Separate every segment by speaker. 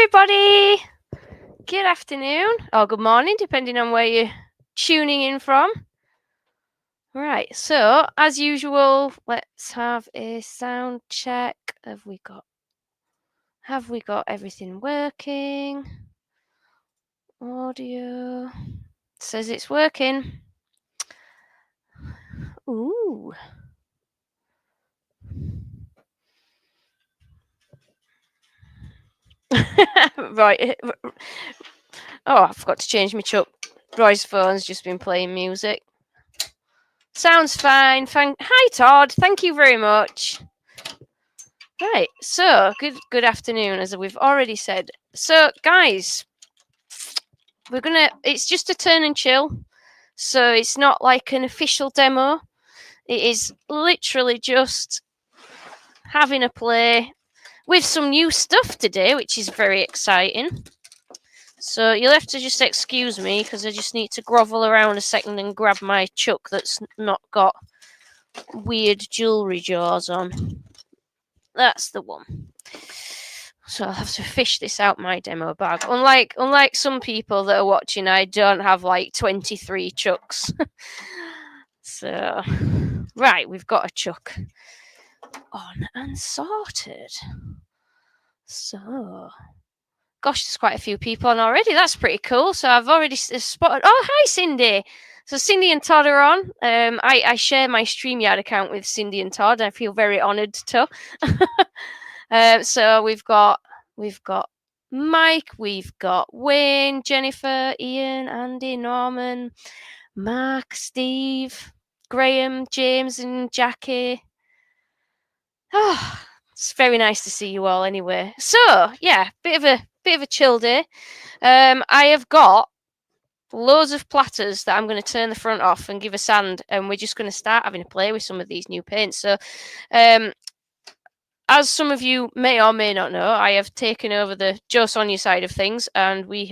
Speaker 1: everybody! Good afternoon, or good morning, depending on where you're tuning in from. Right, so as usual, let's have a sound check. Have we got everything working? Audio says it's working. Ooh. Right. Oh, I forgot to change my chuck. Roy's phone's just been playing music. Sounds fine. Hi, Todd. Thank you very much. Right. So, good afternoon, as we've already said. So, guys, it's just a turn and chill. So, it's not like an official demo. It is literally just having a play with some new stuff today, which is very exciting. So you'll have to just excuse me because I just need to grovel around a second and grab my chuck that's not got weird jewellery jaws on. That's the one. So I'll have to fish this out my demo bag. Unlike some people that are watching, I don't have like 23 chucks. So, right, we've got a chuck on and sorted. So, gosh, there's quite a few people on already. That's pretty cool. So I've already spotted. Oh, hi, Cindy. So Cindy and Todd are on. I share my StreamYard account with Cindy and Todd. I feel very honoured to. So we've got Mike, we've got Wayne, Jennifer, Ian, Andy, Norman, Mark, Steve, Graham, James, and Jackie. Oh, it's very nice to see you all anyway. So yeah, bit of a chill day. I have got loads of platters that I'm going to turn the front off and give a sand, and we're just going to start having a play with some of these new paints. So as some of you may or may not know, I have taken over the Joe Sonia side of things, and we've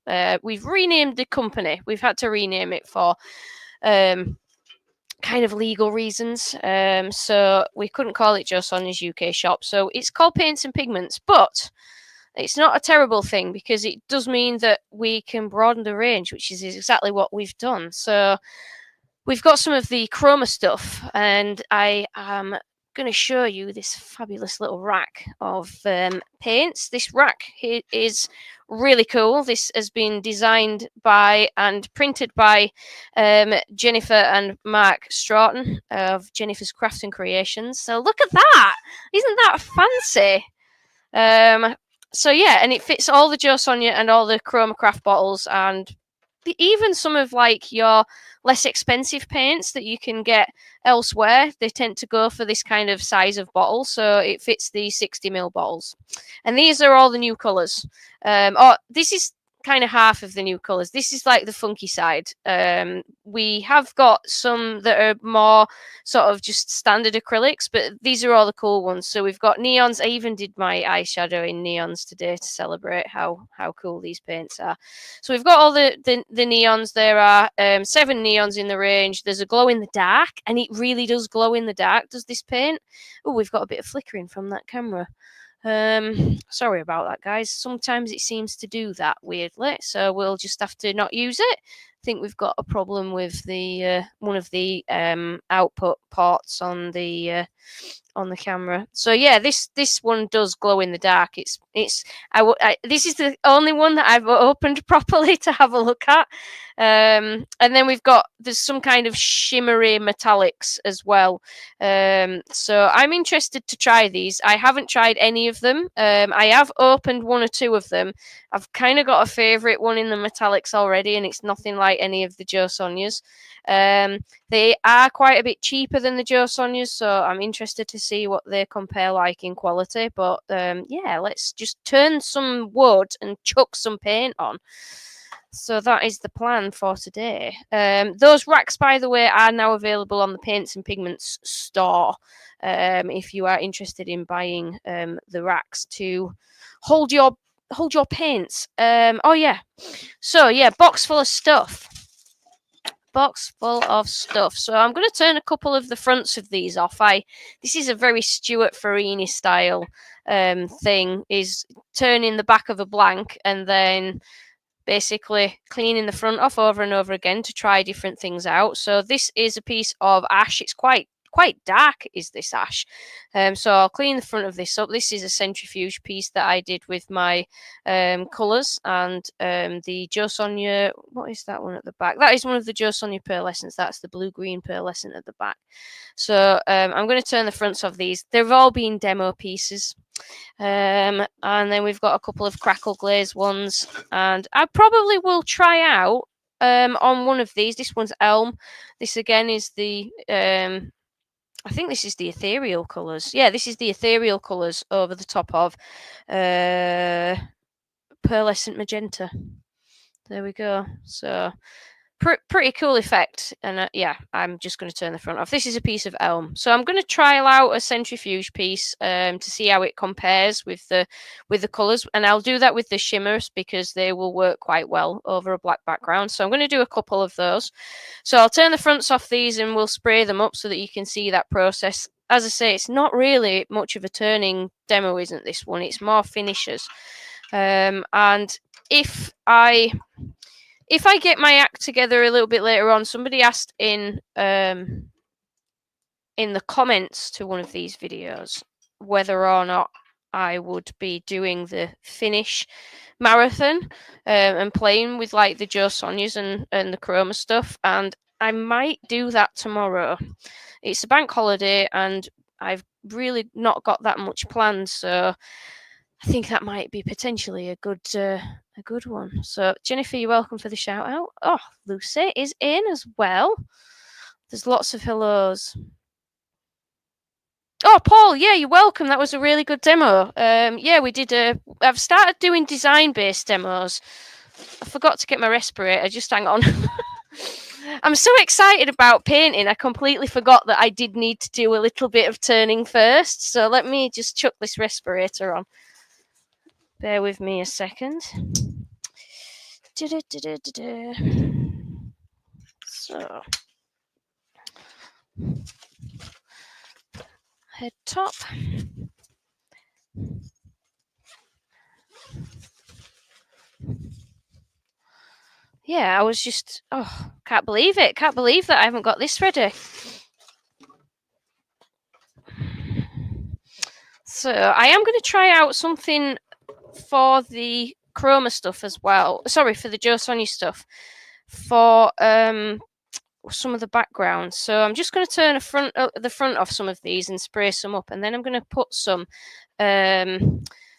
Speaker 1: renamed the company. We've had to rename it for kind of legal reasons. So we couldn't call it Joe Sonia's UK shop. So it's called Paints and Pigments, but it's not a terrible thing because it does mean that we can broaden the range, which is exactly what we've done. So we've got some of the Chroma stuff, and I am going to show you this fabulous little rack of paints. This rack is really cool. This has been designed by and printed by Jennifer and Mark Stratton of Jennifer's Crafts and Creations. So look at that! Isn't that fancy? So yeah, and it fits all the Joe Sonia and all the Chroma Craft bottles, and even some of like your less expensive paints that you can get elsewhere. They tend to go for this kind of size of bottle, so it fits the 60ml bottles. And these are all the new colours. This is kind of half of the new colours. This is like the funky side. We have got some that are more sort of just standard acrylics, but these are all the cool ones. So we've got neons. I even did my eyeshadow in neons today to celebrate how cool these paints are. So we've got all the neons. There are 7 neons in the range. There's a glow in the dark, and it really does glow in the dark, does this paint. Oh, we've got a bit of flickering from that camera. Sorry about that, guys. Sometimes it seems to do that weirdly, so we'll just have to not use it. I think we've got a problem with the one of the output ports on the camera. So yeah, this one does glow in the dark. This is the only one that I've opened properly to have a look at. And then there's some kind of shimmery metallics as well. So I'm interested to try these. I haven't tried any of them. I have opened 1 or 2 of them. I've kind of got a favorite one in the metallics already, and it's nothing like any of the Joe Sonias. They are quite a bit cheaper than the Joe Sonias, so I'm interested to see what they compare like in quality. But yeah, let's just turn some wood and chuck some paint on. So that is the plan for today. Those racks, by the way, are now available on the Paints and Pigments store. If you are interested in buying the racks to hold your paints. Oh yeah. So yeah, box full of stuff. box full of stuff. So I'm going to turn a couple of the fronts of these off. This is a very Stuart Farini style thing, is turning the back of a blank and then basically cleaning the front off over and over again to try different things out. So this is a piece of ash. It's quite dark, is this ash. So I'll clean the front of this up. This is a centrifuge piece that I did with my colours and the Jo Sonja. What is that one at the back? That is one of the Jo Sonja pearlescents. That's the blue-green pearlescent at the back. So I'm going to turn the fronts of these. They've all been demo pieces. And then we've got a couple of Crackle glaze ones, and I probably will try out on one of these. This one's Elm. This again is the I think this is the ethereal colours. Yeah, this is the ethereal colours over the top of pearlescent magenta. There we go. So pretty cool effect. And yeah, I'm just going to turn the front off. This is a piece of Elm. So I'm going to trial out a centrifuge piece to see how it compares with the colours. And I'll do that with the shimmers because they will work quite well over a black background. So I'm going to do a couple of those. So I'll turn the fronts off these and we'll spray them up so that you can see that process. As I say, it's not really much of a turning demo, isn't this one? It's more finishes. And if I get my act together a little bit later on, somebody asked in the comments to one of these videos whether or not I would be doing the finish marathon and playing with like the Jo Sonjas and the Chroma stuff, and I might do that tomorrow. It's a bank holiday and I've really not got that much planned, so I think that might be potentially a good one. So Jennifer, you're welcome for the shout out. Oh, Lucy is in as well. There's lots of hellos. Oh, Paul, yeah, you're welcome. That was a really good demo. Yeah, we did I've started doing design-based demos. I forgot to get my respirator. Just hang on. I'm so excited about painting. I completely forgot that I did need to do a little bit of turning first. So let me just chuck this respirator on. Bear with me a second. So, head top. Yeah, I was just, can't believe it. Can't believe that I haven't got this ready. So I am going to try out something for the Chroma stuff as well. Sorry, for the Jo Sonja stuff. For some of the background. So I'm just going to turn the front off some of these and spray some up, and then I'm going to put some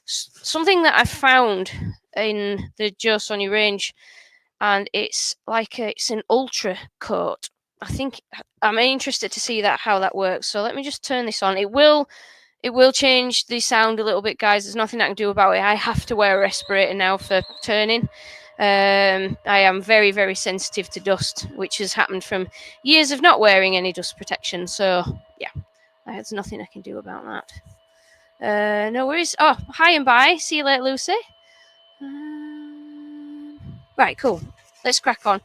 Speaker 1: something that I found in the Jo Sonja range, and it's like it's an ultra coat. I think I'm interested to see how that works. So let me just turn this on. It will change the sound a little bit, guys. There's nothing I can do about it. I have to wear a respirator now for turning. I am very, very sensitive to dust, which has happened from years of not wearing any dust protection. So, yeah, there's nothing I can do about that. No worries. Oh, hi and bye. See you later, Lucy. Right, cool. Let's crack on.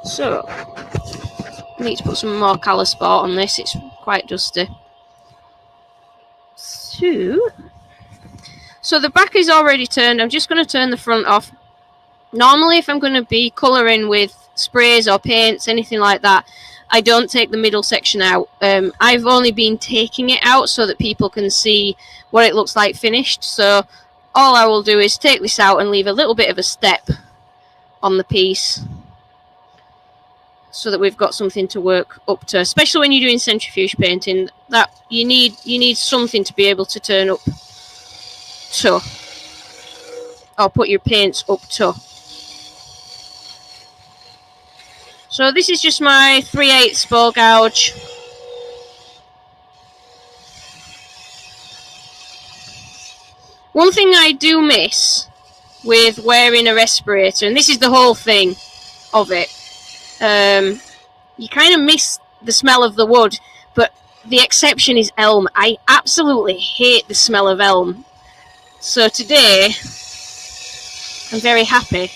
Speaker 1: So, I need to put some more colour spot on this. It's quite dusty. So the back is already turned. I'm just going to turn the front off. Normally, if I'm going to be colouring with sprays or paints, anything like that, I don't take the middle section out. I've only been taking it out so that people can see what it looks like finished. So all I will do is take this out and leave a little bit of a step on the piece so that we've got something to work up to, especially when you're doing centrifuge painting. That you need something to be able to turn up to, or put your paints up to. So this is just my 3/8 ball gouge. One thing I do miss with wearing a respirator, and this is the whole thing of it, you kind of miss the smell of the wood, but the exception is elm. I absolutely hate the smell of elm. So today, I'm very happy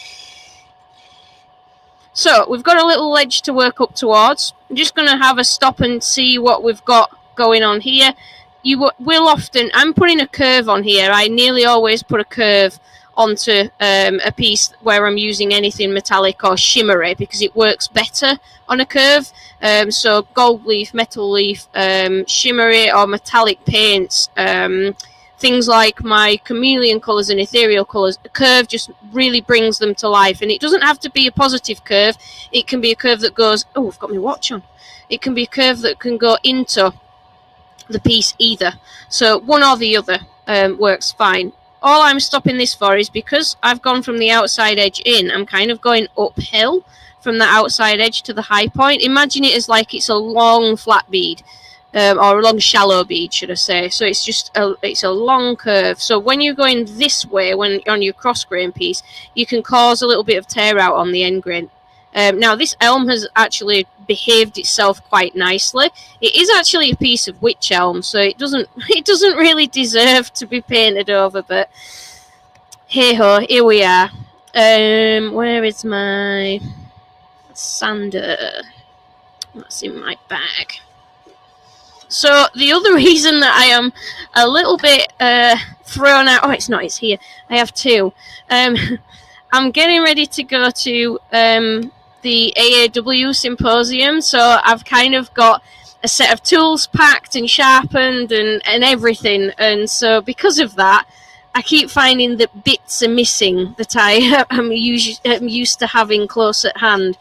Speaker 1: So we've got a little edge to work up towards. I'm just going to have a stop and see what we've got going on here. You will often, I'm putting a curve on here. I nearly always put a curve onto a piece where I'm using anything metallic or shimmery because it works better on a curve. So gold leaf, metal leaf, shimmery or metallic paints, things like my chameleon colours and ethereal colours, a curve just really brings them to life. And it doesn't have to be a positive curve. It can be a curve that goes, oh, I've got my watch on. It can be a curve that can go into the piece either. So one or the other works fine. All I'm stopping this for is because I've gone from the outside edge in, I'm kind of going uphill from the outside edge to the high point. Imagine it as like it's a long flat bead. Or a long shallow bead, should I say. So it's just it's a long curve. So when you're going this way, when on your cross grain piece, you can cause a little bit of tear out on the end grain. Now this elm has actually behaved itself quite nicely. It is actually a piece of witch elm, so it doesn't really deserve to be painted over. But hey ho, here we are. Where is my sander? That's in my bag. So the other reason that I am a little bit thrown out... Oh, it's not. It's here. I have two. I'm getting ready to go to the AAW symposium. So I've kind of got a set of tools packed and sharpened and everything. And so because of that, I keep finding that bits are missing that I am used to having close at hand.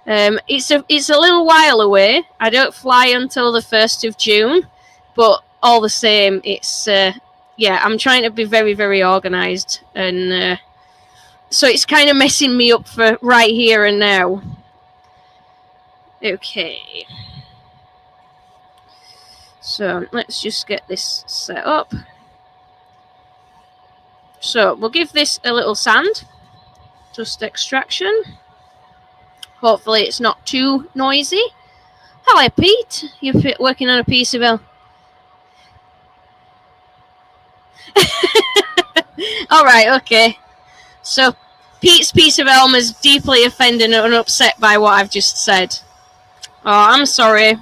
Speaker 1: It's a little while away. I don't fly until the 1st of June, but all the same, it's yeah, I'm trying to be very, very organised, and so it's kind of messing me up for right here and now. Okay, so let's just get this set up. So we'll give this a little sand, dust extraction. Hopefully it's not too noisy. Hello, Pete. You're working on a piece of elm. Alright, okay. So, Pete's piece of elm is deeply offended and upset by what I've just said. Oh, I'm sorry.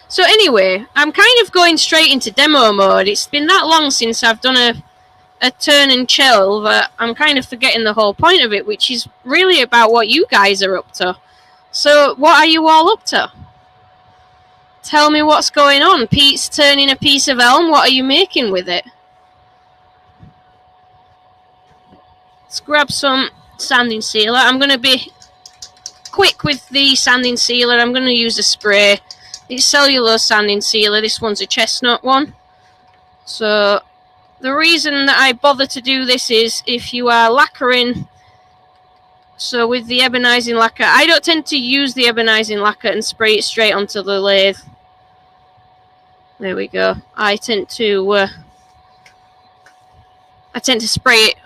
Speaker 1: So anyway, I'm kind of going straight into demo mode. It's been that long since I've done a turn and chill that I'm kind of forgetting the whole point of it, which is really about what you guys are up to. So what are you all up to? Tell me what's going on. Pete's turning a piece of elm. What are you making with it? Let's grab some sanding sealer. I'm going to be quick with the sanding sealer. I'm going to use a spray. It's cellulose sanding sealer. This one's a chestnut one. So the reason that I bother to do this is if you are lacquering, so with the ebonising lacquer, I don't tend to use the ebonising lacquer and spray it straight onto the lathe. There we go. I tend to spray it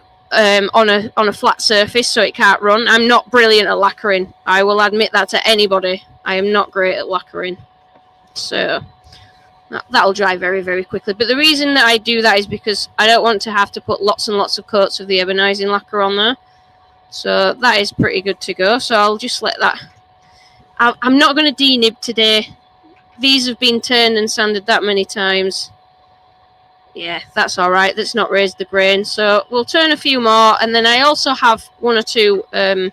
Speaker 1: on a flat surface so it can't run. I'm not brilliant at lacquering. I will admit that to anybody. I am not great at lacquering. So that'll dry very, very quickly. But the reason that I do that is because I don't want to have to put lots and lots of coats of the ebonising lacquer on there. So that is pretty good to go. So I'll just let that... I'm not going to denib today. These have been turned and sanded that many times. Yeah, that's alright. That's not raised the grain. So we'll turn a few more. And then I also have one or two... I've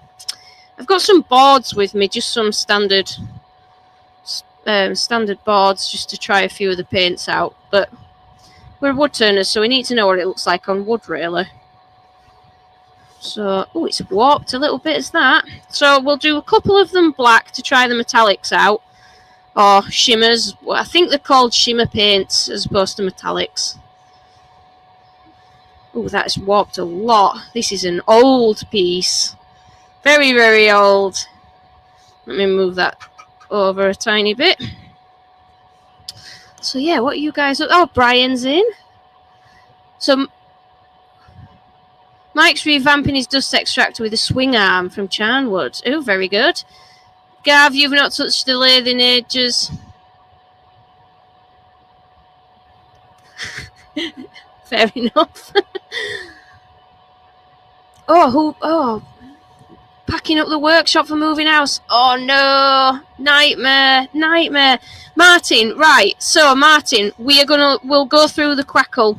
Speaker 1: got some boards with me, just some standard boards, just to try a few of the paints out. But we're wood turners, so we need to know what it looks like on wood, really. So, oh, it's warped a little bit, is that? So we'll do a couple of them black to try the metallics out. Or shimmers. Well, I think they're called shimmer paints as opposed to metallics. Oh, that's warped a lot. This is an old piece. Very, very old. Let me move that over a tiny bit. So yeah, what are you guys... Oh, Brian's in. So Mike's revamping his dust extractor with a swing arm from Charnwood. Oh, very good. Gav, you've not touched the lathe in ages. Fair enough. Oh, packing up the workshop for moving house. Oh no, nightmare. Martin, right? So Martin, we'll go through the Crackle.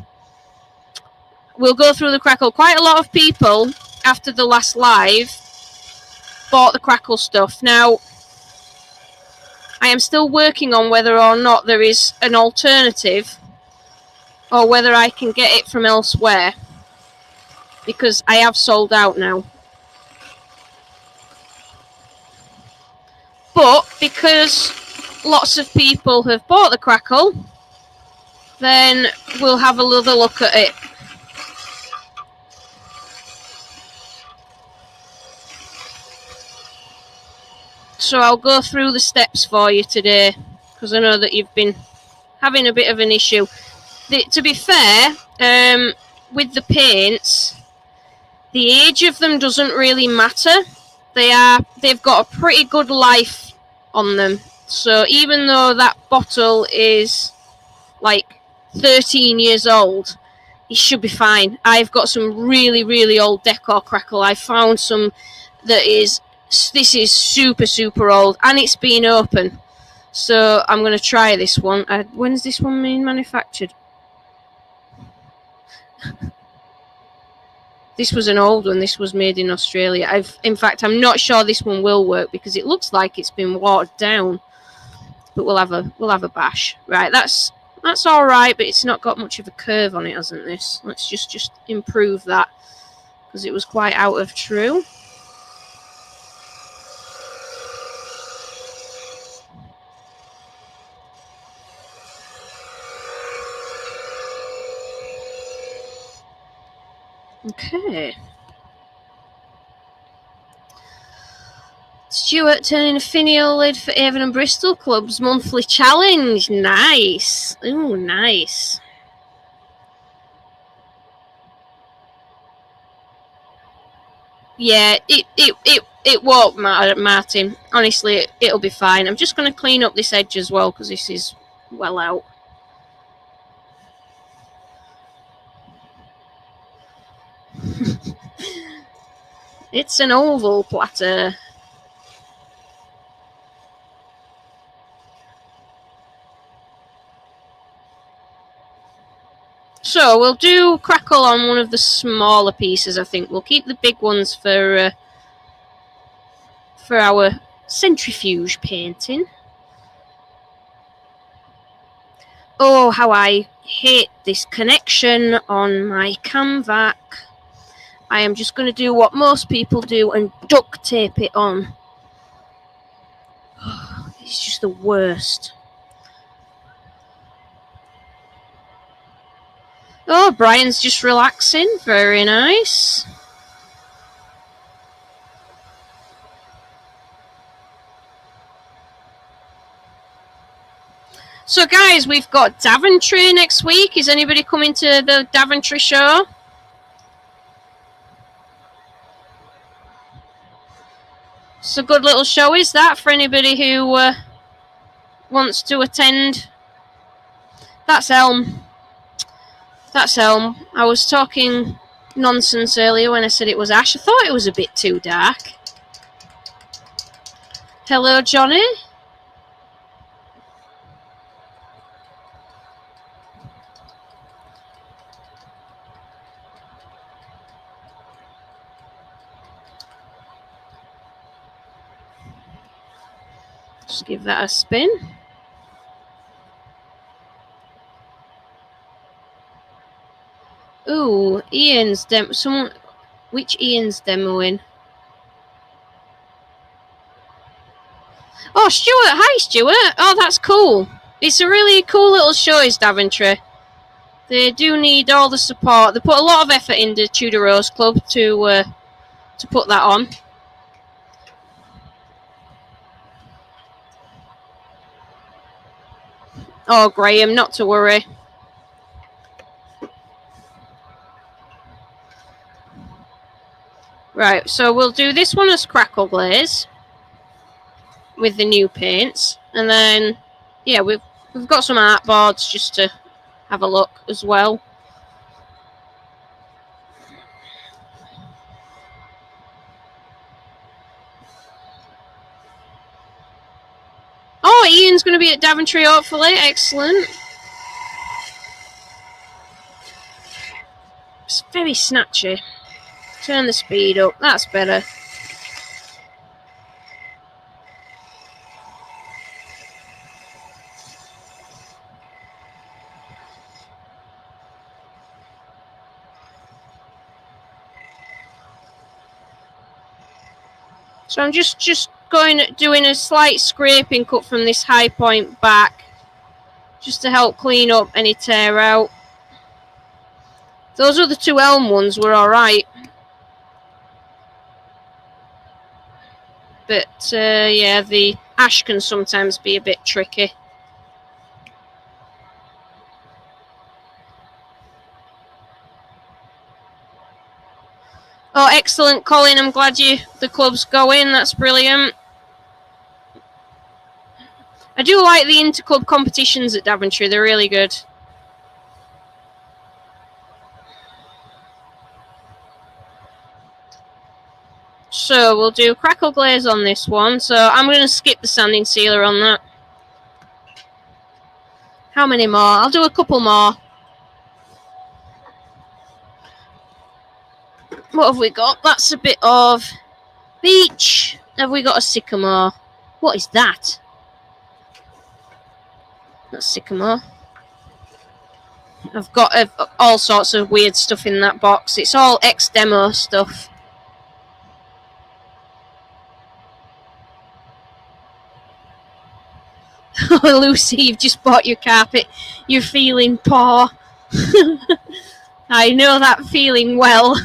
Speaker 1: Quite a lot of people after the last live bought the Crackle stuff. Now, I am still working on whether or not there is an alternative, or whether I can get it from elsewhere, because I have sold out now. But because lots of people have bought the Crackle, then we'll have another look at it. So I'll go through the steps for you today, because I know that you've been having a bit of an issue. To be fair, with the paints, the age of them doesn't really matter. They've got a pretty good life on them. So even though that bottle is like 13 years old, it should be fine. I've got some really, really old decor Crackle. I found some that this is super, super old, and it's been open. So I'm going to try this one. When's this one being manufactured? This was an old one. This was made in Australia. In fact, I'm not sure this one will work because it looks like it's been watered down. But we'll have a bash. Right, that's all right, but it's not got much of a curve on it, hasn't this? Let's just improve that, because it was quite out of true. Okay. Stuart turning a finial lid for Avon and Bristol Club's monthly challenge. Nice. Ooh, nice. Yeah, it won't matter, Martin. Honestly, it'll be fine. I'm just going to clean up this edge as well, because this is well out. It's an oval platter. So we'll do Crackle on one of the smaller pieces, I think. We'll keep the big ones for our centrifuge painting. Oh, how I hate this connection on my Canvac. I am just going to do what most people do and duct tape it on. It's just the worst. Oh, Brian's just relaxing. Very nice. So, guys, we've got Daventry next week. Is anybody coming to the Daventry show? It's a good little show, is that, for anybody who wants to attend? That's Elm. I was talking nonsense earlier when I said it was ash. I thought it was a bit too dark. Hello, Johnny. Just give that a spin. Ooh, Ian's which Ian's demoing? Oh, Stuart. Hi, Stuart. Oh, that's cool. It's a really cool little show, is Daventry. They do need all the support. They put a lot of effort into Tudor Rose Club to put that on. Oh, Graham, not to worry. Right, so we'll do this one as Crackle glaze with the new paints, and then yeah, we've got some art boards just to have a look as well. Martin's going to be at Daventry, hopefully. Excellent. It's very snatchy. Turn the speed up. That's better. So I'm just doing a slight scraping cut from this high point back, just to help clean up any tear out. Those other two elm ones were alright. But yeah, the ash can sometimes be a bit tricky. Oh, excellent, Colin. I'm glad the club's going. That's brilliant. I do like the inter-club competitions at Daventry. They're really good. So we'll do Crackle glaze on this one. So I'm going to skip the sanding sealer on that. How many more? I'll do a couple more. What have we got? That's a bit of beech. Have we got a sycamore? What is that? That's sycamore. I've got all sorts of weird stuff in that box. It's all ex-demo stuff. Oh, Lucy, you've just bought your carpet. You're feeling poor. I know that feeling well.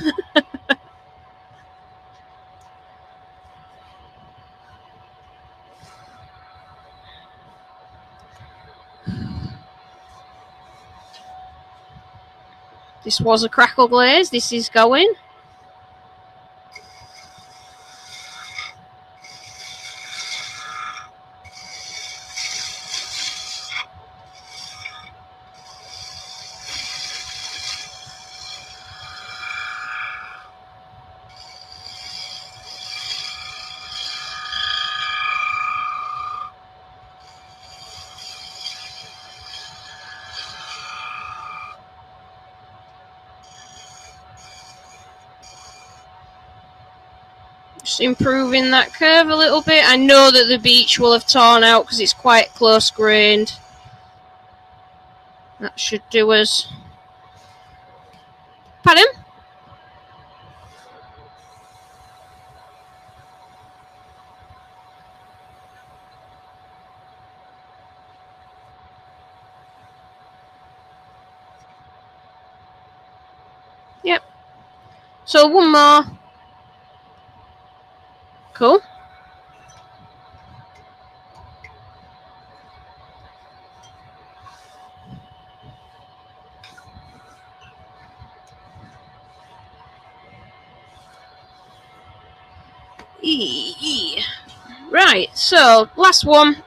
Speaker 1: This was a Crackle glaze. This is going. Just improving that curve a little bit. I know that the beech will have torn out because it's quite close grained. That should do us. Pardon? Yep. So one more. Cool. Right, so last one.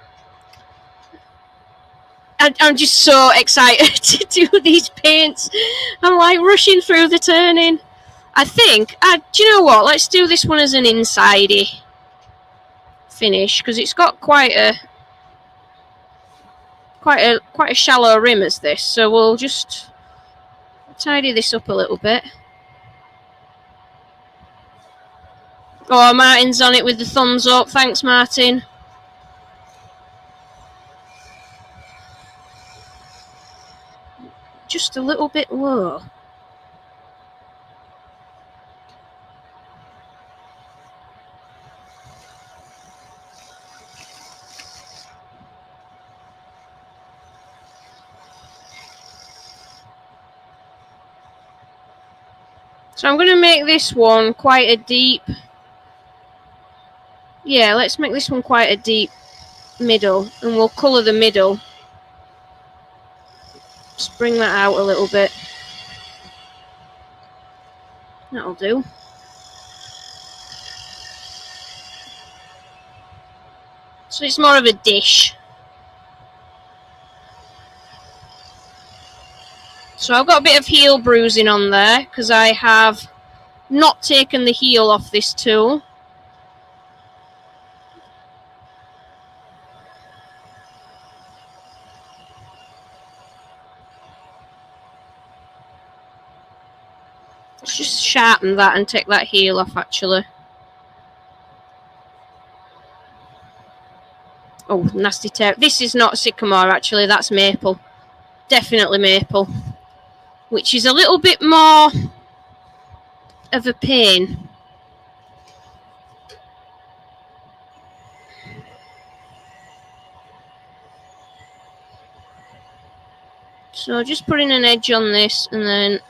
Speaker 1: I'm just so excited to do these paints. I'm like rushing through the turning. I think, do you know what? Let's do this one as an insidey finish because it's got quite a shallow rim as this. So we'll just tidy this up a little bit. Oh, Martin's on it with the thumbs up. Thanks, Martin. Just a little bit low. So I'm going to make this one quite a deep... Yeah, let's make this one quite a deep middle. And we'll colour the middle. Just bring that out a little bit. That'll do. So it's more of a dish. So I've got a bit of heel bruising on there because I have not taken the heel off this tool. Let's just sharpen that and take that heel off, actually. Oh, nasty tear. This is not sycamore, actually. That's maple. Definitely maple. Which is a little bit more of a pain. So just putting an edge on this and then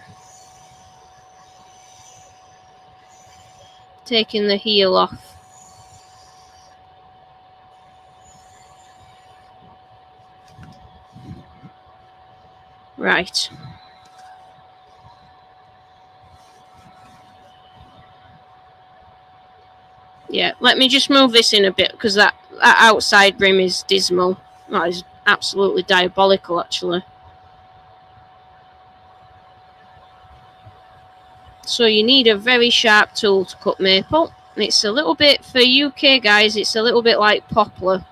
Speaker 1: taking the heel off. Right. Yeah, let me just move this in a bit because that outside rim is dismal. That is absolutely diabolical, actually. So you need a very sharp tool to cut maple. It's a little bit, for UK guys, it's a little bit like poplar.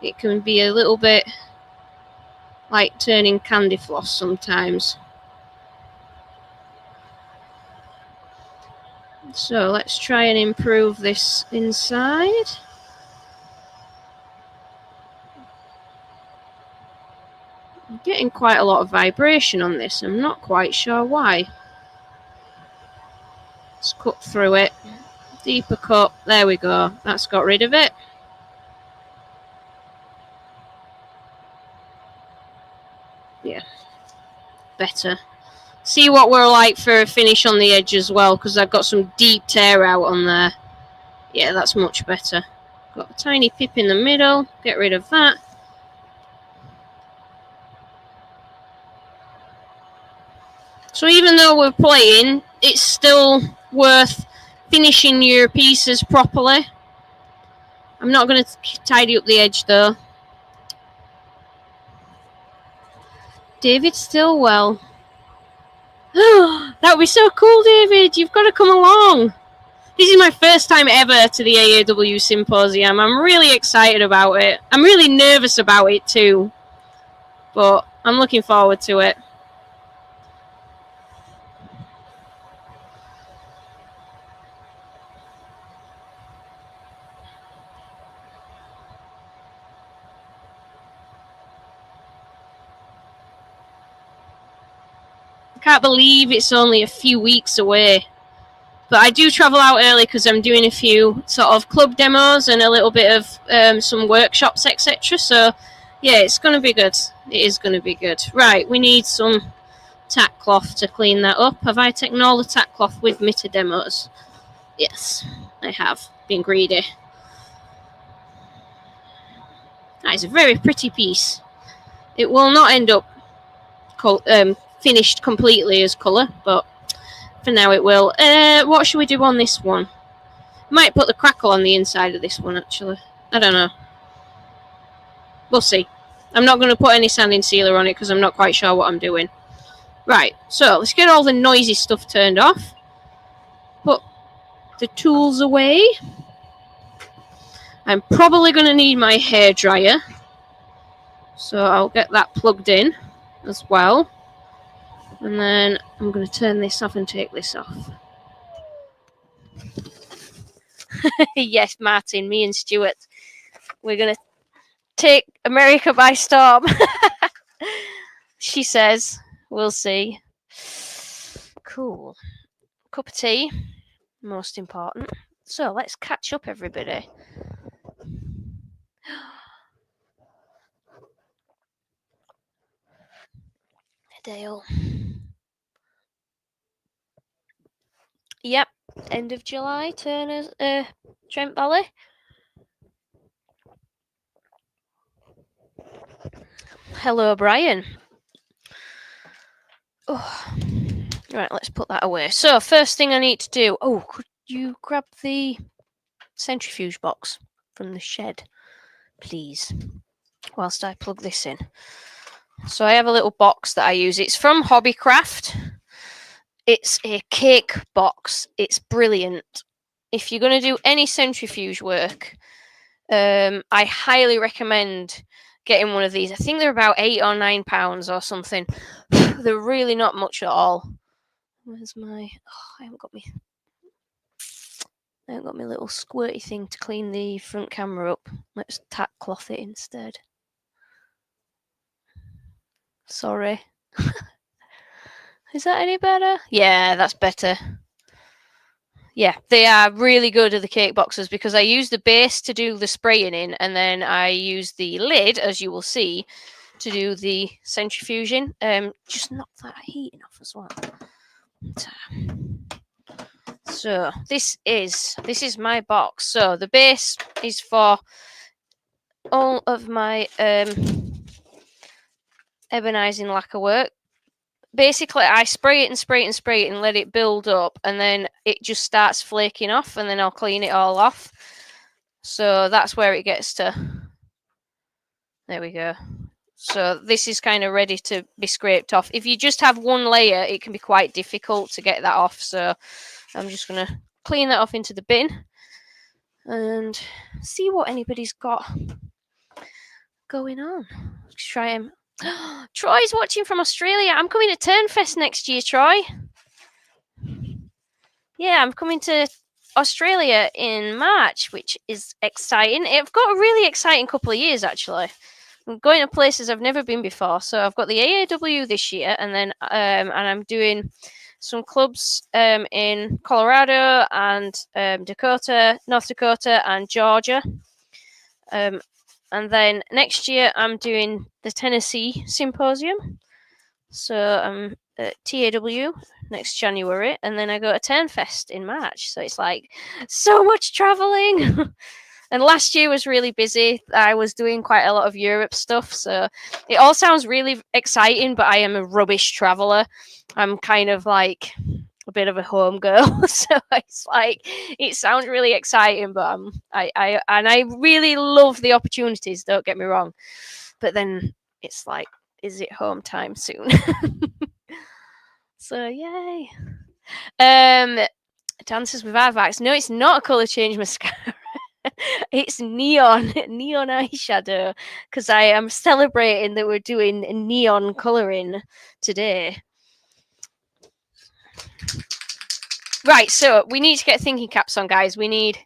Speaker 1: It can be a little bit like turning candy floss sometimes. So let's try and improve this inside. I'm getting quite a lot of vibration on this. I'm not quite sure why. Let's cut through it. Deeper cut. There we go. That's got rid of it. Yeah. Better. See what we're like for a finish on the edge as well, because I've got some deep tear out on there. Yeah, that's much better. Got a tiny pip in the middle. Get rid of that. So even though we're playing, it's still worth finishing your pieces properly. I'm not going to tidy up the edge though. David Stillwell. That would be so cool, David. You've got to come along. This is my first time ever to the AAW Symposium. I'm really excited about it. I'm really nervous about it too. But I'm looking forward to it. I can't believe it's only a few weeks away. But I do travel out early because I'm doing a few sort of club demos and a little bit of some workshops, etc. So, yeah, it's going to be good. It is going to be good. Right, we need some tack cloth to clean that up. Have I taken all the tack cloth with me to demos? Yes, I have. Been greedy. That is a very pretty piece. It will not end up finished completely as colour, but for now it will. What should we do on this one? Might put the crackle on the inside of this one, actually. I don't know. We'll see. I'm not going to put any sanding sealer on it because I'm not quite sure what I'm doing. Right, so let's get all the noisy stuff turned off. Put the tools away. I'm probably going to need my hairdryer. So I'll get that plugged in as well. And then I'm going to turn this off and take this off. Yes, Martin, me and Stuart. We're going to take America by storm. She says. We'll see. Cool. Cup of tea. Most important. So let's catch up, everybody. Dale. Yep. End of July. Turner's Trent Valley. Hello, Brian. Oh. Right, let's put that away. So, first thing I need to do... Oh, could you grab the centrifuge box from the shed, please, whilst I plug this in? So, I have a little box that I use. It's from Hobbycraft. It's a cake box. It's brilliant. If you're going to do any centrifuge work, I highly recommend getting one of these. I think they're about £8 or £9 or something. They're really not much at all. Where's my... Oh, I haven't got my little squirty thing to clean the front camera up. Let's tack cloth it instead. Sorry. Is that any better? Yeah, that's better. Yeah, they are really good at the cake boxes because I use the base to do the spraying in, and then I use the lid, as you will see, to do the centrifuging. Just knock that heating off as well. So this is my box. So the base is for all of my ebonizing lacquer work. Basically, I spray it and spray it and spray it and let it build up, and then it just starts flaking off, and then I'll clean it all off. So that's where it gets to. There we go. So this is kind of ready to be scraped off. If you just have one layer, it can be quite difficult to get that off. So I'm just going to clean that off into the bin and see what anybody's got going on. Let's try him. Troy's watching from Australia. I'm coming to Turnfest next year, Troy. Yeah, I'm coming to Australia in March, which is exciting. I've got a really exciting couple of years, actually. I'm going to places I've never been before. So I've got the AAW this year, and then and I'm doing some clubs in Colorado and Dakota, North Dakota, and Georgia. And then next year I'm doing the Tennessee Symposium. So I'm at TAW next January, and then I go to Turnfest in March. So it's like so much traveling. And last year was really busy. I was doing quite a lot of Europe stuff. So it all sounds really exciting, but I am a rubbish traveler. I'm kind of like a bit of a home girl. So it's like, it sounds really exciting, but I really love the opportunities, don't get me wrong. But then it's like, is it home time soon? So yay. Dances with Arvax. No, it's not a colour change mascara. It's neon eyeshadow, because I am celebrating that we're doing neon colouring today. Right, so we need to get thinking caps on, guys. We need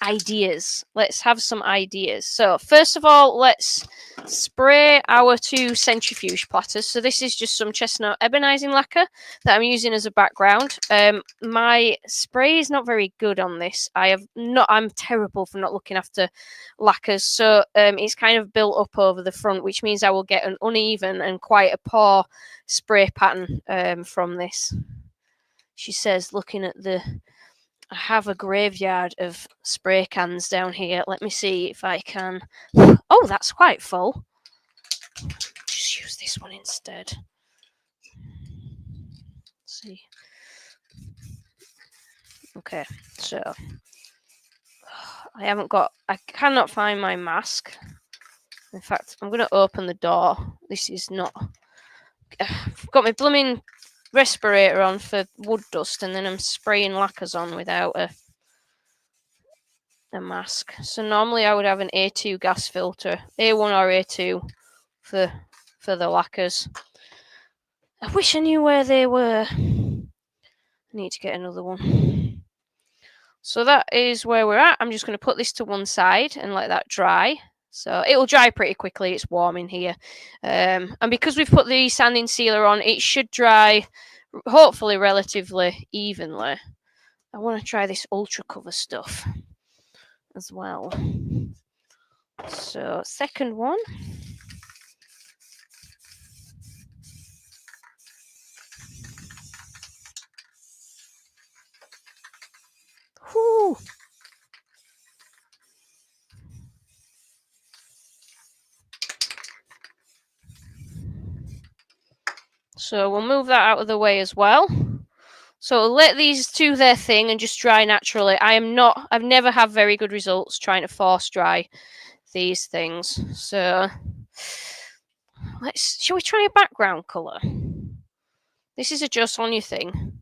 Speaker 1: ideas. Let's have some ideas. So first of all, let's spray our two centrifuge platters. So this is just some chestnut ebonizing lacquer that I'm using as a background. My spray is not very good on this. I'm terrible for not looking after lacquers. So it's kind of built up over the front, which means I will get an uneven and quite a poor spray pattern from this. She says, looking at I have a graveyard of spray cans down here. Let me see if I can... Oh, that's quite full. Just use this one instead. Let's see. Okay, so... I cannot find my mask. In fact, I'm going to open the door. This is not... I've got my blooming respirator on for wood dust, and then I'm spraying lacquers on without a mask. So normally I would have an A2 gas filter, A1 or A2 for the lacquers. I wish I knew where they were. I need to get another one. So that is where we're at. I'm just going to put this to one side and let that dry. So it will dry pretty quickly. It's warm in here. And because we've put the sanding sealer on, it should dry hopefully relatively evenly. I want to try this ultra cover stuff as well. So second one. Whew. So we'll move that out of the way as well. So we'll let these do their thing and just dry naturally. I've never had very good results trying to force dry these things. So shall we try a background colour? This is a Just On You thing.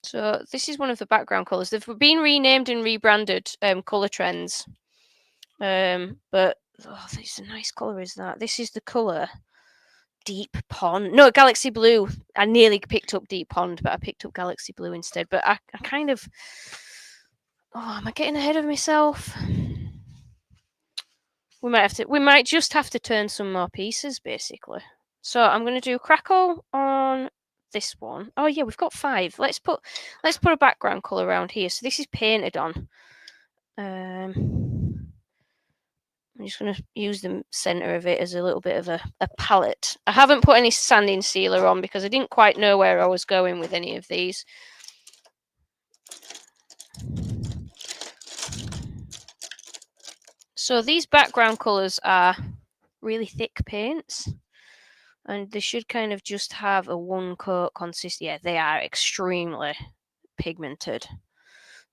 Speaker 1: So this is one of the background colours. They've been renamed and rebranded colour trends. But this is a nice colour, is that? This is the colour Deep Pond. No, Galaxy Blue. I nearly picked up Deep Pond, but I picked up Galaxy Blue instead. But I kind of... Oh, am I getting ahead of myself? We might just have to turn some more pieces, basically. So I'm going to do Crackle on this one. Oh yeah, we've got 5. Let's put a background color around here. So this is painted on. I'm just going to use the center of it as a little bit of a palette. I haven't put any sanding sealer on because I didn't quite know where I was going with any of these. So these background colors are really thick paints, and they should kind of just have a one coat consistency. Yeah, they are extremely pigmented.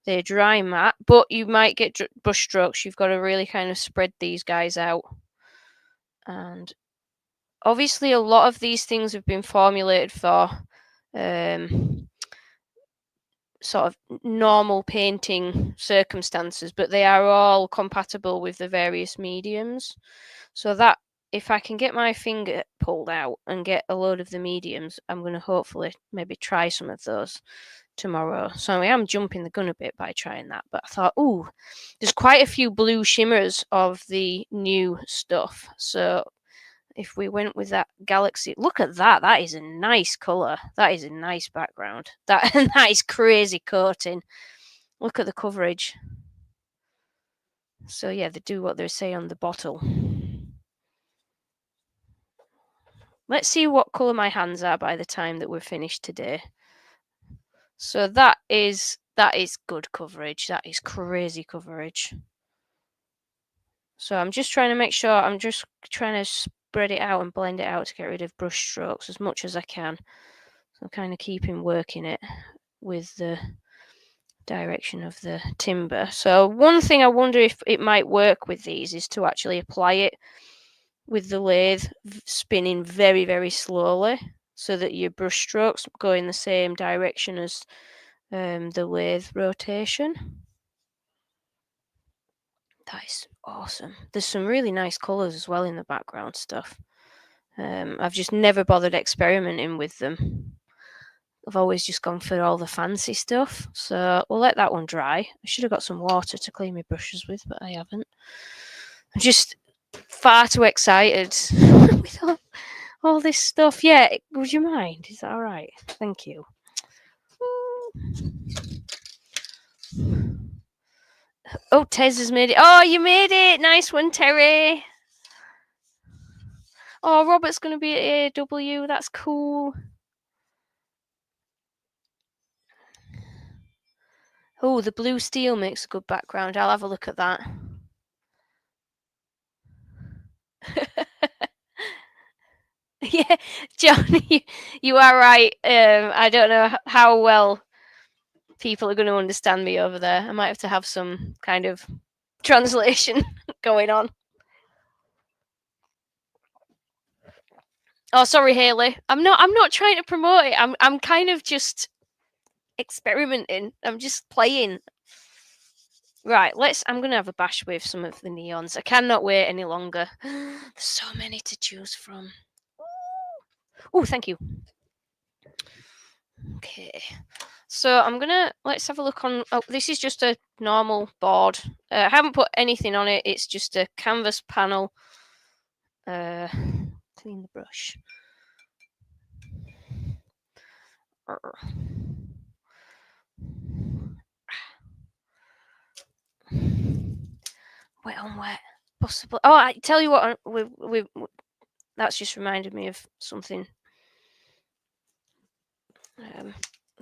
Speaker 1: They're dry matte, but you might get brush strokes. You've got to really kind of spread these guys out. And obviously a lot of these things have been formulated for sort of normal painting circumstances, but they are all compatible with the various mediums. So that if I can get my finger pulled out and get a load of the mediums, I'm going to hopefully maybe try some of those tomorrow. So I am jumping the gun a bit by trying that, but I thought, ooh, there's quite a few blue shimmers of the new stuff. So if we went with that Galaxy, look at that. That is a nice colour. That is a nice background. That is crazy coating. Look at the coverage. So yeah, they do what they say on the bottle. Let's see what colour my hands are by the time that we're finished today. So that is good coverage. That is crazy coverage. So I'm just trying to make sure, I'm just trying to spread it out and blend it out to get rid of brush strokes as much as I can. So I'm kind of keeping working it with the direction of the timber. So one thing I wonder if it might work with these is to actually apply it with the lathe spinning very, very slowly so that your brush strokes go in the same direction as the lathe rotation. That is awesome. There's some really nice colours as well in the background stuff. I've just never bothered experimenting with them. I've always just gone for all the fancy stuff. So we'll let that one dry. I should have got some water to clean my brushes with, but I haven't. I'm just far too excited with all this stuff. Yeah, would you mind? Is that all right? Thank you. Oh, Tez has made it. Oh, you made it. Nice one, Terry. Oh, Robert's going to be at AW. That's cool. Oh, the blue steel makes a good background. I'll have a look at that. Yeah, John, you are right. I don't know how well people are going to understand me over there. I might have to have some kind of translation going on. Oh, sorry, Haley. I'm not trying to promote it. I'm kind of just experimenting. I'm just playing. Right, I'm gonna have a bash with some of the neons. I cannot wait any longer. There's so many to choose from. Oh, thank you. Okay. So let's have a look on. Oh, this is just a normal board. I haven't put anything on it. It's just a canvas panel. Clean the brush. Wet on wet. Possible. Oh, I tell you what. That's just reminded me of something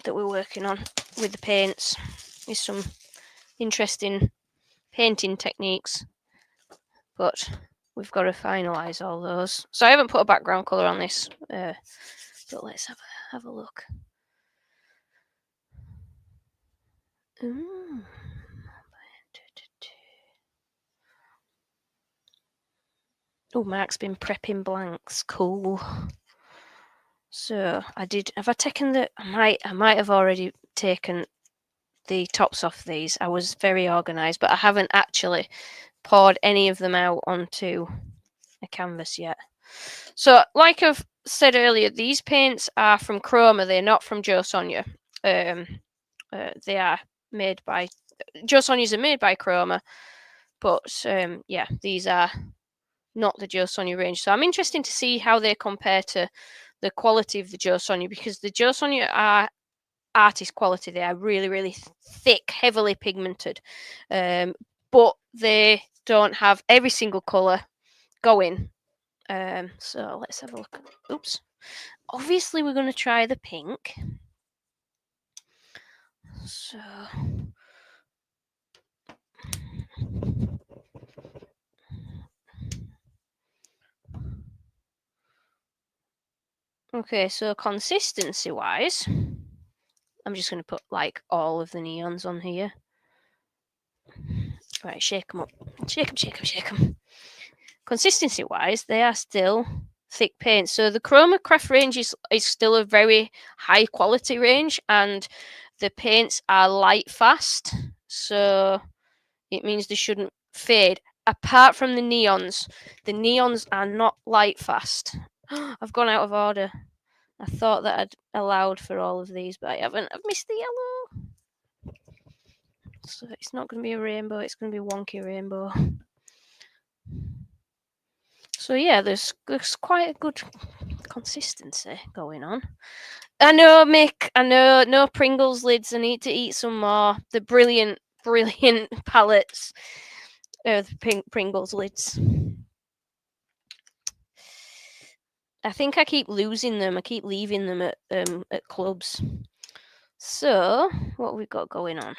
Speaker 1: that we're working on with the paints. Is some interesting painting techniques, but we've got to finalize all those. So I haven't put a background color on this, but let's have a look. Ooh. Oh, Mark's been prepping blanks. Cool. So have I taken I might have already taken the tops off these. I was very organized, but I haven't actually poured any of them out onto a canvas yet. So like I've said earlier, these paints are from Chroma. They're not from Joe Sonia. They are made by Joe Sonias are made by Chroma, but yeah, these are not the Joe Sonia range. So I'm interested to see how they compare to the quality of the Joe Sonia, because the Joe Sonia are artist quality. They are really, really thick, heavily pigmented, but they don't have every single colour going. So let's have a look. Oops. Obviously, we're going to try the pink. So okay, so consistency wise, I'm just going to put like all of the neons on here. Right, shake them up. Shake them, shake them, shake them. Consistency wise, they are still thick paints. So the Chroma Craft range is still a very high quality range, and the paints are light fast. So it means they shouldn't fade. Apart from the neons are not light fast. I've gone out of order. I thought that I'd allowed for all of these, but I haven't. I've missed the yellow. So it's not going to be a rainbow, it's going to be a wonky rainbow. So yeah, there's quite a good consistency going on. I know, Mick, I know, no Pringles lids. I need to eat some more. The brilliant palettes. The Pringles lids. I think I keep losing them. I keep leaving them at clubs. So, what have we got going on?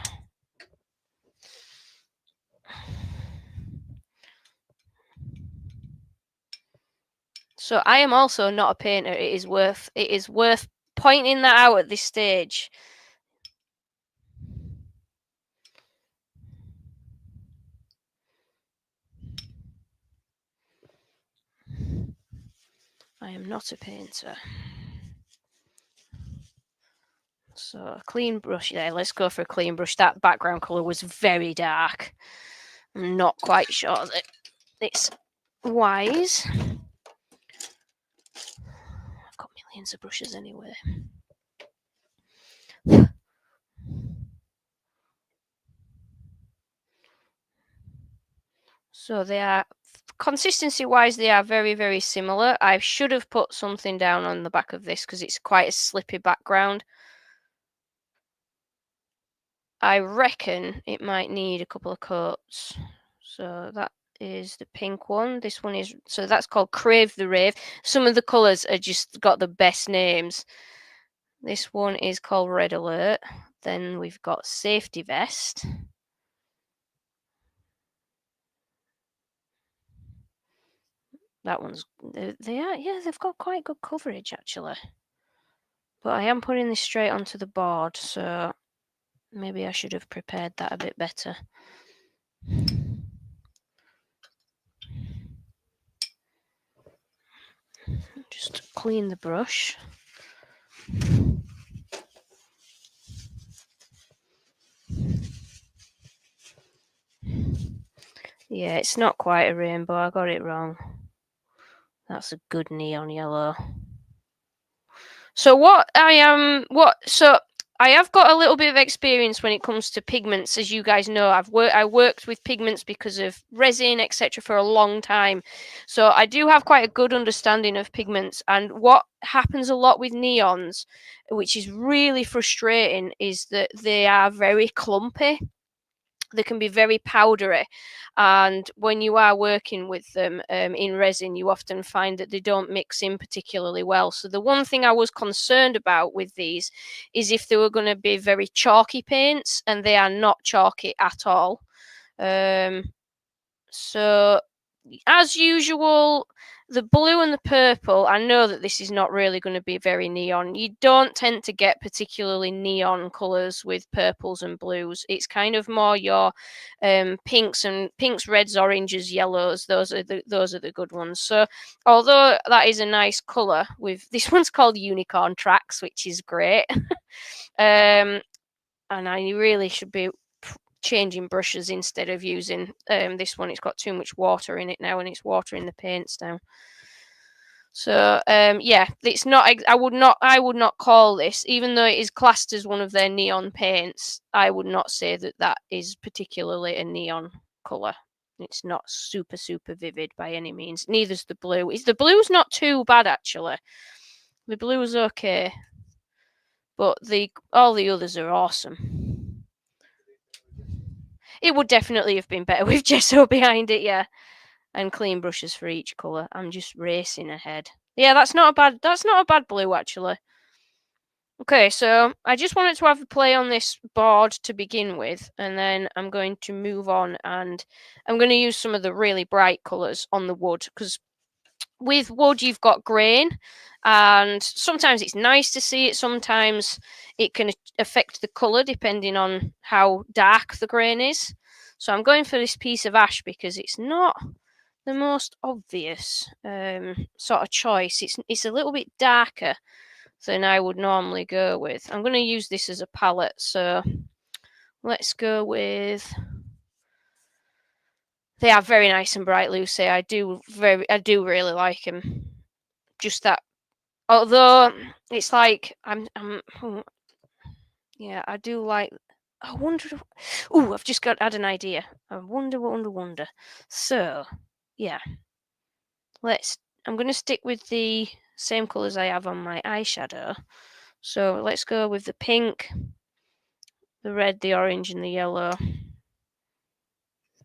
Speaker 1: So I am also not a painter. It is worth pointing that out at this stage. I am not a painter. So a clean brush there. Let's go for a clean brush. That background colour was very dark. I'm not quite sure that it's wise. I've got millions of brushes anyway. So they are, consistency wise, they are very, very similar. I should have put something down on the back of this because it's quite a slippy background. I reckon it might need a couple of coats. So that is the pink one. This one is, so that's called Crave the Rave. Some of the colours are just got the best names. This one is called Red Alert. Then we've got Safety Vest. That one's, they are, yeah, they've got quite good coverage actually. But I am putting this straight onto the board, so maybe I should have prepared that a bit better. Just clean the brush. Yeah, it's not quite a rainbow. I got it wrong. That's a good neon yellow. So I have got a little bit of experience when it comes to pigments, as you guys know. I worked with pigments because of resin, etc., for a long time. So I do have quite a good understanding of pigments. And what happens a lot with neons, which is really frustrating, is that they are very clumpy. They can be very powdery, and when you are working with them in resin, you often find that they don't mix in particularly well. So the one thing I was concerned about with these is if they were going to be very chalky paints, and they are not chalky at all. So as usual, the blue and the purple, I know that this is not really going to be very neon. You don't tend to get particularly neon colours with purples and blues. It's kind of more your pinks, reds, oranges, yellows. Those are the good ones. So although that is a nice colour, with this one's called Unicorn Tracks, which is great. And I really should be changing brushes instead of using this one. It's got too much water in it now, and it's watering the paints down. So yeah, it's not. I would not call this, even though it is classed as one of their neon paints. I would not say that that is particularly a neon color. It's not super vivid by any means. Neither's the blue. The blue's not too bad actually. The blue's okay, but all the others are awesome. It would definitely have been better with gesso behind it, yeah, and clean brushes for each color. I'm just racing ahead. Yeah, that's not a bad blue actually. Okay, so I just wanted to have a play on this board to begin with, and then I'm going to move on and I'm going to use some of the really bright colours on the wood, because with wood you've got grain, and sometimes it's nice to see it, sometimes it can affect the colour depending on how dark the grain is. So I'm going for this piece of ash because it's not the most obvious sort of choice. It's a little bit darker than I would normally go with. I'm going to use this as a palette, so let's go with. They are very nice and bright, Lucy. I do really like them. Just that, although it's like yeah, I do like. I wonder. Oh, I've just had an idea. I wonder. So, yeah, I'm going to stick with the same colours I have on my eyeshadow. So let's go with the pink, the red, the orange, and the yellow.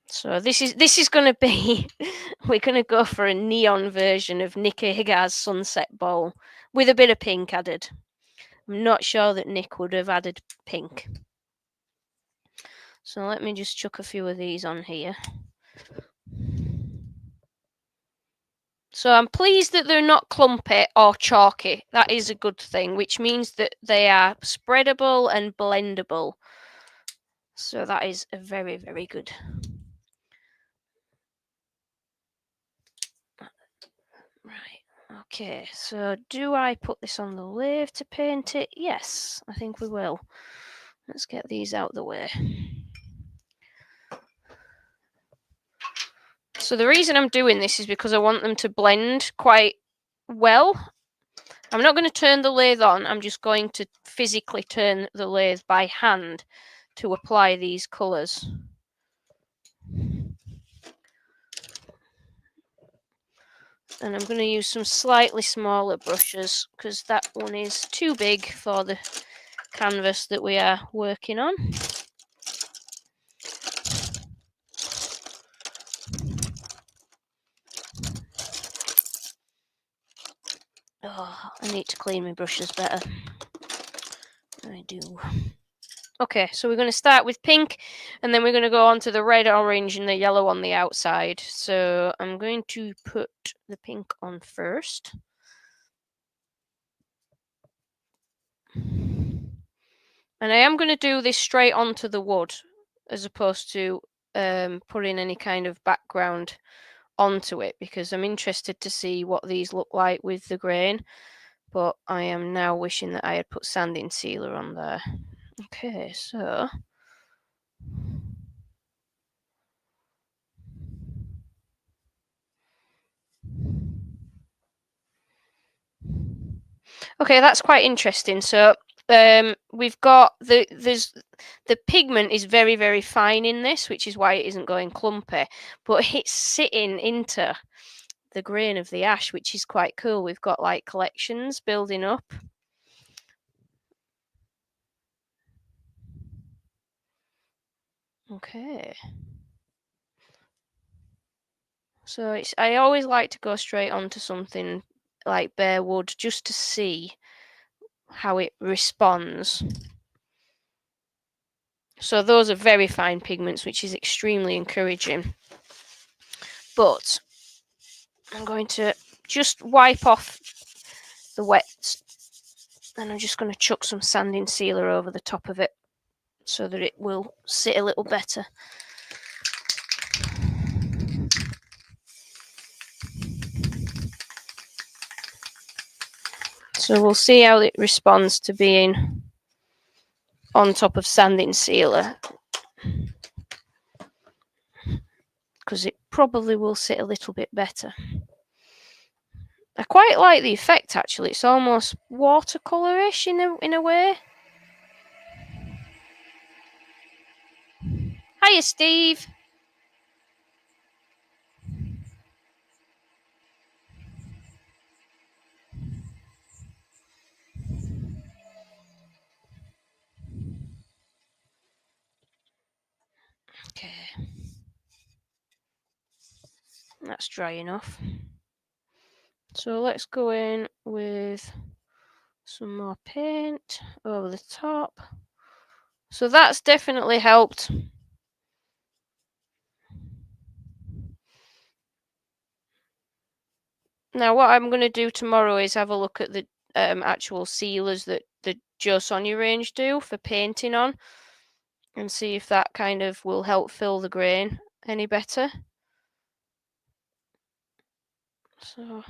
Speaker 1: So this is going to be. We're going to go for a neon version of Nicky Hagar's Sunset Bowl with a bit of pink added. I'm not sure that Nick would have added pink. So let me just chuck a few of these on here. So I'm pleased that they're not clumpy or chalky. That is a good thing, which means that they are spreadable and blendable. So that is a very, very good. Right. Okay. So do I put this on the lathe to paint it? Yes, I think we will. Let's get these out of the way. So the reason I'm doing this is because I want them to blend quite well. I'm not going to turn the lathe on, I'm just going to physically turn the lathe by hand to apply these colours. And I'm going to use some slightly smaller brushes because that one is too big for the canvas that we are working on. Oh, I need to clean my brushes better. I do. Okay, so we're going to start with pink, and then we're going to go on to the red, orange, and the yellow on the outside. So I'm going to put the pink on first. And I am going to do this straight onto the wood, as opposed to putting any kind of background onto it, because I'm interested to see what these look like with the grain. But I am now wishing that I had put sanding sealer on there. Okay, so okay, that's quite interesting. So we've got the pigment is very, very fine in this, which is why it isn't going clumpy, but it's sitting into the grain of the ash, which is quite cool. We've got like collections building up. Okay. So I always like to go straight onto something like bare wood just to see how it responds. So those are very fine pigments, which is extremely encouraging. But I'm going to just wipe off the wet, and I'm just going to chuck some sanding sealer over the top of it so that it will sit a little better. So we'll see how it responds to being on top of sanding sealer, because it probably will sit a little bit better. I quite like the effect actually. It's almost watercolorish in a way. Hiya, Steve. Okay, that's dry enough. So let's go in with some more paint over the top. So that's definitely helped. Now what I'm going to do tomorrow is have a look at the actual sealers that the Joe Sonia range do for painting on, and see if that kind of will help fill the grain any better. So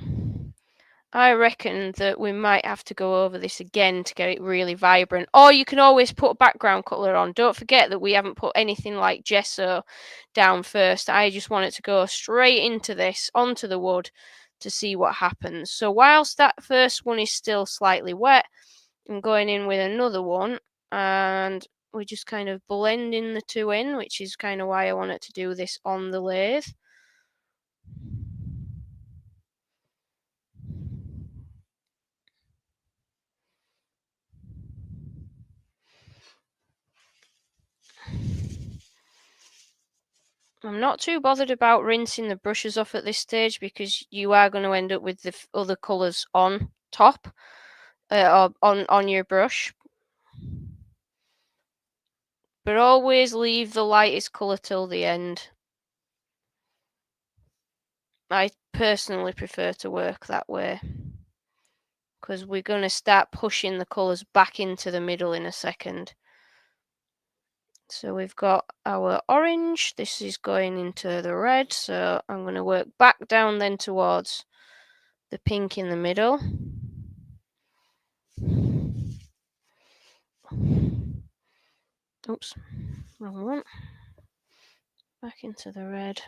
Speaker 1: I reckon that we might have to go over this again to get it really vibrant. Or you can always put a background colour on. Don't forget that we haven't put anything like gesso down first. I just want it to go straight into this, onto the wood, to see what happens. So whilst that first one is still slightly wet, I'm going in with another one, and we're just kind of blending the two in, which is kind of why I wanted to do this on the lathe. I'm not too bothered about rinsing the brushes off at this stage, because you are going to end up with the other colours on top, or on your brush. But always leave the lightest colour till the end. I personally prefer to work that way, because we're going to start pushing the colours back into the middle in a second. So we've got our orange, this is going into the red, so I'm going to work back down then towards the pink in the middle. Oops, wrong one. Back into the red.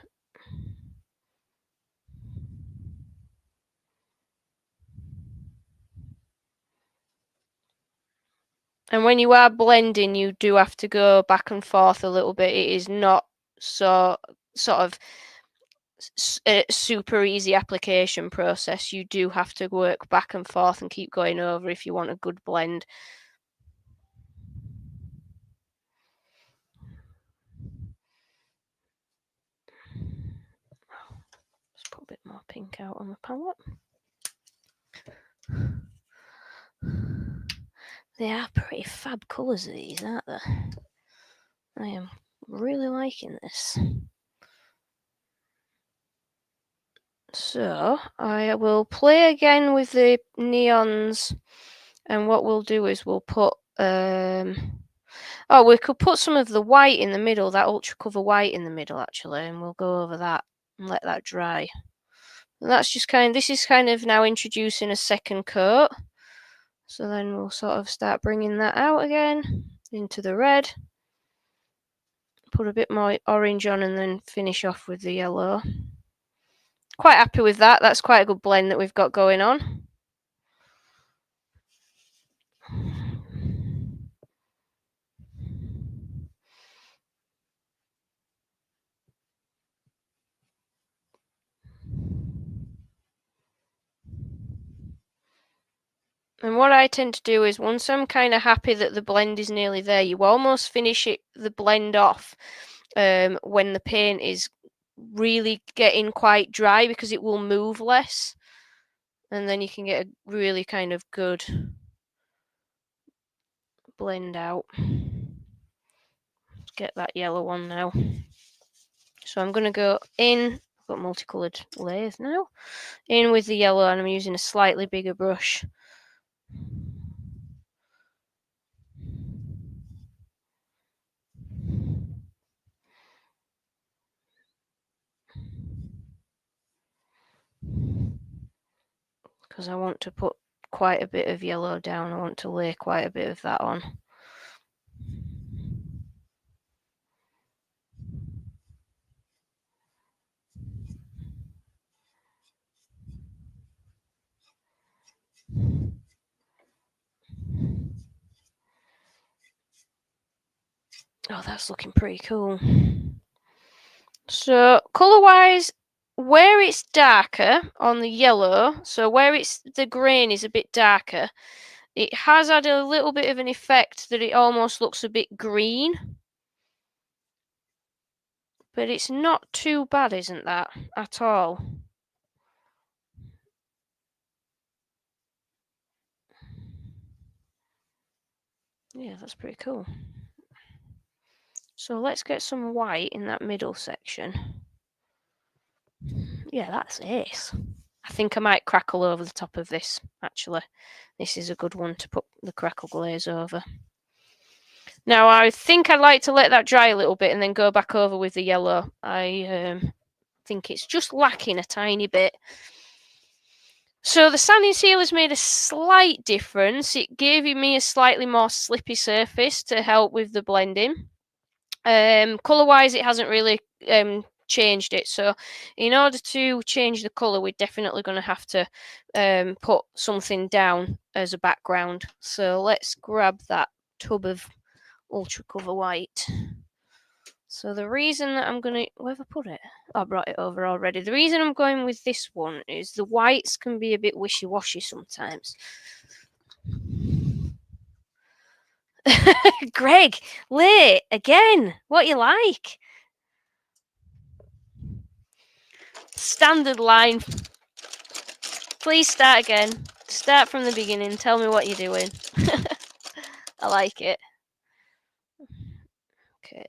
Speaker 1: And when you are blending, you do have to go back and forth a little bit. It is not so sort of super easy application process. You do have to work back and forth and keep going over if you want a good blend. Let's put a bit more pink out on the palette. They are pretty fab colours, these, aren't they? I am really liking this. So I will play again with the neons, and what we'll do is we'll put oh, we could put some of the white in the middle, that ultra cover white in the middle actually, and we'll go over that and let that dry. And that's just this is kind of now introducing a second coat. So then we'll sort of start bringing that out again into the red. Put a bit more orange on and then finish off with the yellow. Quite happy with that. That's quite a good blend that we've got going on. And what I tend to do is, once I'm kind of happy that the blend is nearly there, you almost finish the blend off when the paint is really getting quite dry, because it will move less, and then you can get a really kind of good blend out. Let's get that yellow one now. So I'm going to go in, I've got multicoloured lathe now, in with the yellow, and I'm using a slightly bigger brush. Because I want to put quite a bit of yellow down, I want to lay quite a bit of that on. Oh, that's looking pretty cool. So colour-wise, where it's darker on the yellow, so where it's the grain is a bit darker, it has had a little bit of an effect that it almost looks a bit green. But it's not too bad, isn't that, at all? Yeah, that's pretty cool. So let's get some white in that middle section. Yeah, that's ace. I think I might crackle over the top of this, actually. This is a good one to put the crackle glaze over. Now, I think I'd like to let that dry a little bit and then go back over with the yellow. I think it's just lacking a tiny bit. So the sanding seal has made a slight difference. It gave me a slightly more slippy surface to help with the blending. Colour-wise, it hasn't really changed it. So in order to change the colour, we're definitely going to have to put something down as a background. So let's grab that tub of Ultra Cover White. So the reason that I'm going to... Where have I put it? I brought it over already. The reason I'm going with this one is the whites can be a bit wishy-washy sometimes. Greg, late again. What you like? Standard line. Please start again. Start from the beginning. Tell me what you're doing. I like it. Okay.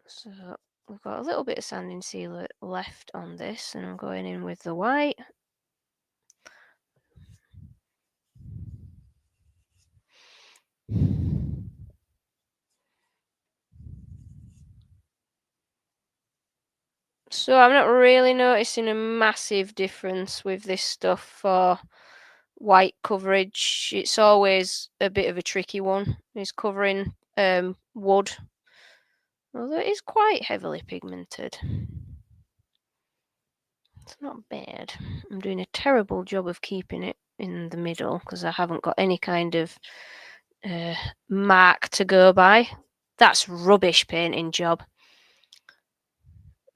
Speaker 1: So we've got a little bit of sanding sealer left on this, and I'm going in with the white. So I'm not really noticing a massive difference with this stuff for white coverage. It's always a bit of a tricky one. It's covering wood, although it is quite heavily pigmented. It's not bad. I'm doing a terrible job of keeping it in the middle because I haven't got any kind of mark to go by. That's rubbish painting job.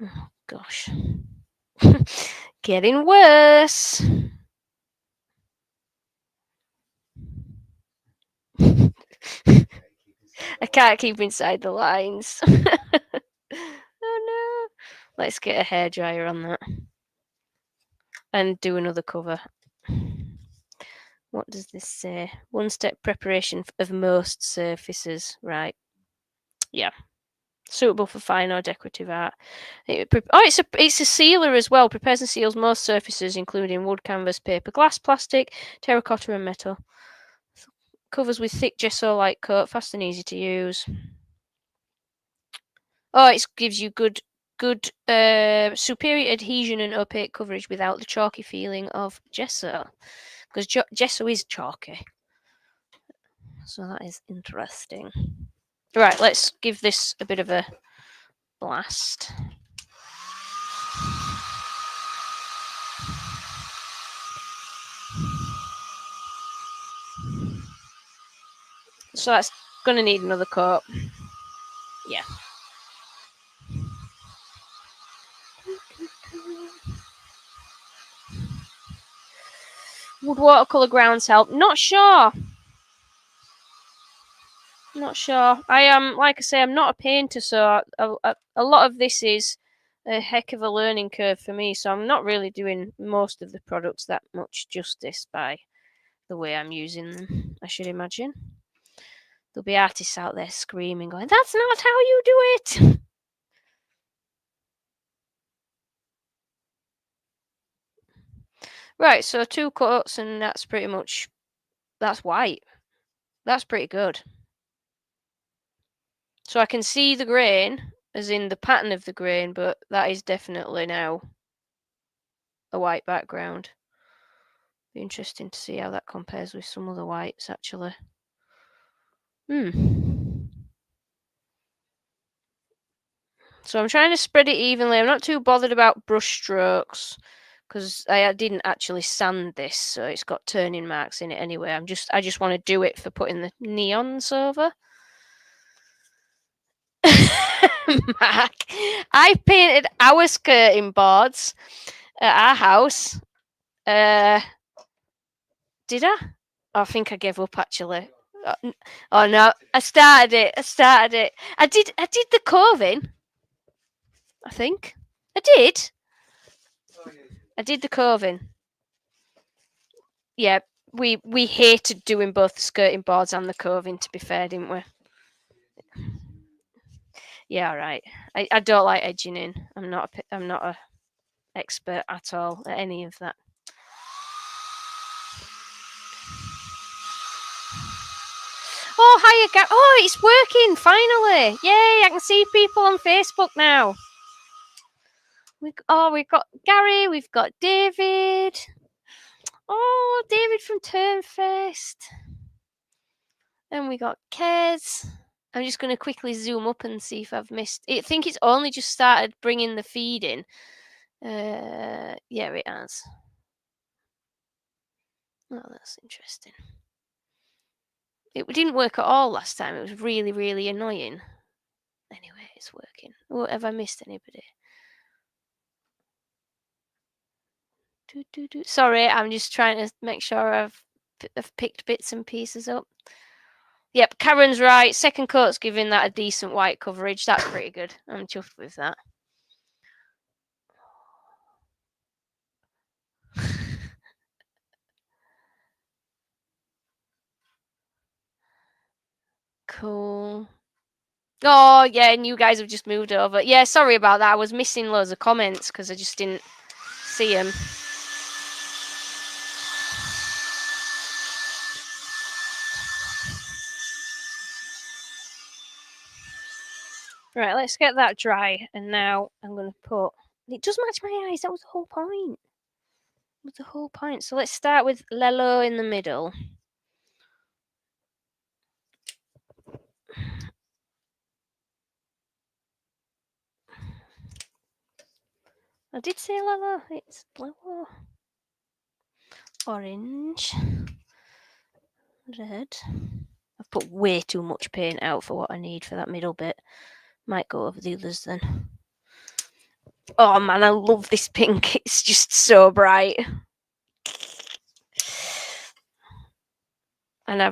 Speaker 1: Oh gosh. Getting worse. I can't keep inside the lines. Oh no. Let's get a hairdryer on that. And do another cover. What does this say? One step preparation of most surfaces. Right. Yeah. Suitable for fine or decorative art. It's a sealer as well. Prepares and seals most surfaces, including wood, canvas, paper, glass, plastic, terracotta, and metal. Covers with thick gesso-like coat, fast and easy to use. Oh, it gives you good superior adhesion and opaque coverage without the chalky feeling of gesso, because gesso is chalky. So that is interesting. Right, let's give this a bit of a blast. So that's going to need another coat. Yeah. Would watercolor grounds help? Not sure. Not sure. I am, like I say, I'm not a painter, so a lot of this is a heck of a learning curve for me. So I'm not really doing most of the products that much justice by the way I'm using them, I should imagine. There'll be artists out there screaming, going, "That's not how you do it!" Right, so 2 coats, and that's pretty much, that's white. That's pretty good. So I can see the grain, as in the pattern of the grain, but that is definitely now a white background. Be interesting to see how that compares with some other whites, actually. So I'm trying to spread it evenly. I'm not too bothered about brush strokes because I didn't actually sand this, so it's got turning marks in it anyway. I just want to do it for putting the neons over. Mark, I painted our skirting boards at our house. Did I? I think I gave up actually. Oh no, I started it. I did the coving. I think I did. I did the coving. Yeah, we hated doing both the skirting boards and the coving. To be fair, didn't we? Yeah, right. I don't like edging in. I'm not a expert at all at any of that. Oh, hiya, Gary. Oh, it's working finally! Yay! I can see people on Facebook now. We've got Gary. We've got David. Oh, David from Turnfest. And we got Kez. I'm just going to quickly zoom up and see if I've missed. I think it's only just started bringing the feed in. Yeah, it has. Oh, that's interesting. It didn't work at all last time. It was really, really annoying. Anyway, it's working. Oh, have I missed anybody? Sorry, I'm just trying to make sure I've picked bits and pieces up. Yep, Karen's right. Second coat's giving that a decent white coverage. That's pretty good. I'm chuffed with that. Cool. Oh, yeah, and you guys have just moved over. Yeah, sorry about that. I was missing loads of comments because I just didn't see them. Right, let's get that dry. And now I'm going to put... It does match my eyes. That was the whole point. So let's start with Lello in the middle. I did say Lello. It's Lello. Orange. Red. I've put way too much paint out for what I need for that middle bit. Might go over the others then. Oh man, I love this pink. It's just so bright. And I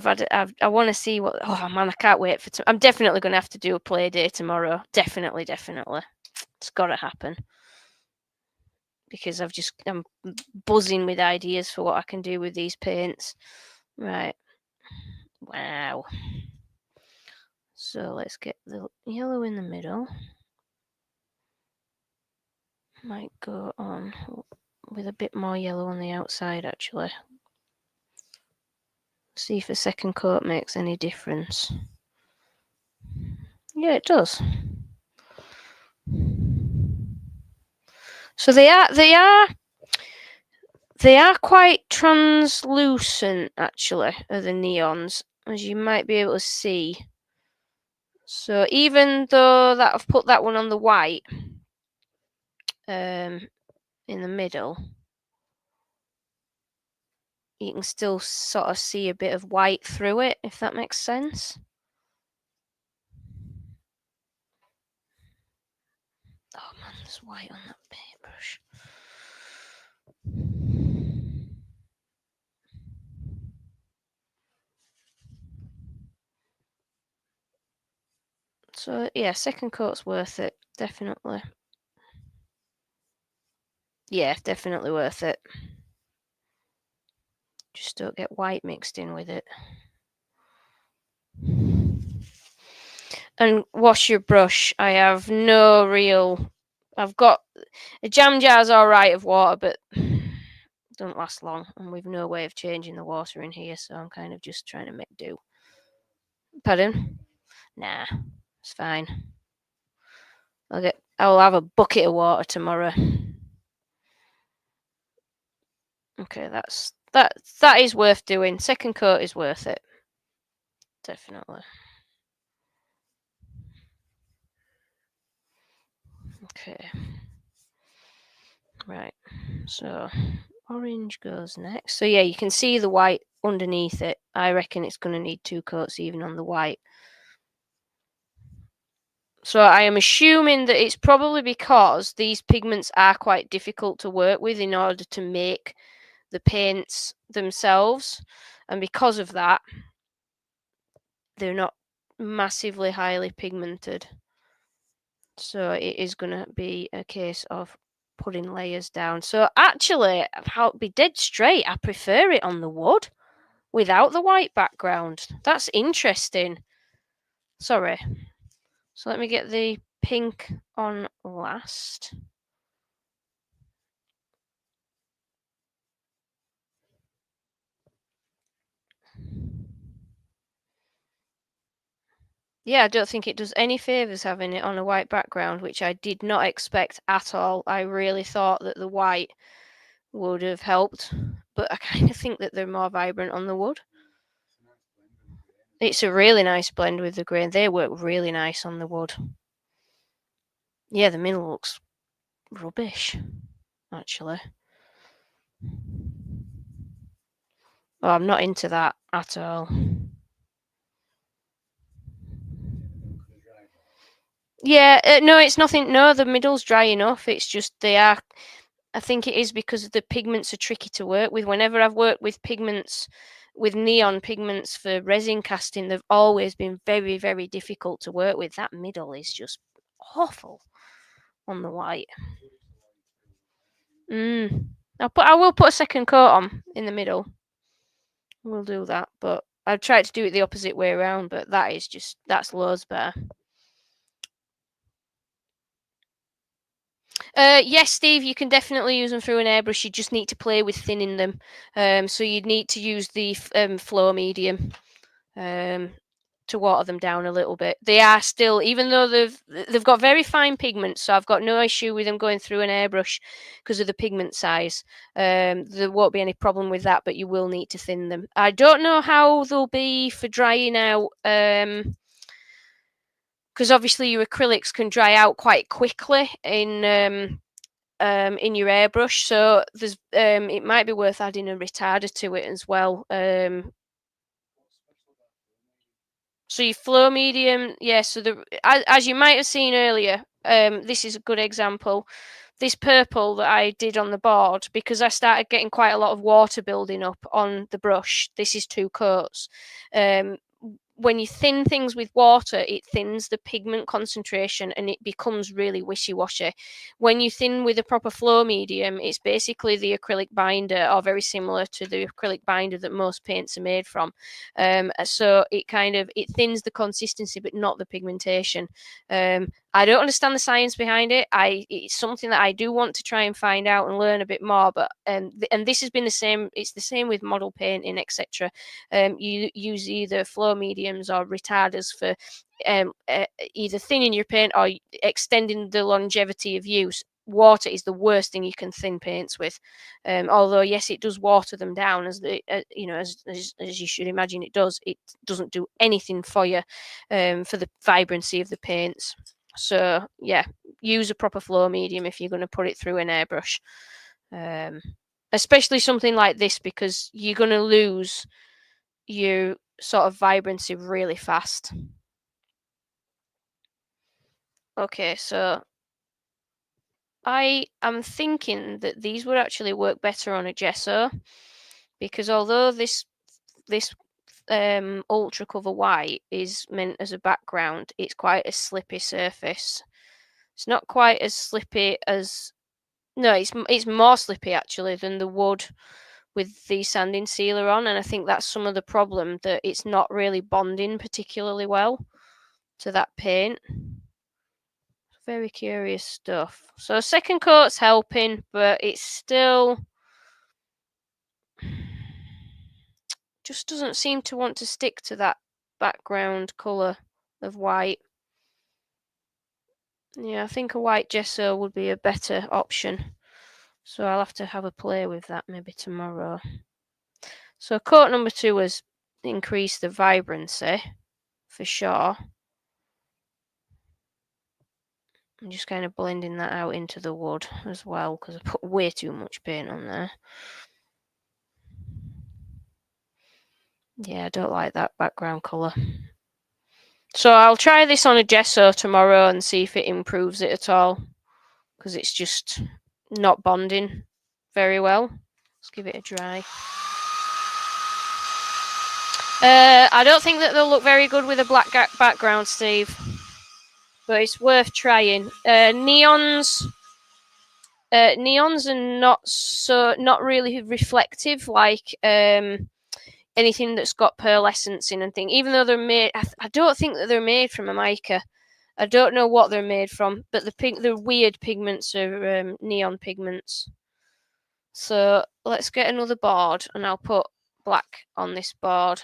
Speaker 1: want to see what. Oh man, I can't wait for. I'm definitely going to have to do a play day tomorrow. Definitely. It's got to happen. Because I'm buzzing with ideas for what I can do with these paints. Right. Wow. So let's get the yellow in the middle. Might go on with a bit more yellow on the outside actually. See if a second coat makes any difference. Yeah, it does. So they are quite translucent actually, are the neons, as you might be able to see. So even though that I've put that one on the white in the middle, you can still sort of see a bit of white through it, if that makes sense. Oh man, there's white on that paintbrush. So yeah, second coat's worth it, definitely. Yeah, definitely worth it. Just don't get white mixed in with it. And wash your brush. I have no real... I've got... A jam jar's alright of water, but don't last long. And we've no way of changing the water in here, so I'm kind of just trying to make do. Pardon? Nah, it's fine. I'll have a bucket of water tomorrow. Okay, that is worth doing. Second coat is worth it. Definitely. Okay. Right. So orange goes next. So yeah, you can see the white underneath it. I reckon it's going to need 2 coats even on the white. So I am assuming that it's probably because these pigments are quite difficult to work with in order to make the paints themselves, and because of that, they're not massively highly pigmented. So it is going to be a case of putting layers down. So actually, I'll be dead straight, I prefer it on the wood without the white background. That's interesting. Sorry. So let me get the pink on last. Yeah, I don't think it does any favours having it on a white background, which I did not expect at all. I really thought that the white would have helped, but I kind of think that they're more vibrant on the wood. It's a really nice blend with the grain. They work really nice on the wood. Yeah, the middle looks rubbish, actually. Oh, I'm not into that at all. Yeah, no, it's nothing. No, the middle's dry enough. It's just they are. I think it is because the pigments are tricky to work with. Whenever I've worked with pigments, with neon pigments for resin casting, they've always been very, very difficult to work with. That middle is just awful on the white. I will put a second coat on in the middle. We'll do that, but I've tried to do it the opposite way around, but that's loads better. Yes, Steve, you can definitely use them through an airbrush. You just need to play with thinning them. So you'd need to use the flow medium to water them down a little bit. They are still, even though they've got very fine pigment, so I've got no issue with them going through an airbrush because of the pigment size. There won't be any problem with that, but you will need to thin them. I don't know how they'll be for drying out. Because obviously your acrylics can dry out quite quickly in your airbrush, so there's it might be worth adding a retarder to it as well. So your flow medium, yeah. So as you might have seen earlier, this is a good example. This purple that I did on the board, because I started getting quite a lot of water building up on the brush. This is 2 coats. When you thin things with water, it thins the pigment concentration and it becomes really wishy-washy. When you thin with a proper flow medium, it's basically the acrylic binder, or very similar to the acrylic binder that most paints are made from. So it thins the consistency, but not the pigmentation. I don't understand the science behind it. It's something that I do want to try and find out and learn a bit more. But and this has been the same. It's the same with model painting, etc. You use either flow mediums or retarders for either thinning your paint or extending the longevity of use. Water is the worst thing you can thin paints with. Although yes, it does water them down, as you should imagine it does. It doesn't do anything for you for the vibrancy of the paints. So yeah, use a proper flow medium if you're going to put it through an airbrush. Especially something like this, because you're going to lose your sort of vibrancy really fast. Okay, so I am thinking that these would actually work better on a gesso, because although this ultra cover white is meant as a background, it's quite a slippy surface. It's not quite as slippy as no, it's more slippy actually than the wood with the sanding sealer on, and I think that's some of the problem, that it's not really bonding particularly well to that paint. Very curious stuff. So second coat's helping, but it's still just doesn't seem to want to stick to that background colour of white. Yeah, I think a white gesso would be a better option. So I'll have to have a play with that maybe tomorrow. So coat number 2 was increase the vibrancy, for sure. I'm just kind of blending that out into the wood as well, because I put way too much paint on there. Yeah, I don't like that background colour. So I'll try this on a gesso tomorrow and see if it improves it at all, because it's just not bonding very well. Let's give it a dry. I don't think that they'll look very good with a black background, Steve, but it's worth trying. Neons are not really reflective like anything that's got pearlescence in and thing. Even though they're made, I don't think that they're made from a mica. I don't know what they're made from, but the weird pigments are neon pigments. So let's get another board, and I'll put black on this board.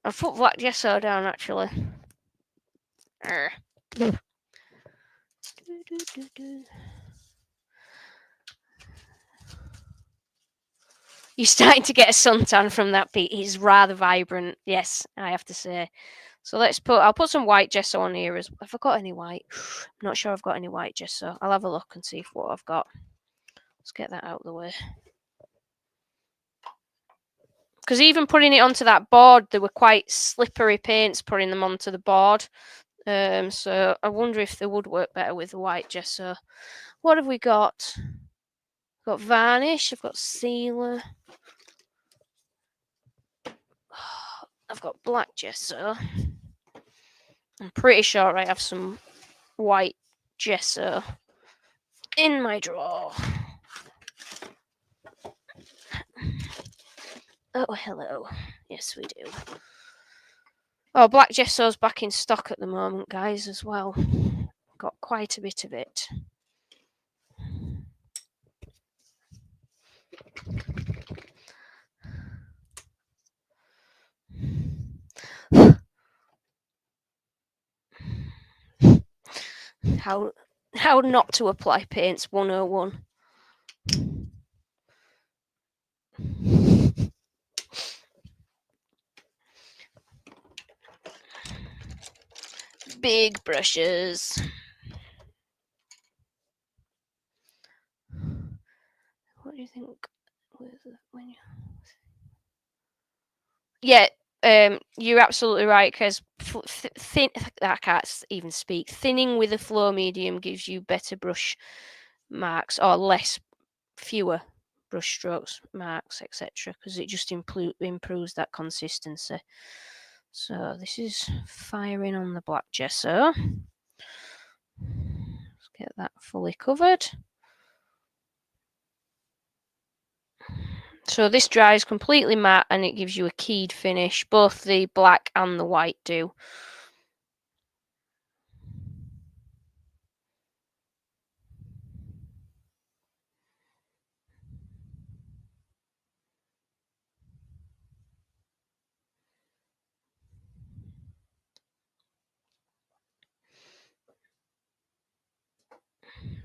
Speaker 1: I've put black gesso down actually. You're starting to get a suntan from that beat. He's rather vibrant, yes, I have to say. So I'll put some white gesso on here as well. Have I got any white? I'm not sure I've got any white gesso. I'll have a look and see what I've got. Let's get that out of the way. Because even putting it onto that board, they were quite slippery paints putting them onto the board. So I wonder if they would work better with the white gesso. What have we got? Got varnish, I've got sealer. I've got black gesso. I'm pretty sure I have some white gesso in my drawer. Oh, hello. Yes, we do. Oh, black gesso's back in stock at the moment, guys, as well. Got quite a bit of it. How not to apply paints 101. Big brushes. What do you think? Yeah, you're absolutely right, because I can't even speak. Thinning with a flow medium gives you better brush marks, or fewer brush strokes, marks, etc., because it just improves that consistency. So this is firing on the black gesso. Let's get that fully covered. So this dries completely matte, and it gives you a keyed finish. Both the black and the white do.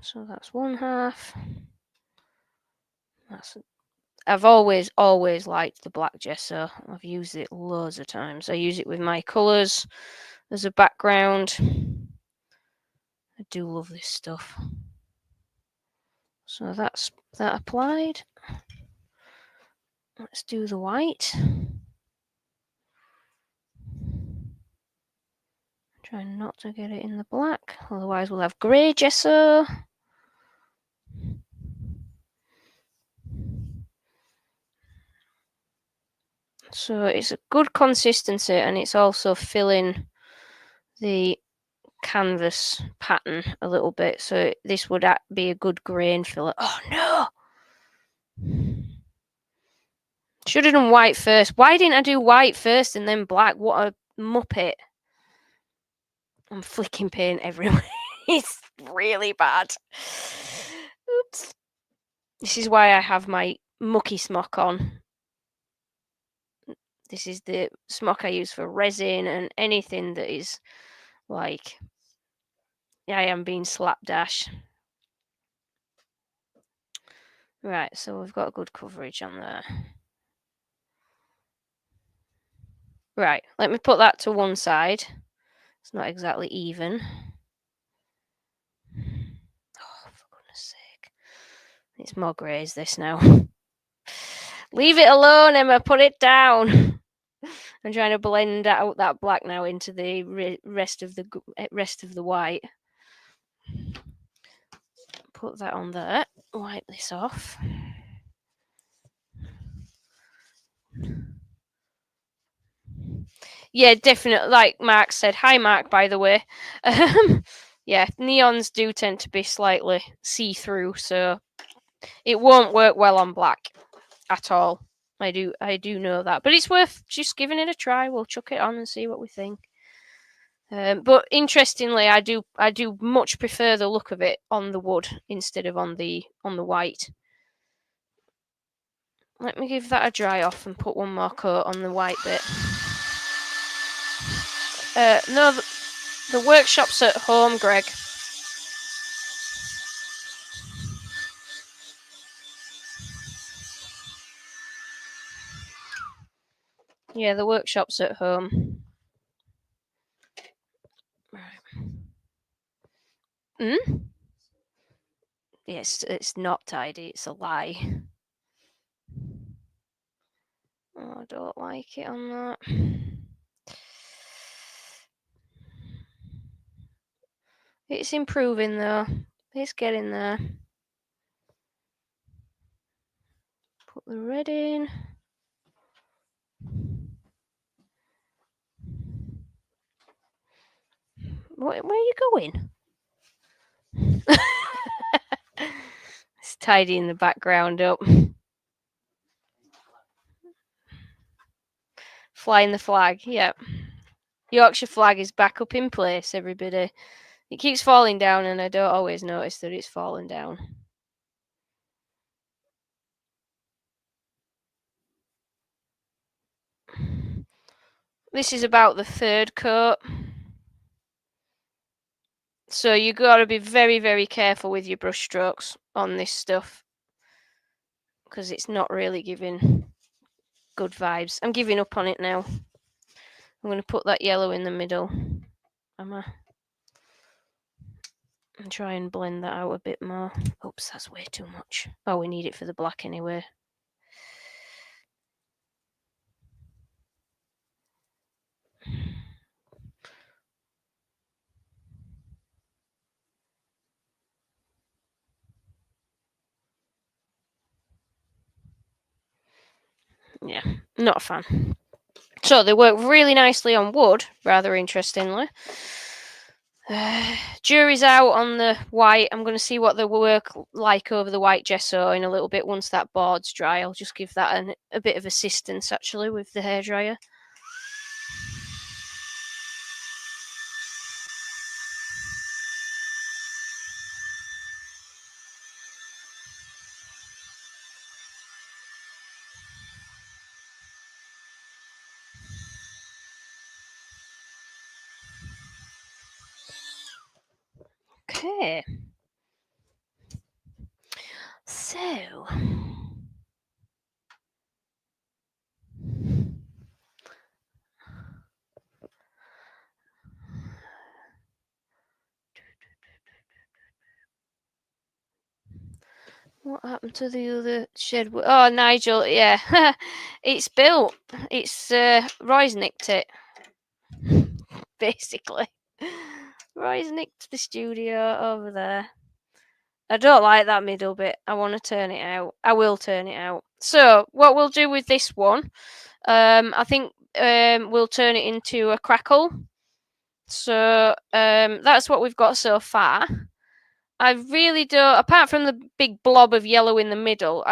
Speaker 1: So that's one half. I've always liked the black gesso. I've used it loads of times. I use it with my colours as a background. I do love this stuff. So that's that applied. Let's do the white. Try not to get it in the black, otherwise we'll have grey gesso. So it's a good consistency, and it's also filling the canvas pattern a little bit. So this would be a good grain filler. Oh no! Should have done white first. Why didn't I do white first and then black? What a muppet. I'm flicking paint everywhere. It's really bad. Oops. This is why I have my mucky smock on. This is the smock I use for resin and anything that is like I am being slapdash. Right, so we've got good coverage on there. Right, let me put that to one side. It's not exactly even. It's more greys, this now. Leave it alone, Emma. Put it down. I'm trying to blend out that black now into the rest of the white. Put that on there. Wipe this off. Yeah, definitely. Like Mark said. Hi, Mark, by the way. Yeah, neons do tend to be slightly see-through, so it won't work well on black at all. I do know that, but it's worth just giving it a try. We'll chuck it on and see what we think. But interestingly, I do much prefer the look of it on the wood instead of on the white. Let me give that a dry off and put one more coat on the white bit. No, the workshop's at home, Greg. Yeah, the workshop's at home. Yes, it's not tidy. It's a lie. Oh, I don't like it on that. It's improving though. It's getting there. Put the red in. Where are you going? It's tidying the background up. Flying the flag, yep. Yorkshire flag is back up in place, everybody. It keeps falling down and I don't always notice that it's falling down. This is about the third coat. So you got to be very, very careful with your brush strokes on this stuff because it's not really giving good vibes. I'm giving up on it now. I'm going to put that yellow in the middle. And try and blend that out a bit more. Oops, that's way too much. Oh, we need it for the black anyway. Yeah, not a fan. So they work really nicely on wood, rather interestingly. Jury's out on the white. I'm going to see what they work like over the white gesso in a little bit once that board's dry. I'll just give that a bit of assistance actually with the hairdryer. Okay. So what happened to the other shed? Oh, Nigel, yeah. It's built. It's Roy's nicked it. Basically. Roy's nicked the studio over there. I don't like that middle bit. I want to turn it out. I will turn it out. So what we'll do with this one, I think we'll turn it into a crackle. So that's what we've got so far. I really don't, apart from the big blob of yellow in the middle,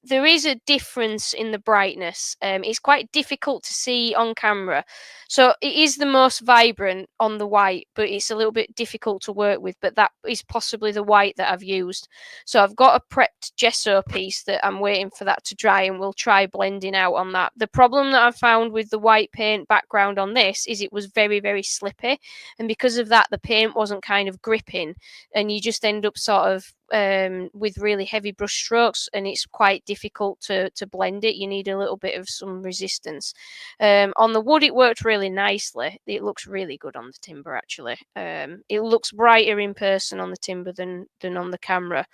Speaker 1: there is a difference in the brightness. It's quite difficult to see on camera. So it is the most vibrant on the white, but it's a little bit difficult to work with. But that is possibly the white that I've used. So I've got a prepped gesso piece that I'm waiting for that to dry and we'll try blending out on that. The problem that I've found with the white paint background on this is it was very, very slippy. And because of that, the paint wasn't kind of gripping and you just end up sort of with really heavy brush strokes, and it's quite difficult to blend it. You need a little bit of some resistance. On the wood, it worked really nicely. It looks really good on the timber, actually. It looks brighter in person on the timber than on the camera.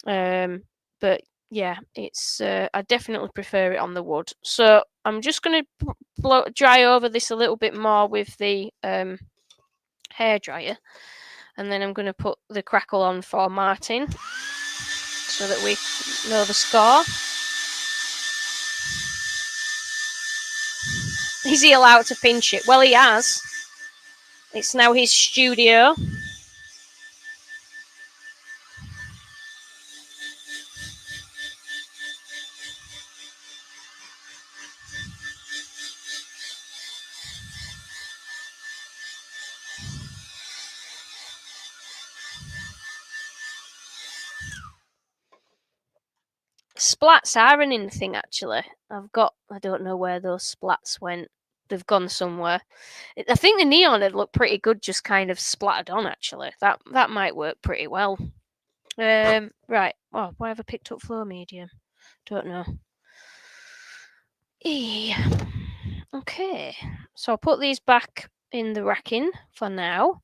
Speaker 1: But yeah, it's I definitely prefer it on the wood. So I'm just going to dry over this a little bit more with the hairdryer, and then I'm going to put the Crackle on for Martin so that we know the score. Is he allowed to pinch it? Well, he has. It's now his studio. Splats are an in thing, actually. I don't know where those splats went. They've gone somewhere. I think the neon would look pretty good just kind of splattered on, actually. That might work pretty well. Right. Oh, why have I picked up flow medium? Don't know. Okay. So I'll put these back in the racking for now.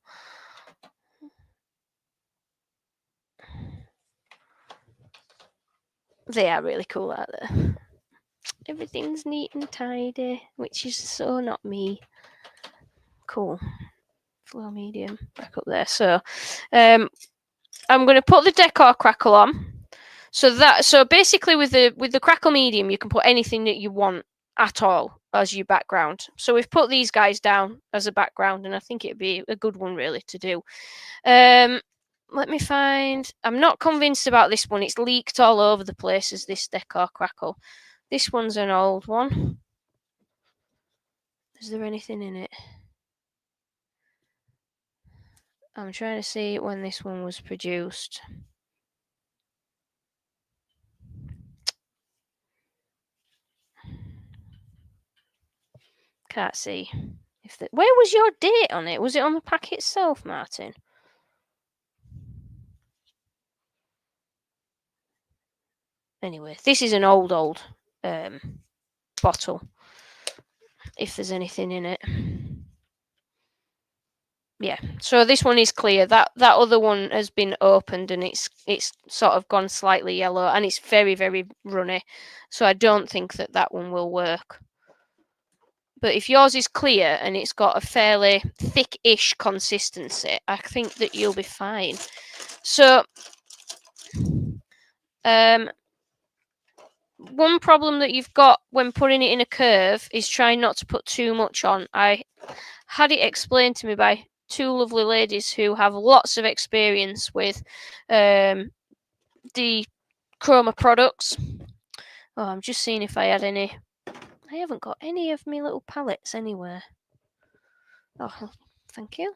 Speaker 1: They are really cool, aren't they? Everything's neat and tidy, which is so not me. Cool. Flow medium back up there. So I'm going to put the decor Crackle on. So basically with the Crackle medium, you can put anything that you want at all as your background. So we've put these guys down as a background, and I think it'd be a good one really to do. Let me find. I'm not convinced about this one. It's leaked all over the place as this decor Crackle. This one's an old one. Is there anything in it? I'm trying to see when this one was produced. Can't see. Where was your date on it? Was it on the pack itself, Martin? Anyway, this is an old bottle. If there's anything in it. Yeah, so this one is clear. That other one has been opened and it's sort of gone slightly yellow, and it's very, very runny. So I don't think that one will work. But if yours is clear and it's got a fairly thick-ish consistency, I think that you'll be fine. So one problem that you've got when putting it in a curve is trying not to put too much on. I had it explained to me by two lovely ladies who have lots of experience with the Chroma products. Oh, I'm just seeing if I had any. I haven't got any of my little palettes anywhere. Oh, thank you.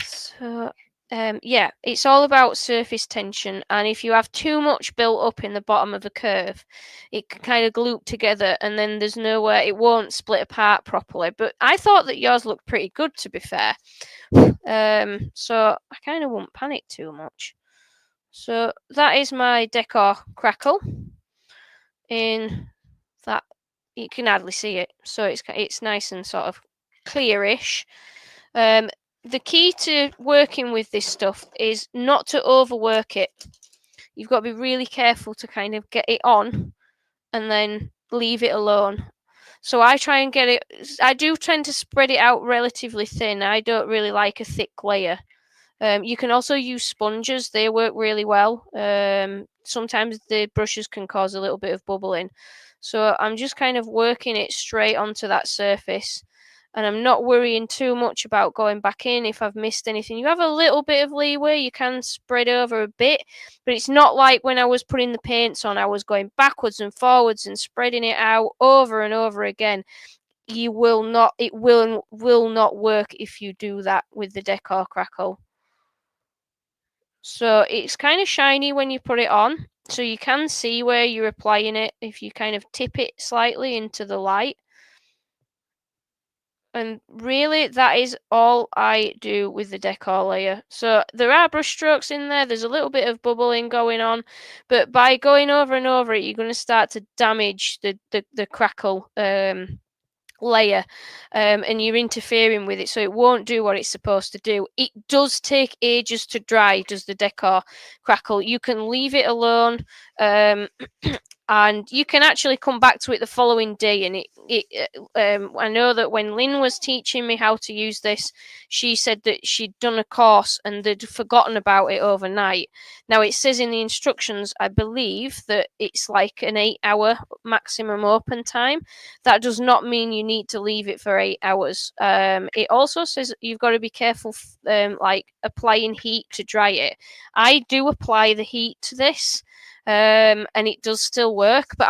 Speaker 1: So, yeah, it's all about surface tension, and if you have too much built up in the bottom of a curve, it can kind of gloop together, and then there's nowhere, it won't split apart properly. But I thought that yours looked pretty good, to be fair. So I kind of won't panic too much. So that is my decor Crackle. In that, you can hardly see it, so it's nice and sort of clearish. The key to working with this stuff is not to overwork it. You've got to be really careful to kind of get it on and then leave it alone. So I try and get it. I do tend to spread it out relatively thin. I don't really like a thick layer. You can also use sponges. They work really well. Sometimes the brushes can cause a little bit of bubbling. So I'm just kind of working it straight onto that surface. And I'm not worrying too much about going back in if I've missed anything. You have a little bit of leeway. You can spread over a bit. But it's not like when I was putting the paints on, I was going backwards and forwards and spreading it out over and over again. It will not work if you do that with the decor Crackle. So it's kind of shiny when you put it on. So you can see where you're applying it if you kind of tip it slightly into the light. And really, that is all I do with the decor layer. So there are brush strokes in there. There's a little bit of bubbling going on. But by going over and over it, you're going to start to damage the crackle layer, and you're interfering with it, so it won't do what it's supposed to do. It does take ages to dry, does the decor crackle. You can leave it alone, and you can actually come back to it the following day. And I know that when Lynn was teaching me how to use this, she said that she'd done a course and they'd forgotten about it overnight. Now it says in the instructions, I believe, that it's like an 8-hour maximum open time. That does not mean you need to leave it for 8 hours. It also says you've got to be careful, like applying heat to dry it. I do apply the heat to this, and it does still work, but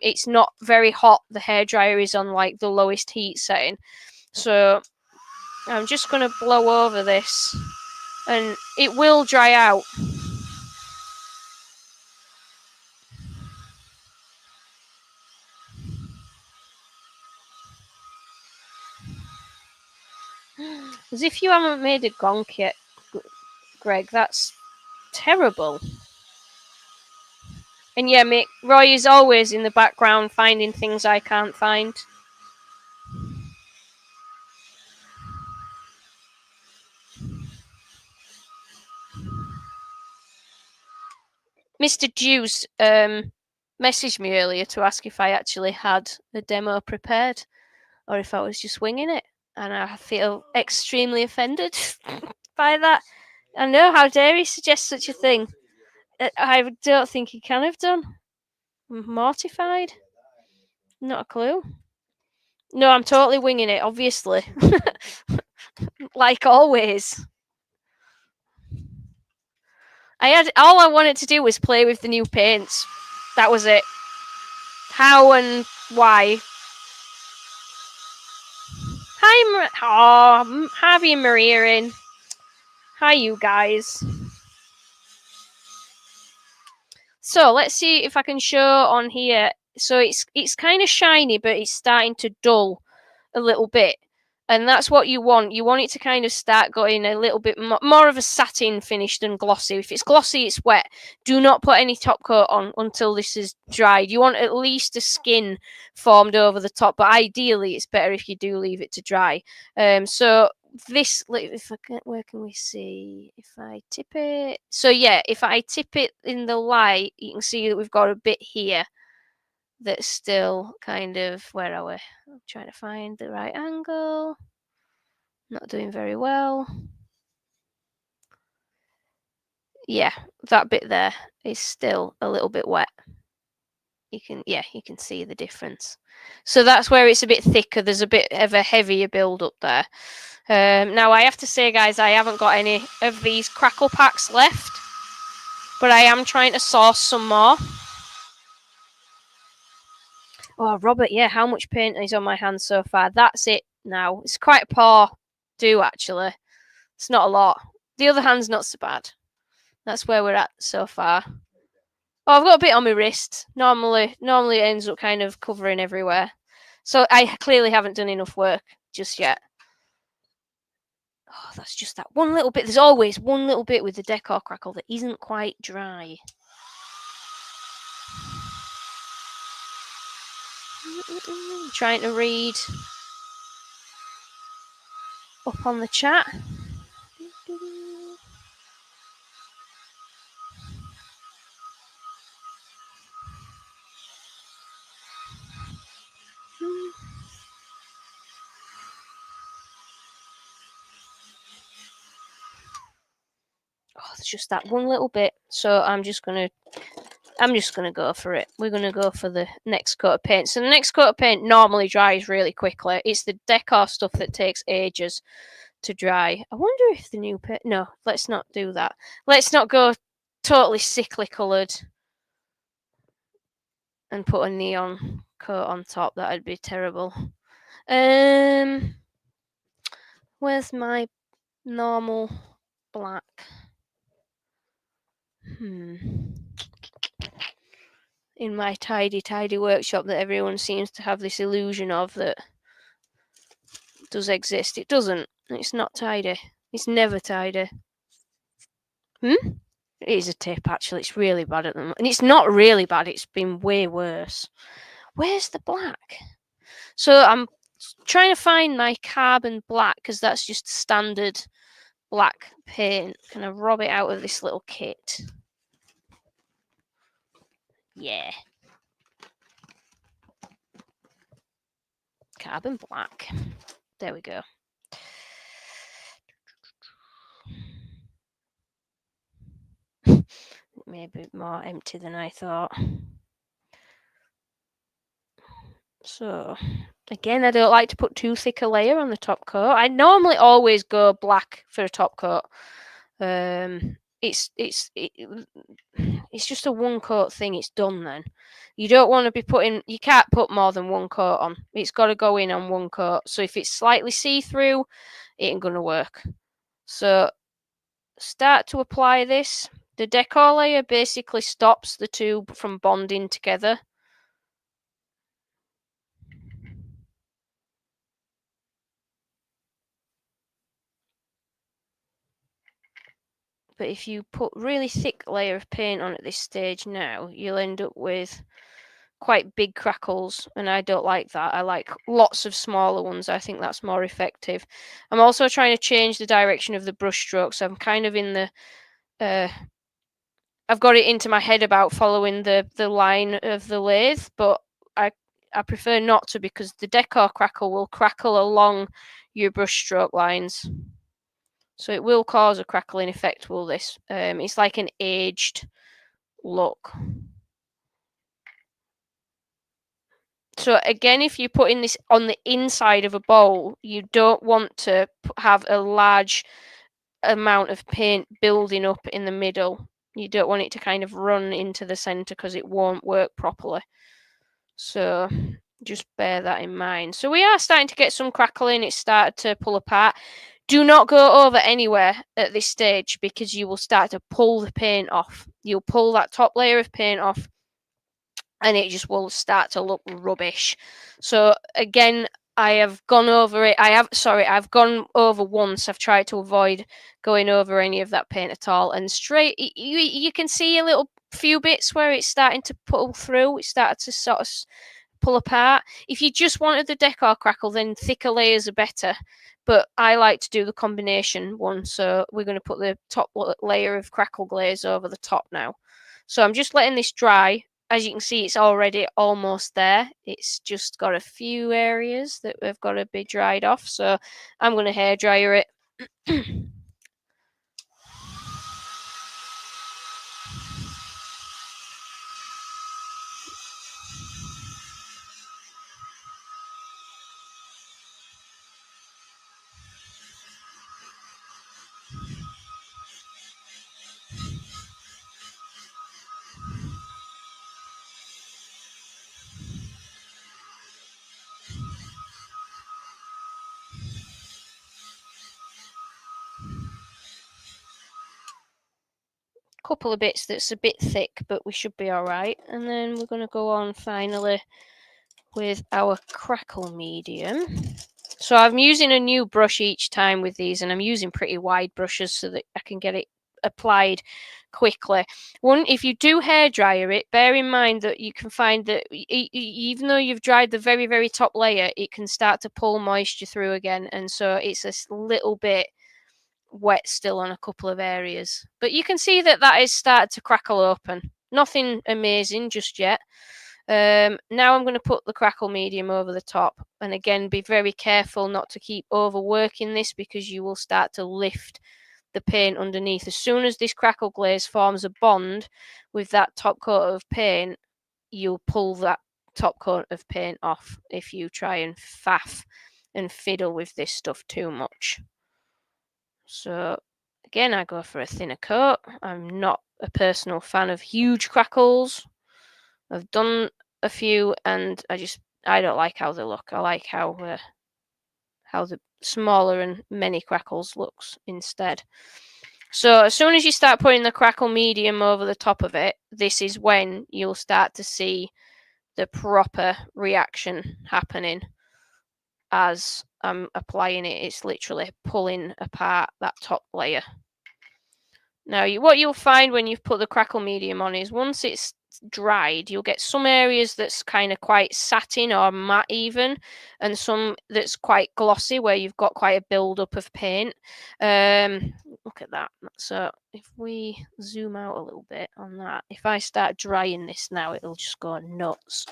Speaker 1: it's not very hot. The hairdryer is on like the lowest heat setting, so I'm just going to blow over this, and it will dry out. As if you haven't made a gonk yet, Greg. That's terrible. And yeah, mate, Roy is always in the background finding things I can't find. Mr. Juice messaged me earlier to ask if I actually had a demo prepared or if I was just winging it. And I feel extremely offended by that. I know, how dare he suggest such a thing? I don't think he can have done. I'm mortified. Not a clue. No, I'm totally winging it, obviously. Like always. All I wanted to do was play with the new paints. That was it. How and why. Hi, Harvey and Maria in. Hi, you guys. So let's see if I can show on here. So it's kind of shiny, but it's starting to dull a little bit. And that's what you want. You want it to kind of start going a little bit more of a satin finish than glossy. If it's glossy, it's wet. Do not put any top coat on until this is dried. You want at least a skin formed over the top, but ideally it's better if you do leave it to dry. So this, if I can, where can we see? If I tip it, so yeah, if I tip it in the light, you can see that we've got a bit here that's still kind of, where are we? I'm trying to find the right angle. Not doing very well. Yeah, that bit there is still a little bit wet. You can see the difference. So that's where it's a bit thicker. There's a bit of a heavier build up there. Now I have to say, guys, I haven't got any of these Crackle packs left, but I am trying to source some more. Oh, Robert, yeah, how much paint is on my hands so far? That's it now. It's quite a poor do, actually. It's not a lot. The other hand's not so bad. That's where we're at so far. Oh, I've got a bit on my wrist. Normally it ends up kind of covering everywhere. So I clearly haven't done enough work just yet. Oh, that's just that one little bit. There's always one little bit with the decor crackle that isn't quite dry. Trying to read up on the chat. Oh, there's just that one little bit. So I'm just gonna go for it. We're gonna go for the next coat of paint. So the next coat of paint normally dries really quickly. It's the decor stuff that takes ages to dry. I wonder if the new paint. No, let's not do that. Let's not go totally sickly coloured and put a neon coat on top. That'd be terrible. Where's my normal black? In my tidy workshop that everyone seems to have this illusion of that does exist. It doesn't. It's not tidy. It's never tidy. It is a tip, actually. It's really bad at them. And it's not really bad. It's been way worse. Where's the black? So I'm trying to find my carbon black, because that's just standard black paint. Can I rob it out of this little kit? Yeah. Carbon black. There we go. Maybe more empty than I thought. So, again, I don't like to put too thick a layer on the top coat. I normally always go black for a top coat. It's just a one coat thing. It's done then. You don't want to be putting. You can't put more than one coat on. It's got to go in on one coat. So if it's slightly see-through, it ain't gonna work. So start to apply this. The decor layer basically stops the two from bonding together. But if you put really thick layer of paint on at this stage now, you'll end up with quite big crackles, and I don't like that. I like lots of smaller ones. I think that's more effective. I'm also trying to change the direction of the brush strokes. I'm kind of in the I've got it into my head about following the line of the lathe, but I prefer not to, because the decor crackle will crackle along your brush stroke lines. So it will cause a crackling effect, will this? It's like an aged look. So again, if you're putting this on the inside of a bowl, you don't want to have a large amount of paint building up in the middle. You don't want it to kind of run into the center, because it won't work properly. So just bear that in mind. So we are starting to get some crackling. It's started to pull apart. Do not go over anywhere at this stage, because you will start to pull the paint off. You'll pull that top layer of paint off, and it just will start to look rubbish. So again, I have gone over it. I've gone over once. I've tried to avoid going over any of that paint at all. And straight, you can see a little few bits where it's starting to pull through. It started to sort of pull apart. If you just wanted the decor crackle, then thicker layers are better. But I like to do the combination one. So we're going to put the top layer of crackle glaze over the top now. So I'm just letting this dry. As you can see, it's already almost there. It's just got a few areas that have got to be dried off. So I'm going to hairdryer it. Couple of bits that's a bit thick, but we should be all right. And then we're going to go on finally with our crackle medium. So I'm using a new brush each time with these, and I'm using pretty wide brushes so that I can get it applied quickly. If you do hairdryer it, bear in mind that you can find that even though you've dried the very, very top layer, it can start to pull moisture through again, and so it's a little bit wet still on a couple of areas. But you can see that is started to crackle open. Nothing amazing just yet. Now I'm going to put the crackle medium over the top, and again, be very careful not to keep overworking this, because you will start to lift the paint underneath. As soon as this crackle glaze forms a bond with that top coat of paint, you'll pull that top coat of paint off if you try and faff and fiddle with this stuff too much. So again, I go for a thinner coat. I'm not a personal fan of huge crackles. I've done a few, and I don't like how they look. I like how the smaller and many crackles looks instead. So as soon as you start putting the crackle medium over the top of it, this is when you'll start to see the proper reaction happening. as I'm applying it. It's literally pulling apart that top layer. Now, what you'll find when you've put the Crackle medium on is once it's dried, you'll get some areas that's kind of quite satin or matte even, and some that's quite glossy where you've got quite a build-up of paint. Look at that. So if we zoom out a little bit on that, if I start drying this now, it'll just go nuts.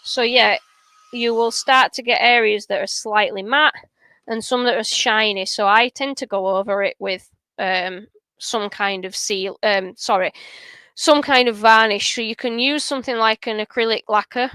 Speaker 1: So yeah, you will start to get areas that are slightly matte and some that are shiny. So I tend to go over it with some kind of some kind of varnish. So you can use something like an acrylic lacquer.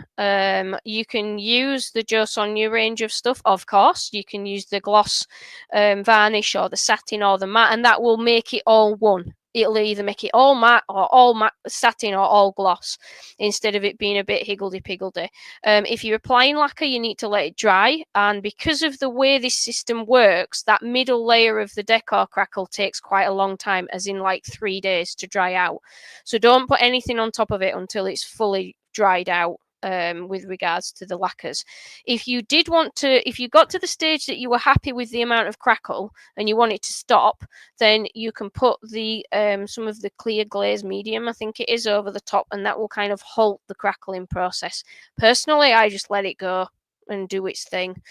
Speaker 1: You can use the Jo Sonja range of stuff, of course. You can use the gloss varnish or the satin or the matte, and that will make it all one. It'll either make it all matte or all matte satin or all gloss instead of it being a bit higgledy-piggledy. If you're applying lacquer, you need to let it dry, and because of the way this system works, that middle layer of the decor Crackle takes quite a long time, as in like 3 days to dry out. So don't put anything on top of it until it's fully dried out. With regards to the lacquers, if you got to the stage that you were happy with the amount of Crackle and you want it to stop, then you can put the some of the clear glaze medium, I think it is, over the top, and that will kind of halt the crackling process. Personally, I just let it go and do its thing.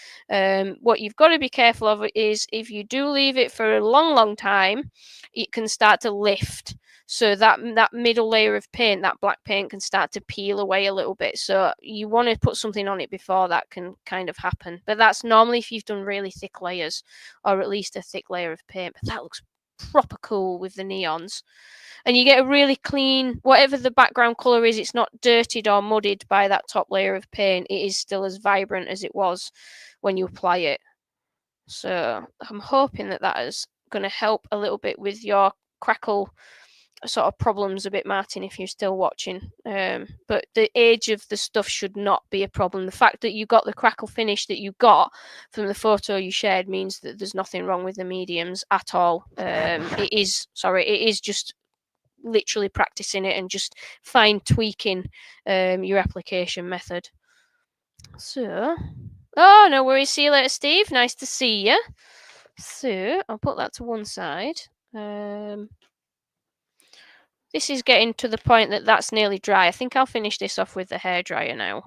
Speaker 1: What you've got to be careful of is if you do leave it for a long time, it can start to lift. So that middle layer of paint, that black paint, can start to peel away a little bit. So you want to put something on it before that can kind of happen. But that's normally if you've done really thick layers, or at least a thick layer of paint. But that looks proper cool with the neons. And you get a really clean, whatever the background colour is, it's not dirtied or muddied by that top layer of paint. It is still as vibrant as it was when you apply it. So I'm hoping that is going to help a little bit with your Crackle sort of problems a bit, Martin, if you're still watching. But the age of the stuff should not be a problem. The fact that you got the Crackle finish that you got from the photo you shared means that there's nothing wrong with the mediums at all. It is just literally practicing it and just fine tweaking your application method. So, oh, no worries. See you later, Steve. Nice to see you. So I'll put that to one side. This is getting to the point that that's nearly dry. I think I'll finish this off with the hairdryer now.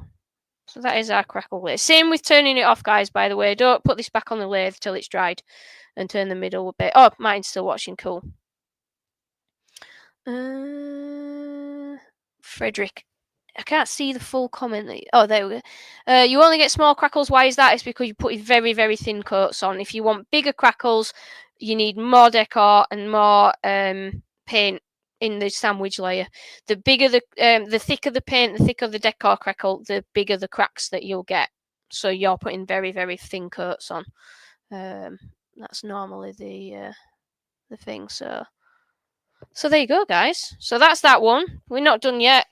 Speaker 1: So that is our Crackle lathe. Same with turning it off, guys, by the way. Don't put this back on the lathe till it's dried and turn the middle a bit. Oh, mine's still watching. Cool. Frederick. I can't see the full comment. Oh, there we go. You only get small Crackles. Why is that? It's because you put very, very thin coats on. If you want bigger Crackles, you need more decor and more paint in the sandwich layer. The bigger the thicker the paint, the thicker the decor Crackle, the bigger the cracks that you'll get. So you're putting very, very thin coats on. That's normally the thing. So there you go, guys. So that's that one. We're not done yet.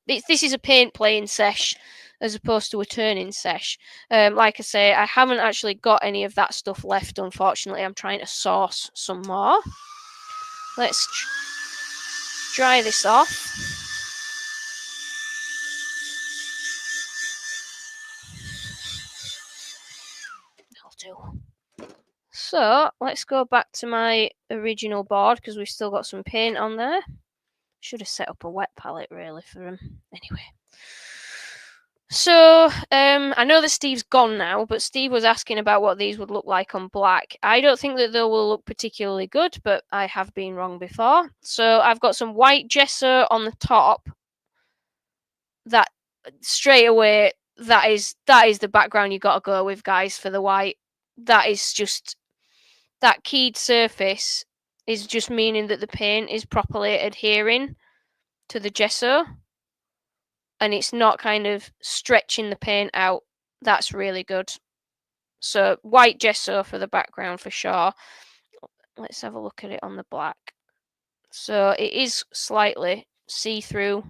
Speaker 1: This is a paint playing sesh as opposed to a turning sesh. Like I say, I haven't actually got any of that stuff left, unfortunately. I'm trying to source some more. Let's dry this off. That'll do. So let's go back to my original board because we've still got some paint on there. Should have set up a wet palette really for them. Anyway. So I know that Steve's gone now, but Steve was asking about what these would look like on black. I don't think that they will look particularly good, but I have been wrong before. So I've got some white gesso on the top. That straight away, that is the background you got to go with, guys, for the white. That is just, that keyed surface is just meaning that the paint is properly adhering to the gesso. And it's not kind of stretching the paint out. That's really good. So white gesso for the background for sure. Let's have a look at it on the black. So it is slightly see-through.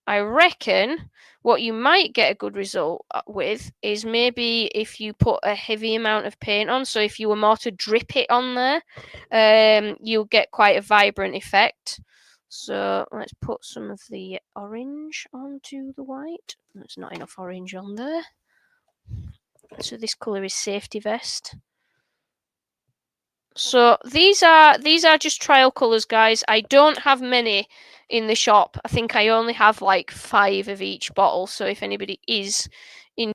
Speaker 1: I reckon what you might get a good result with is maybe if you put a heavy amount of paint on. So if you were more to drip it on there, you'll get quite a vibrant effect. So let's put some of the orange onto the white. There's not enough orange on there. So this colour is safety vest. So these are just trial colours, guys. I don't have many in the shop. I think I only have like 5 of each bottle. So if anybody is in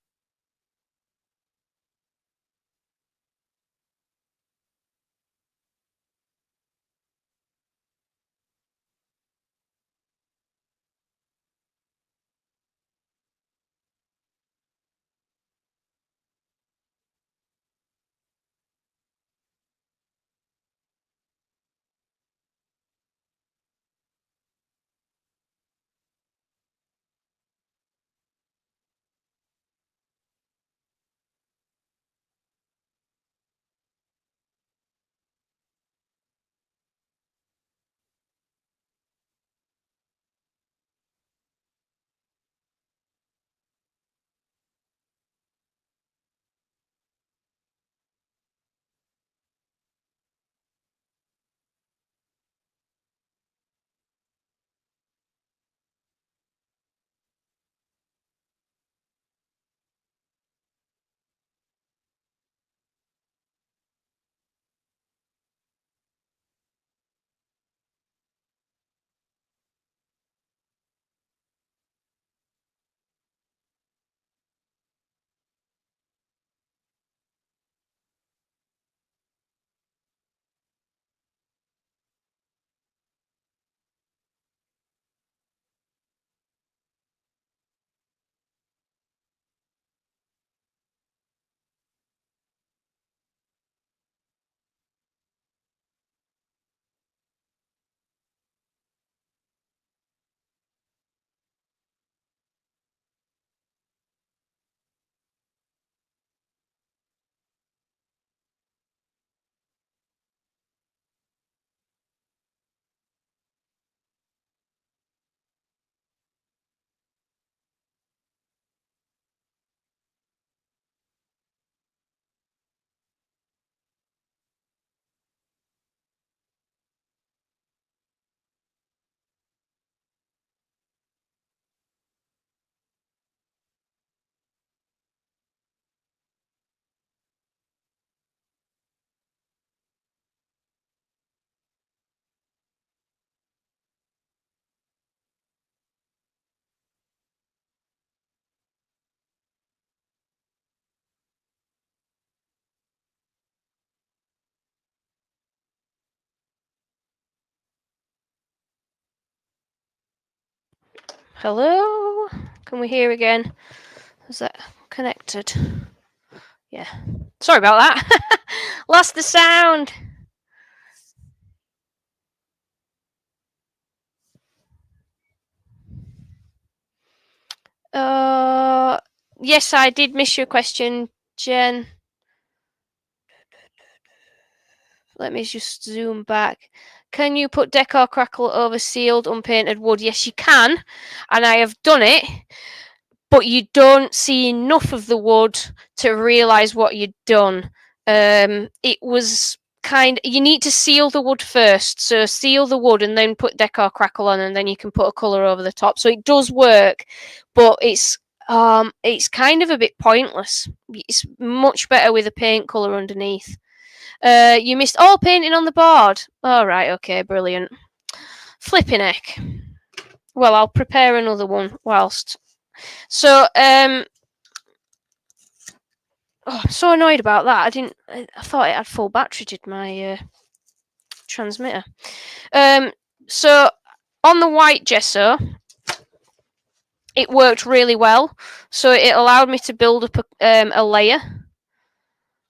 Speaker 1: Hello? Can we hear again? Is that connected? Yeah. Sorry about that. Lost the sound. Yes, I did miss your question, Jen. Let me just zoom back. Can you put decor crackle over sealed unpainted wood? Yes, you can, and I have done it, but you don't see enough of the wood to realise what you've done. It was you need to seal the wood first, so seal the wood and then put decor crackle on, and then you can put a colour over the top. So it does work, but it's kind of a bit pointless. It's much better with a paint colour underneath. You missed all painting on the board. All right, okay, brilliant. Flipping heck. Well, I'll prepare another one whilst. So, I'm so annoyed about that. I thought it had full battery, did my transmitter. So on the white gesso, it worked really well. So it allowed me to build up a layer.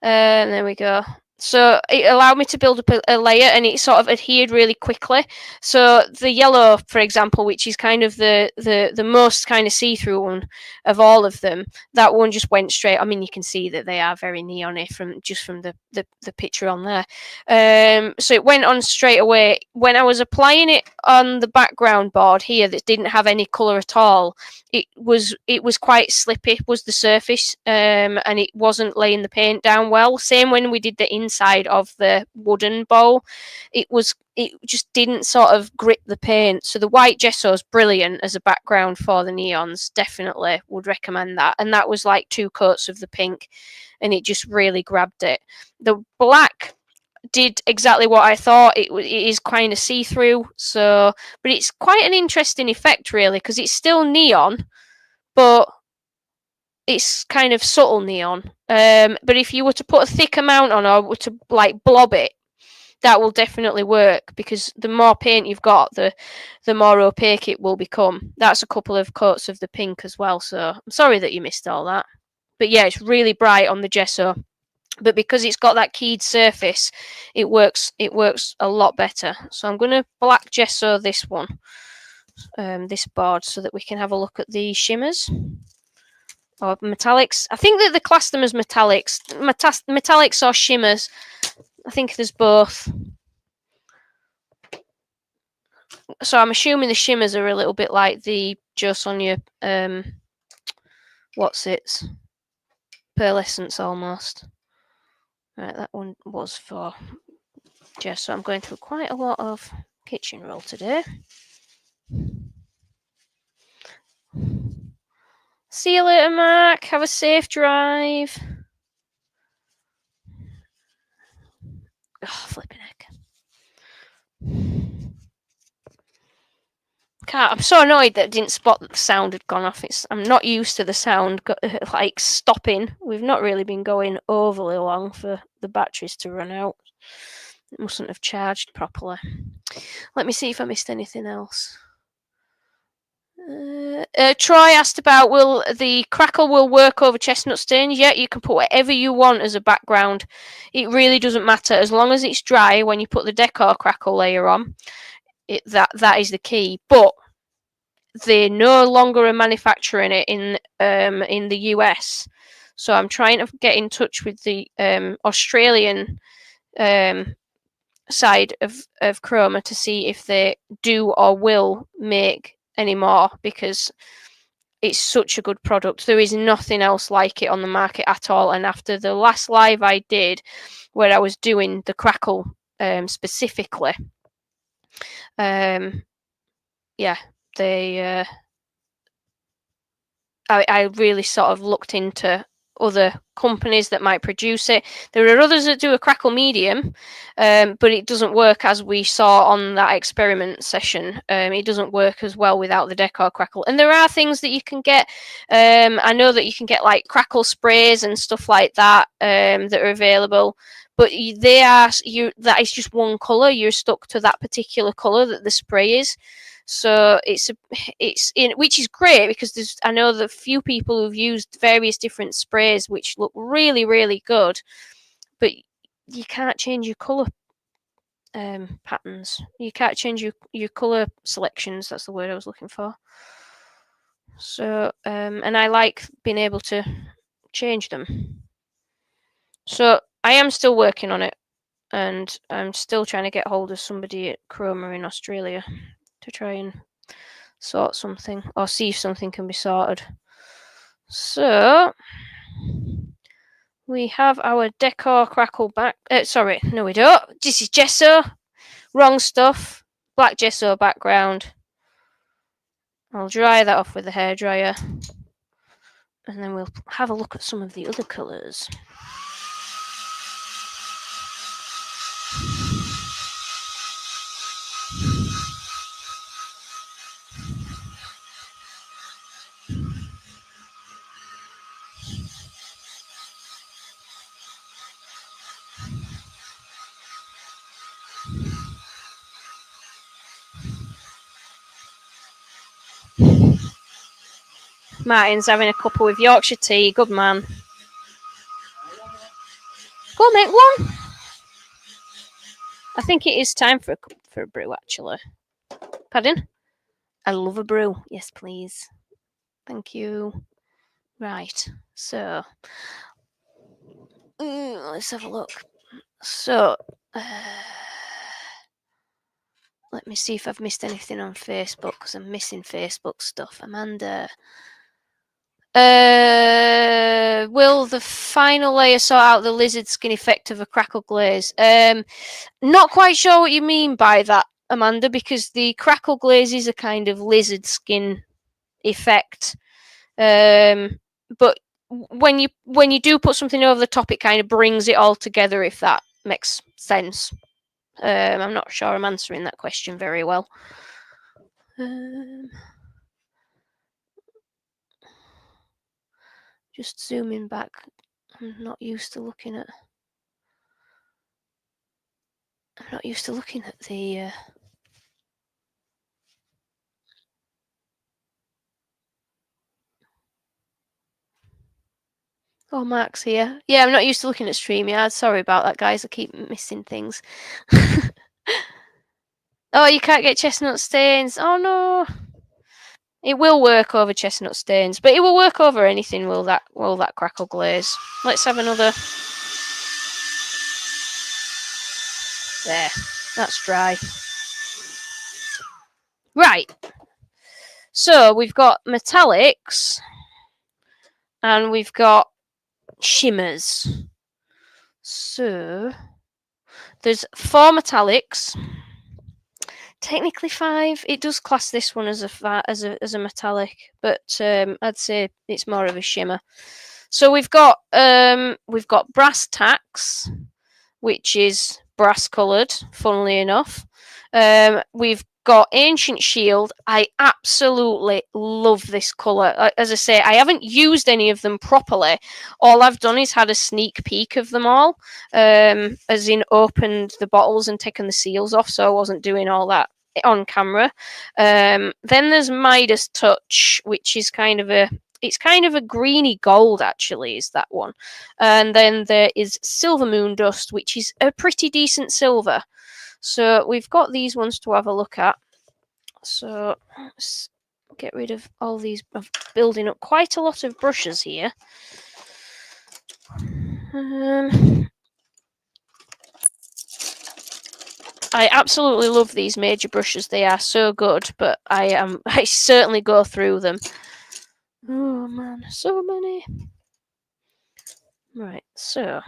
Speaker 1: There we go. So it allowed me to build up a layer, and it sort of adhered really quickly. So the yellow, for example, which is kind of the most kind of see-through one of all of them, that one just went straight. I mean, you can see that they are very neon-y from the picture on there. So it went on straight away. When I was applying it on the background board here that didn't have any colour at all, it was quite slippy, was the surface, and it wasn't laying the paint down well. Same when we did the inside of the wooden bowl, it just didn't sort of grip the paint. So the white gesso is brilliant as a background for the neons. Definitely would recommend that. And that was like 2 coats of the pink, and it just really grabbed it. The black did exactly what I thought. It is kind of see-through, so but it's quite an interesting effect really, because it's still neon, but it's kind of subtle neon. But if you were to put a thick amount on, or were to like blob it, that will definitely work, because the more paint you've got, the more opaque it will become. That's a couple of coats of the pink as well, so I'm sorry that you missed all that. But yeah, it's really bright on the gesso, but because it's got that keyed surface, it works a lot better. So I'm going to black gesso this one, this board, so that we can have a look at the shimmers or metallics. I think that they class them as metallics, metallics or shimmers. I think there's both. So I'm assuming the shimmers are a little bit like the Joe Sonia, what's it? Pearlescence almost. Right, that one was for Jess. So I'm going through quite a lot of kitchen roll today. See you later, Mark. Have a safe drive. Oh, flipping heck. I'm so annoyed that I didn't spot that the sound had gone off. I'm not used to the sound like stopping. We've not really been going overly long for the batteries to run out. It mustn't have charged properly. Let me see if I missed anything else. Troy asked about will the Crackle will work over chestnut stains. Yeah, you can put whatever you want as a background. It really doesn't matter as long as it's dry when you put the decor Crackle layer on. That is the key. But they no longer are manufacturing it in the US. So I'm trying to get in touch with the Australian side of Chroma to see if they do or will make any more, because it's such a good product. There is nothing else like it on the market at all. And after the last live I did, where I was doing the Crackle specifically, yeah, they I really sort of looked into other companies that might produce it. There are others that do a Crackle medium, but it doesn't work as we saw on that experiment session. It doesn't work as well without the decor Crackle. And there are things that you can get. I know that you can get like Crackle sprays and stuff like that that are available. But that is just one color. You're stuck to that particular color that the spray is. So which is great, because I know that few people who've used various different sprays which look really, really good, but you can't change your color patterns. You can't change your color selections. That's the word I was looking for. So and I like being able to change them. So I am still working on it, and I'm still trying to get hold of somebody at Chroma in Australia to try and sort something, or see if something can be sorted. So we have our decor Crackle back. Sorry, no we don't. This is gesso. Wrong stuff. Black gesso background. I'll dry that off with the hairdryer, and then we'll have a look at some of the other colours. Martin's having a cuppa with Yorkshire tea. Good man. Go on, make one. I think it is time for a brew, actually. Pardon? I love a brew. Yes, please. Thank you. Right. So, let's have a look. So, let me see if I've missed anything on Facebook, because I'm missing Facebook stuff. Amanda. Will the final layer sort out the lizard skin effect of a crackle glaze? Not quite sure what you mean by that, Amanda, because the crackle glaze is a kind of lizard skin effect. But when you do put something over the top, it kind of brings it all together, if that makes sense. I'm not sure I'm answering that question very well. Just zooming back. I'm not used to looking at the Oh, Mark's here. Yeah, I'm not used to looking at StreamYard. Sorry about that, guys. I keep missing things. Oh, you can't get chestnut stains. Oh no. It will work over chestnut stains, but it will work over anything. Will that crackle glaze? Let's have another. There. That's dry. Right. So we've got metallics and we've got shimmers. So there's 4 metallics. Technically 5. It does class this one as a metallic, but I'd say it's more of a shimmer. So we've got brass tacks, which is brass coloured, funnily enough. We've got Ancient Shield. I absolutely love this colour. As I say, I haven't used any of them properly. All I've done is had a sneak peek of them all, as in opened the bottles and taken the seals off, so I wasn't doing all that on camera. Then there's Midas Touch, which is kind of a greeny gold, actually, is that one. And then there is Silver Moon Dust, which is a pretty decent silver. So we've got these ones to have a look at. So let's get rid of all these. I'm building up quite a lot of brushes here. I absolutely love these major brushes. They are so good, but I certainly go through them. Oh man, so many. Right, so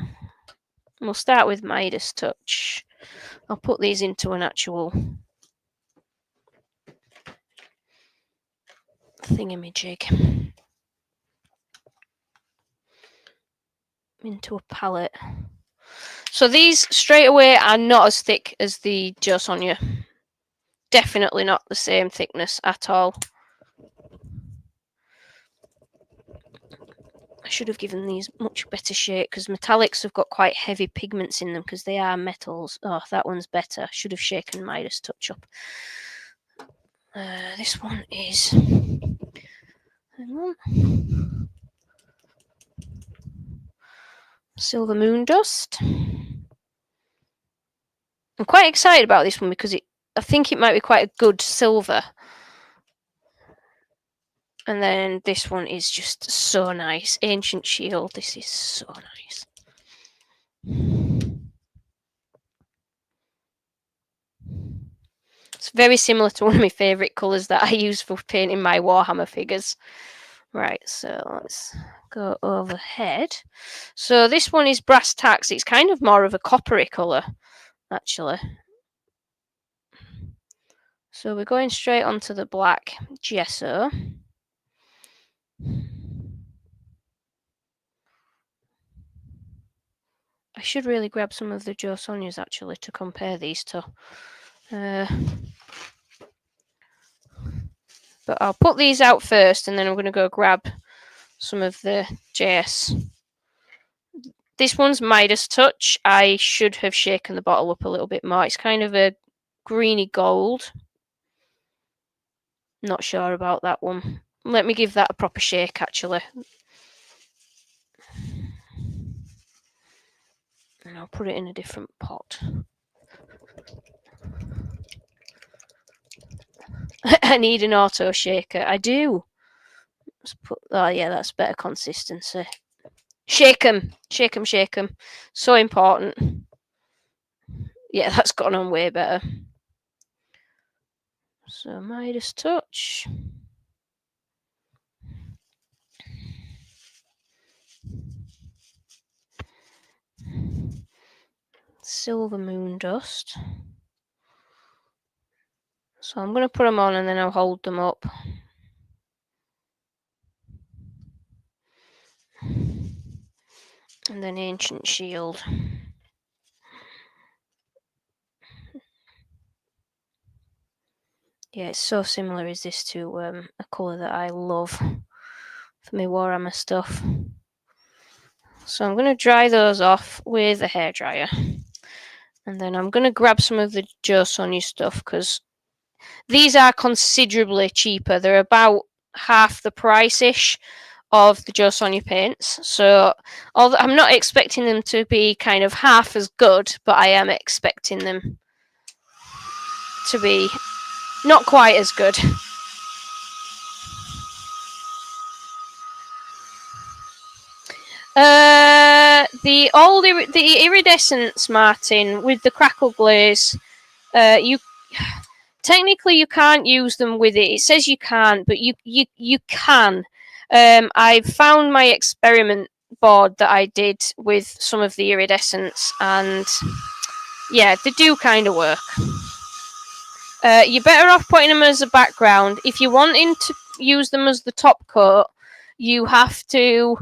Speaker 1: we'll start with Midas Touch. I'll put these into an actual thingamajig. Into a palette. So these straight away are not as thick as the Joe Sonia. Definitely not the same thickness at all. I should have given these much better shake, because metallics have got quite heavy pigments in them because they are metals. Oh, that one's better. Should have shaken Midas Touch up. This one is. Hang on. Silver Moon Dust. I'm quite excited about this one because I think it might be quite a good silver. And then this one is just so nice. Ancient Shield. This is so nice. It's very similar to one of my favourite colours that I use for painting my Warhammer figures. Right, so let's go overhead. So this one is Brass Tacks. It's kind of more of a coppery colour, actually. So we're going straight onto the black gesso. I should really grab some of the Joe Sonias, actually, to compare these to. But I'll put these out first, and then I'm going to go grab some of the JS. This one's Midas Touch. I should have shaken the bottle up a little bit more. It's kind of a greeny gold. Not sure about that one. Let me give that a proper shake, actually. And I'll put it in a different pot. I need an auto shaker. I do. Let's put. Oh yeah, that's better consistency. Shake them, shake them, shake them. So important. Yeah, that's gone on way better. So Midas touch. Silver moon dust. So I'm going to put them on and then I'll hold them up. And then ancient shield. Yeah, it's so similar as this to a colour that I love for my Warhammer stuff. So I'm going to dry those off with a hairdryer. And then I'm going to grab some of the Joe Sonia stuff because these are considerably cheaper. They're about half the price-ish of the Joe Sonia paints. So although I'm not expecting them to be kind of half as good, but I am expecting them to be not quite as good. The iridescence, Martin, with the Crackle glaze. You technically you can't use them with it. It says you can't, but you can. I found my experiment board that I did with some of the iridescence, and yeah, they do kind of work. You're better off putting them as a background. If you're wanting to use them as the top coat, you have to.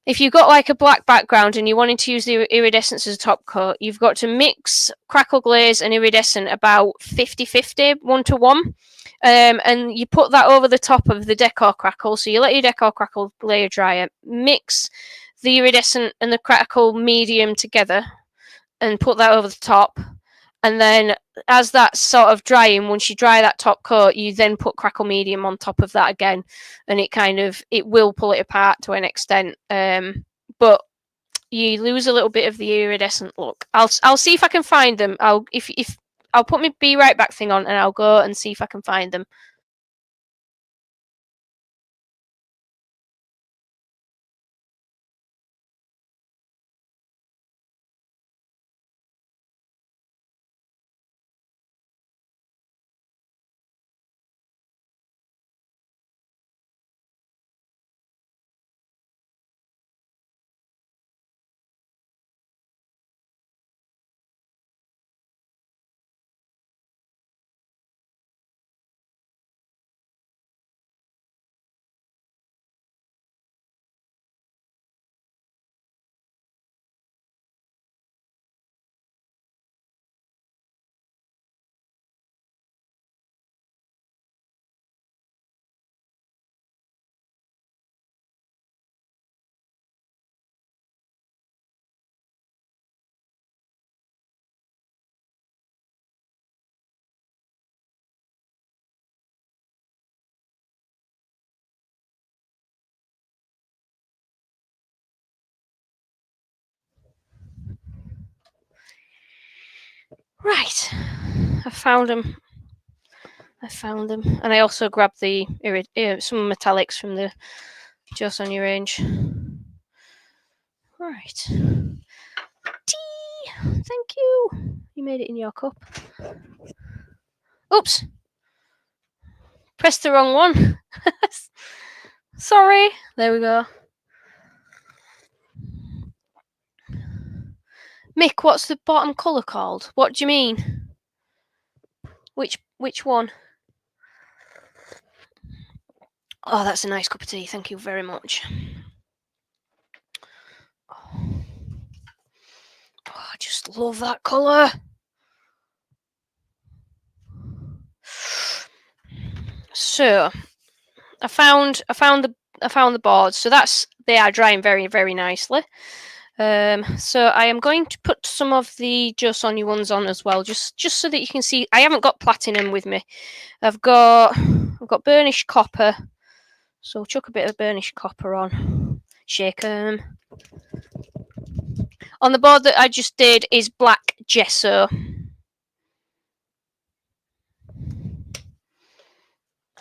Speaker 1: If you've got like a black background and you're wanting to use the iridescence as a top coat, you've got to mix Crackle glaze and iridescent about 50-50, 1-to-1. And you put that over the top of the decor Crackle. So you let your decor Crackle layer dry, mix the iridescent and the Crackle medium together and put that over the top. And then as that's sort of drying, once you dry that top coat, you then put Crackle medium on top of that again, and it will pull it apart to an extent. But you lose a little bit of the iridescent look. I'll see if I can find them. I'll put my be right back thing on and I'll go and see if I can find them. Right, I found them. And I also grabbed the some metallics from the Joe Sonia range. Right. Tea! Thank you! You made it in your cup. Oops! Pressed the wrong one. Sorry. There we go. Mick, what's the bottom colour called? What do you mean? Which one? Oh, that's a nice cup of tea. Thank you very much. Oh, I just love that colour. So, I found the boards. So they are drying very, very nicely. So I am going to put some of the Joe Sonia ones on as well, just so that you can see. I haven't got platinum with me. I've got burnished copper. So chuck a bit of burnished copper on. Shake them. On the board that I just did is black gesso.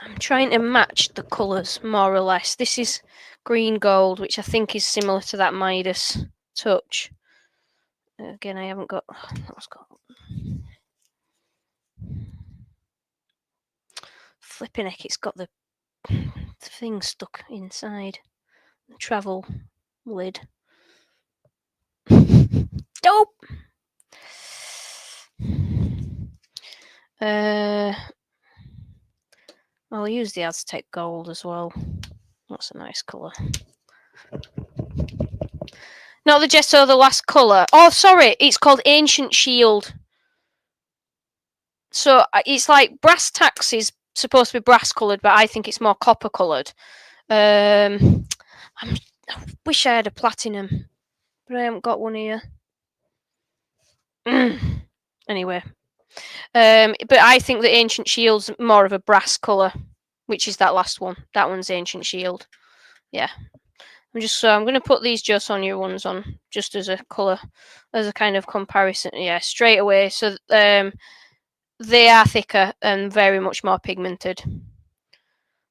Speaker 1: I'm trying to match the colours more or less. This is green gold, which I think is similar to that Midas touch. Again, I haven't got. What's got? Flipping heck! It's got the thing stuck inside the travel lid. Dope. I'll use the Aztec gold as well. That's a nice colour. Not the gesso, the last colour. Oh, sorry, it's called Ancient Shield. So it's like brass tacks is supposed to be brass coloured, but I think it's more copper coloured. I wish I had a platinum, but I haven't got one here. Anyway, but I think the Ancient Shield's more of a brass colour, which is that last one. That one's Ancient Shield. Yeah. I'm going to put these Joe Sonia ones on just as a colour, as a kind of comparison. Yeah, straight away. So they are thicker and very much more pigmented.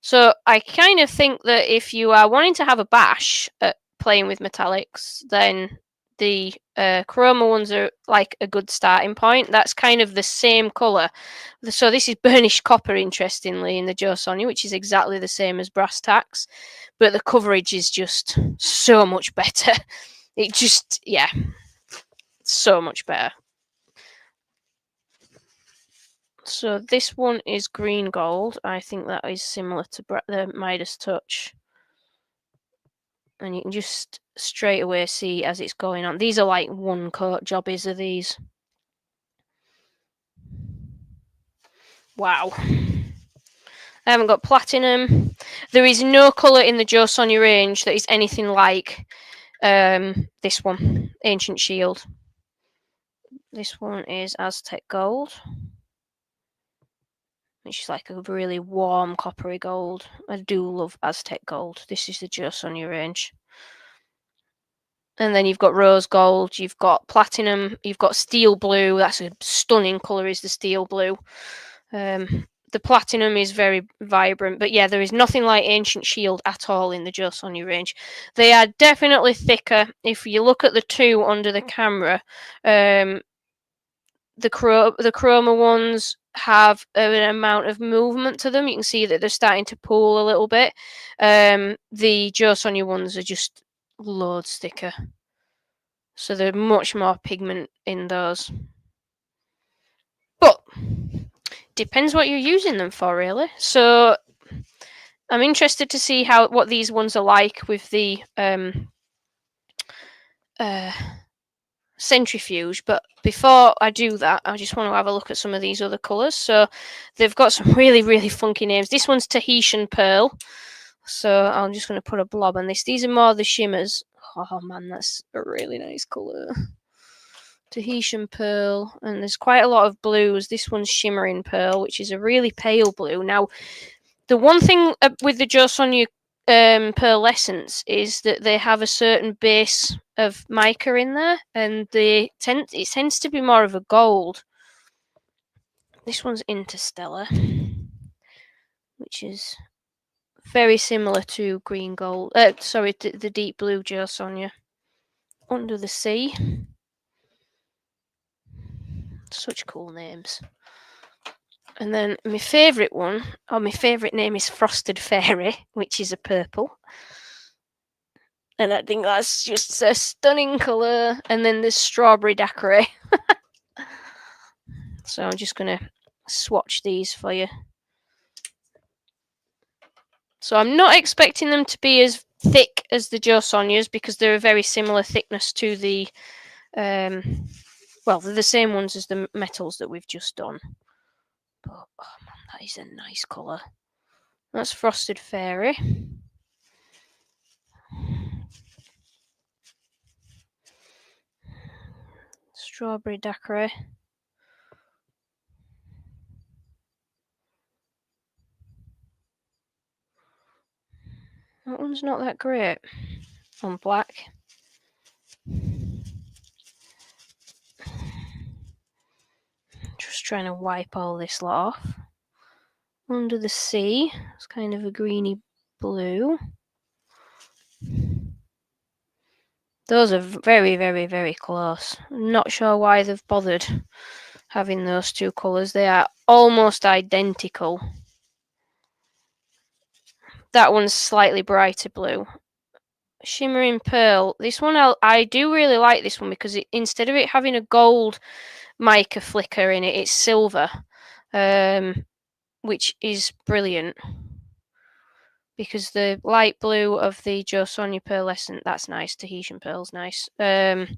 Speaker 1: So I kind of think that if you are wanting to have a bash at playing with metallics, then the Chroma ones are like a good starting point. That's kind of the same colour. So this is burnished copper, interestingly, in the Joe Sonia, which is exactly the same as brass tacks, but the coverage is just so much better. It just, yeah, so much better. So this one is green gold. I think that is similar to the Midas Touch. And you can just straight away see as it's going on. These are like one coat jobbies of these. Wow. I haven't got platinum. There is no colour in the Joe Sonia range that is anything like this one, Ancient Shield. This one is Aztec Gold, which is like a really warm coppery gold. I do love Aztec Gold. This is the Joe Sonia range. And then you've got rose gold, you've got platinum, you've got steel blue. That's a stunning colour, is the steel blue. The platinum is very vibrant, but yeah, there is nothing like Ancient Shield at all in the Joe Sonia range. They are definitely thicker. If you look at the two under the camera, the Chroma ones have an amount of movement to them. You can see that they're starting to pool a little bit. The Joe Sonia ones are just loads thicker. So there's much more pigment in those. But depends what you're using them for, really. So I'm interested to see what these ones are like with the centrifuge. But before I do that, I just want to have a look at some of these other colours. So they've got some really, really funky names. This one's Tahitian Pearl. So I'm just going to put a blob on this. These are more the shimmers. Oh man, that's a really nice colour. Tahitian Pearl, and there's quite a lot of blues. This one's Shimmering Pearl, which is a really pale blue. Now, the one thing with the Joe Sonia Pearl Essence is that they have a certain base of mica in there, and it tends to be more of a gold. This one's Interstellar, which is very similar to green gold. The deep blue Joe Sonia. Under the Sea. Such cool names. And then my favourite one, my favourite name is Frosted Fairy, which is a purple. And I think that's just a stunning colour. And then there's Strawberry Daiquiri. So I'm just going to swatch these for you. So I'm not expecting them to be as thick as the Joe Sonias because they're a very similar thickness to the... well, they're the same ones as the metals that we've just done. But, oh man, that is a nice colour. That's Frosted Fairy. Strawberry Daiquiri. That one's not that great on black. Just trying to wipe all this lot off. under the sea. It's kind of a greeny blue. Those are very, very, very close. I'm not sure why they've bothered having those two colours. They are almost identical. That one's slightly brighter blue. Shimmering Pearl. This one, I do really like this one because instead of it having a gold mica flicker in it, it's silver, which is brilliant. Because the light blue of the Jo Sonja Pearlescent, that's nice. Tahitian Pearl's nice. Has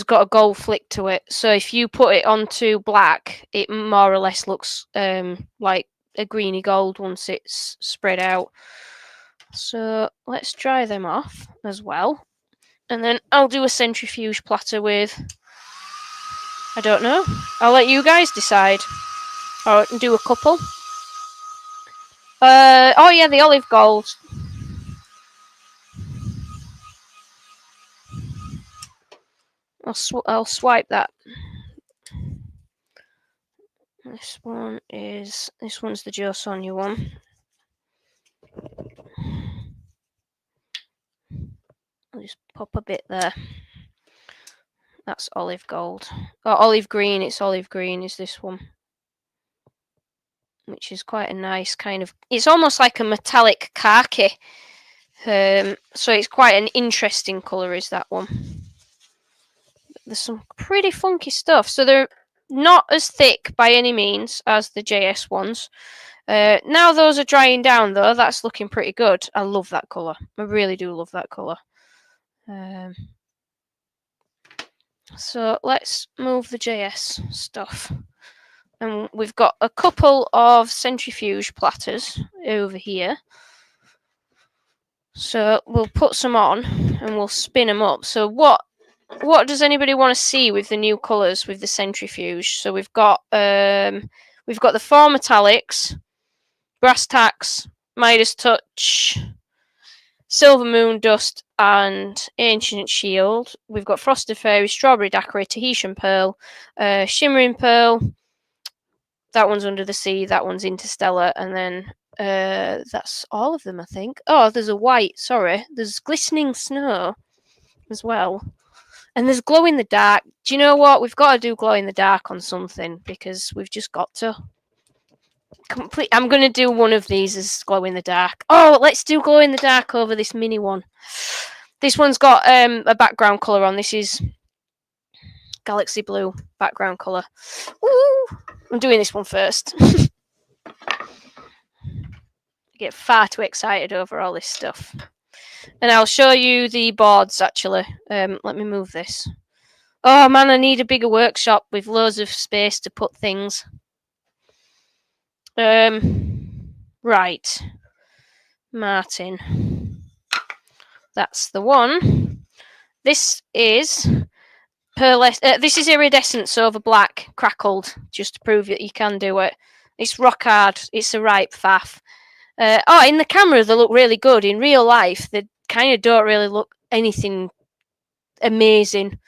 Speaker 1: got a gold flick to it. So if you put it onto black, it more or less looks like a greeny gold once it's spread out. So let's dry them off as well. And then I'll do a centrifuge platter with, I don't know. I'll let you guys decide. Or I can do a couple. Oh yeah, the olive gold. I'll swipe that. This one's the Jo Sonja one. I'll just pop a bit there. That's olive gold. Oh, olive green. It's olive green is this one. Which is quite a nice kind of... It's almost like a metallic khaki. So it's quite an interesting colour is that one. There's some pretty funky stuff. So they're not as thick by any means as the JS ones. Now those are drying down though. That's looking pretty good. I love that colour. I really do love that colour. So let's move the JS stuff. And we've got a couple of centrifuge platters over here. So we'll put some on and we'll spin them up. So what does anybody want to see with the new colours with the centrifuge? So we've got the four metallics, brass tacks, Midas touch, silver moon dust, and ancient shield. We've got frosted fairy, strawberry daiquiri, Tahitian pearl, shimmering pearl. That one's under the sea. That one's interstellar, and then that's all of them, I think. Oh, there's a white. Sorry, there's glistening snow as well. And there's glow in the dark. Do you know what? We've got to do glow in the dark on something because we've just got to. I'm going to do one of these as glow in the dark. Oh, let's do glow in the dark over this mini one. This one's got a background colour on. This is galaxy blue background colour. Ooh, I'm doing this one first. I get far too excited over all this stuff. And I'll show you the boards, actually. Let me move this. Oh, man, I need a bigger workshop with loads of space to put things. Right. Martin. That's the one. This is this is iridescence over black, crackled, just to prove that you can do it. It's rock hard. It's a ripe faff. In the camera they look really good. In real life, they kind of don't really look anything amazing.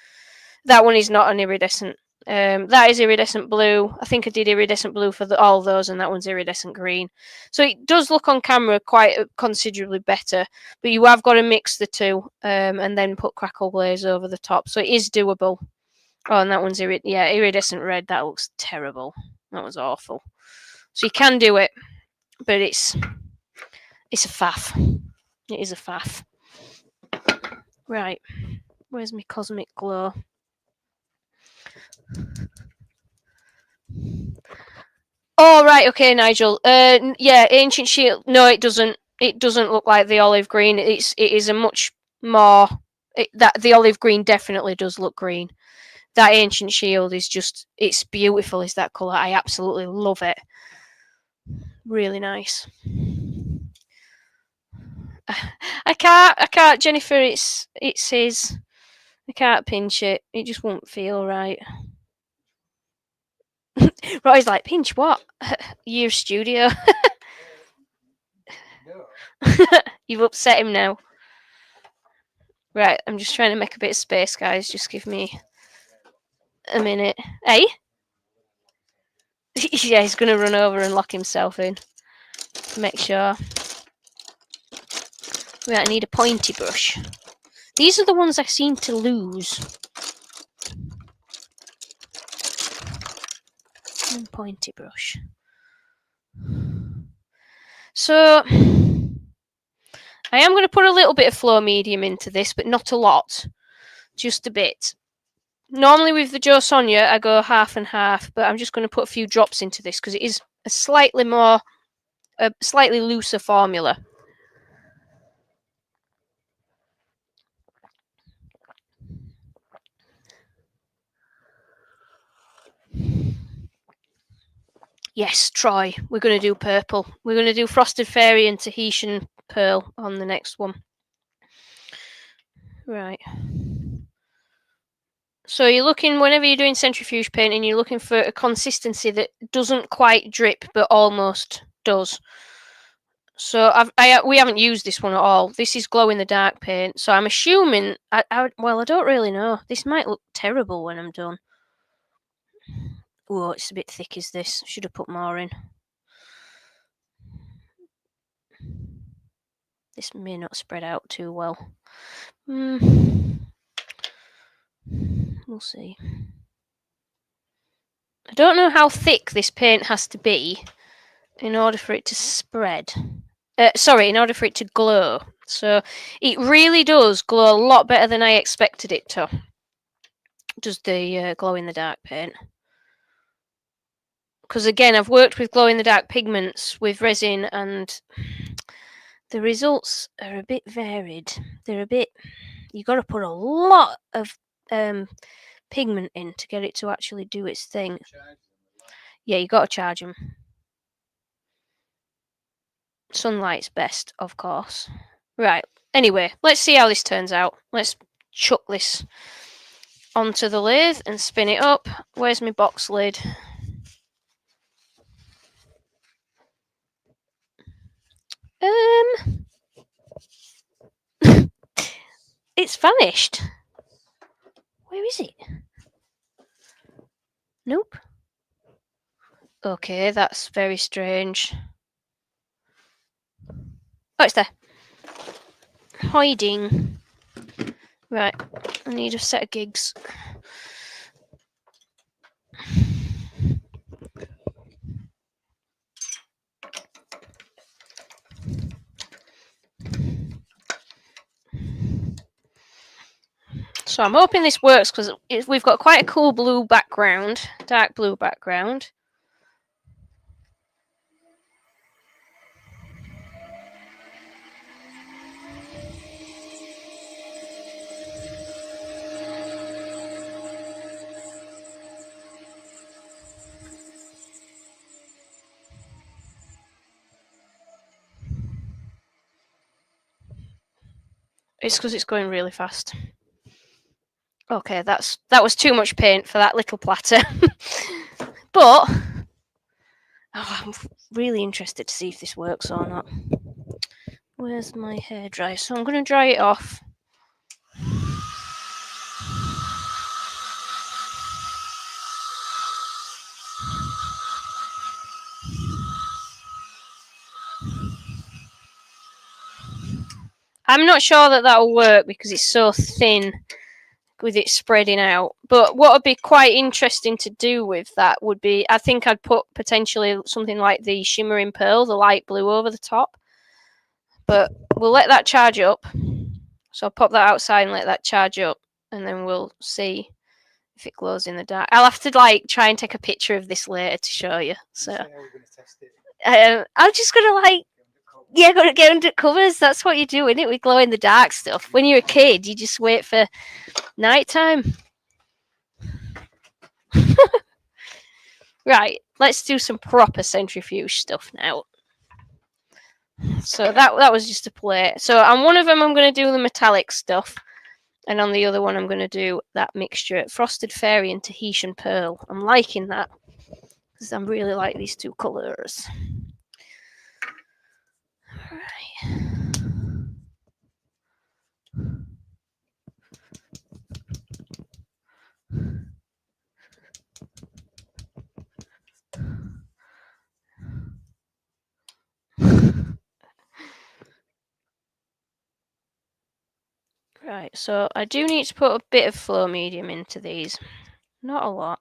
Speaker 1: That one is not an iridescent. That is iridescent blue. I think I did iridescent blue for all those, and that one's iridescent green. So it does look on camera quite considerably better, but you have got to mix the two and then put Crackle glaze over the top. So it is doable. Oh, and that one's iridescent red. That looks terrible. That was awful. So you can do it, but it's a faff. It is a faff. Right. Where's my cosmic glow? Oh, right, okay, Nigel. Yeah, Ancient Shield. No, it doesn't. It doesn't look like the olive green. It is a much more... the olive green definitely does look green. That Ancient Shield is just... It's beautiful, is that colour. I absolutely love it. Really nice. I can't, Jennifer. It's his. I can't pinch it. It just won't feel right. Roy's like, pinch what? Your studio. You've upset him now. Right, I'm just trying to make a bit of space, guys. Just give me a minute. Hey? Yeah, he's going to run over and lock himself in. Make sure. Right, I need a pointy brush. These are the ones I seem to lose. Pointy brush. So, I am going to put a little bit of flow medium into this, but not a lot. Just a bit. Normally with the Jo Sonja, I go half and half, but I'm just going to put a few drops into this because it is a slightly looser formula. Yes, Troy, we're going to do purple. We're going to do Frosted Fairy and Tahitian Pearl on the next one. Right. So you're looking, whenever you're doing centrifuge painting, you're looking for a consistency that doesn't quite drip, but almost does. So we haven't used this one at all. This is glow in the dark paint. So I'm assuming, well, I don't really know. This might look terrible when I'm done. Oh, it's a bit thick, is this? Should have put more in. This may not spread out too well. We'll see. I don't know how thick this paint has to be in order for it to spread. In order for it to glow. So it really does glow a lot better than I expected it to. Does the glow in the dark paint. Because again, I've worked with glow in the dark pigments with resin, and the results are a bit varied. They're a bit. You got to put a lot of pigment in to get it to actually do its thing. Yeah, you got to charge them. Sunlight's best, of course. Right. Anyway, let's see how this turns out. Let's chuck this onto the lathe and spin it up. Where's my box lid? It's vanished. Where is it? Nope. Okay, that's very strange. Oh, it's there. Hiding. Right, I need a set of gigs. So I'm hoping this works because we've got quite a cool blue background, dark blue background. It's because it's going really fast. Okay, that was too much paint for that little platter. But I'm really interested to see if this works or not. Where's my hairdryer? So I'm going to dry it off. I'm not sure that will work because it's so thin with it spreading out. But what would be quite interesting to do with that would be, I think I'd put potentially something like the shimmering pearl, the light blue, over the top. But we'll let that charge up. So I'll pop that outside and let that charge up, and then we'll see if it glows in the dark. I'll have to try and take a picture of this later to show you. So I'm just gonna gotta get under covers. That's what you do, isn't it? With glow in the dark stuff. When you're a kid, you just wait for nighttime. Right, let's do some proper centrifuge stuff now. So that was just a plate. So on one of them, I'm going to do the metallic stuff, and on the other one, I'm going to do that mixture, Frosted Fairy and Tahitian Pearl. I'm liking that because I really like these two colours. Right. Right, so I do need to put a bit of flow medium into these. Not a lot.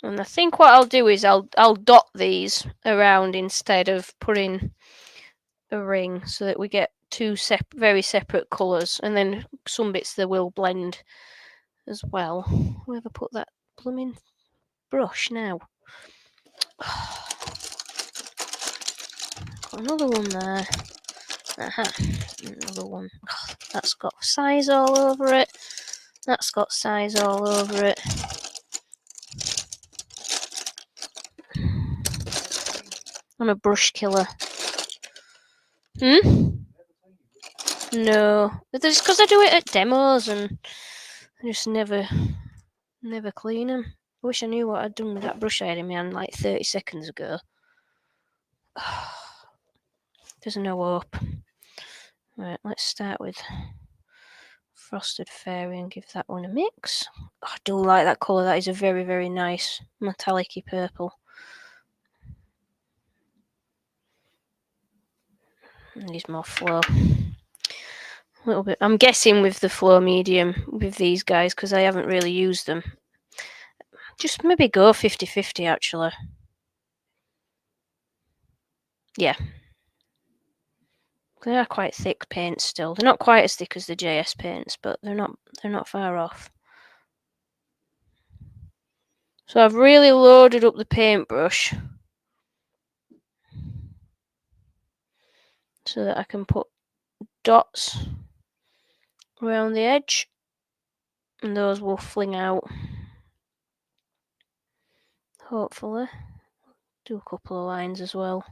Speaker 1: And I think what I'll do is I'll dot these around instead of putting a ring, so that we get two very separate colours, and then some bits that will blend as well. Where have I put that blooming brush now? Got another one there. Aha, another one. That's got size all over it. That's got size all over it. I'm a brush killer. No, but it's because I do it at demos and I just never clean them. I wish I knew what I'd done with that brush I had in my hand like 30 seconds ago. There's no hope. Right, let's start with Frosted Fairy and give that one a mix. Oh, I do like that colour. That is a very, very nice metallic-y purple. Needs more flow. A little bit. I'm guessing with the flow medium with these guys because I haven't really used them. Just maybe go 50-50 actually. Yeah. They are quite thick paints still. They're not quite as thick as the JS paints, but they're not far off. So I've really loaded up the paintbrush so that I can put dots around the edge, and those will fling out. Hopefully. Do a couple of lines as well.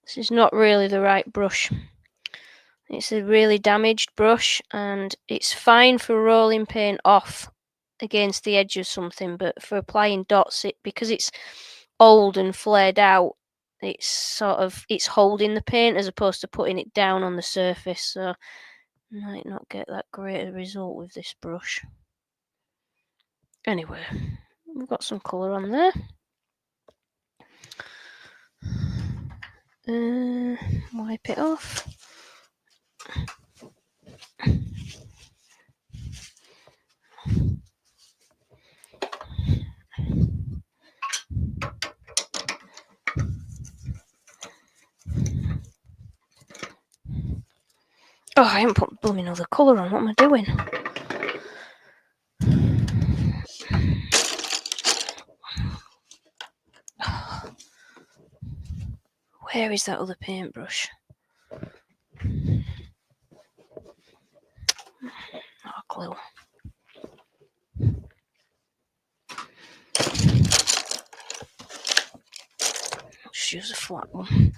Speaker 1: This is not really the right brush. It's a really damaged brush and it's fine for rolling paint off against the edge of something, but for applying dots, because it's old and flared out, it's holding the paint as opposed to putting it down on the surface, so I might not get that great a result with this brush. Anyway, we've got some colour on there. Wipe it off. Oh, I haven't put blooming other colour on. What am I doing? Where is that other paintbrush? Not a clue. Just use a flat one.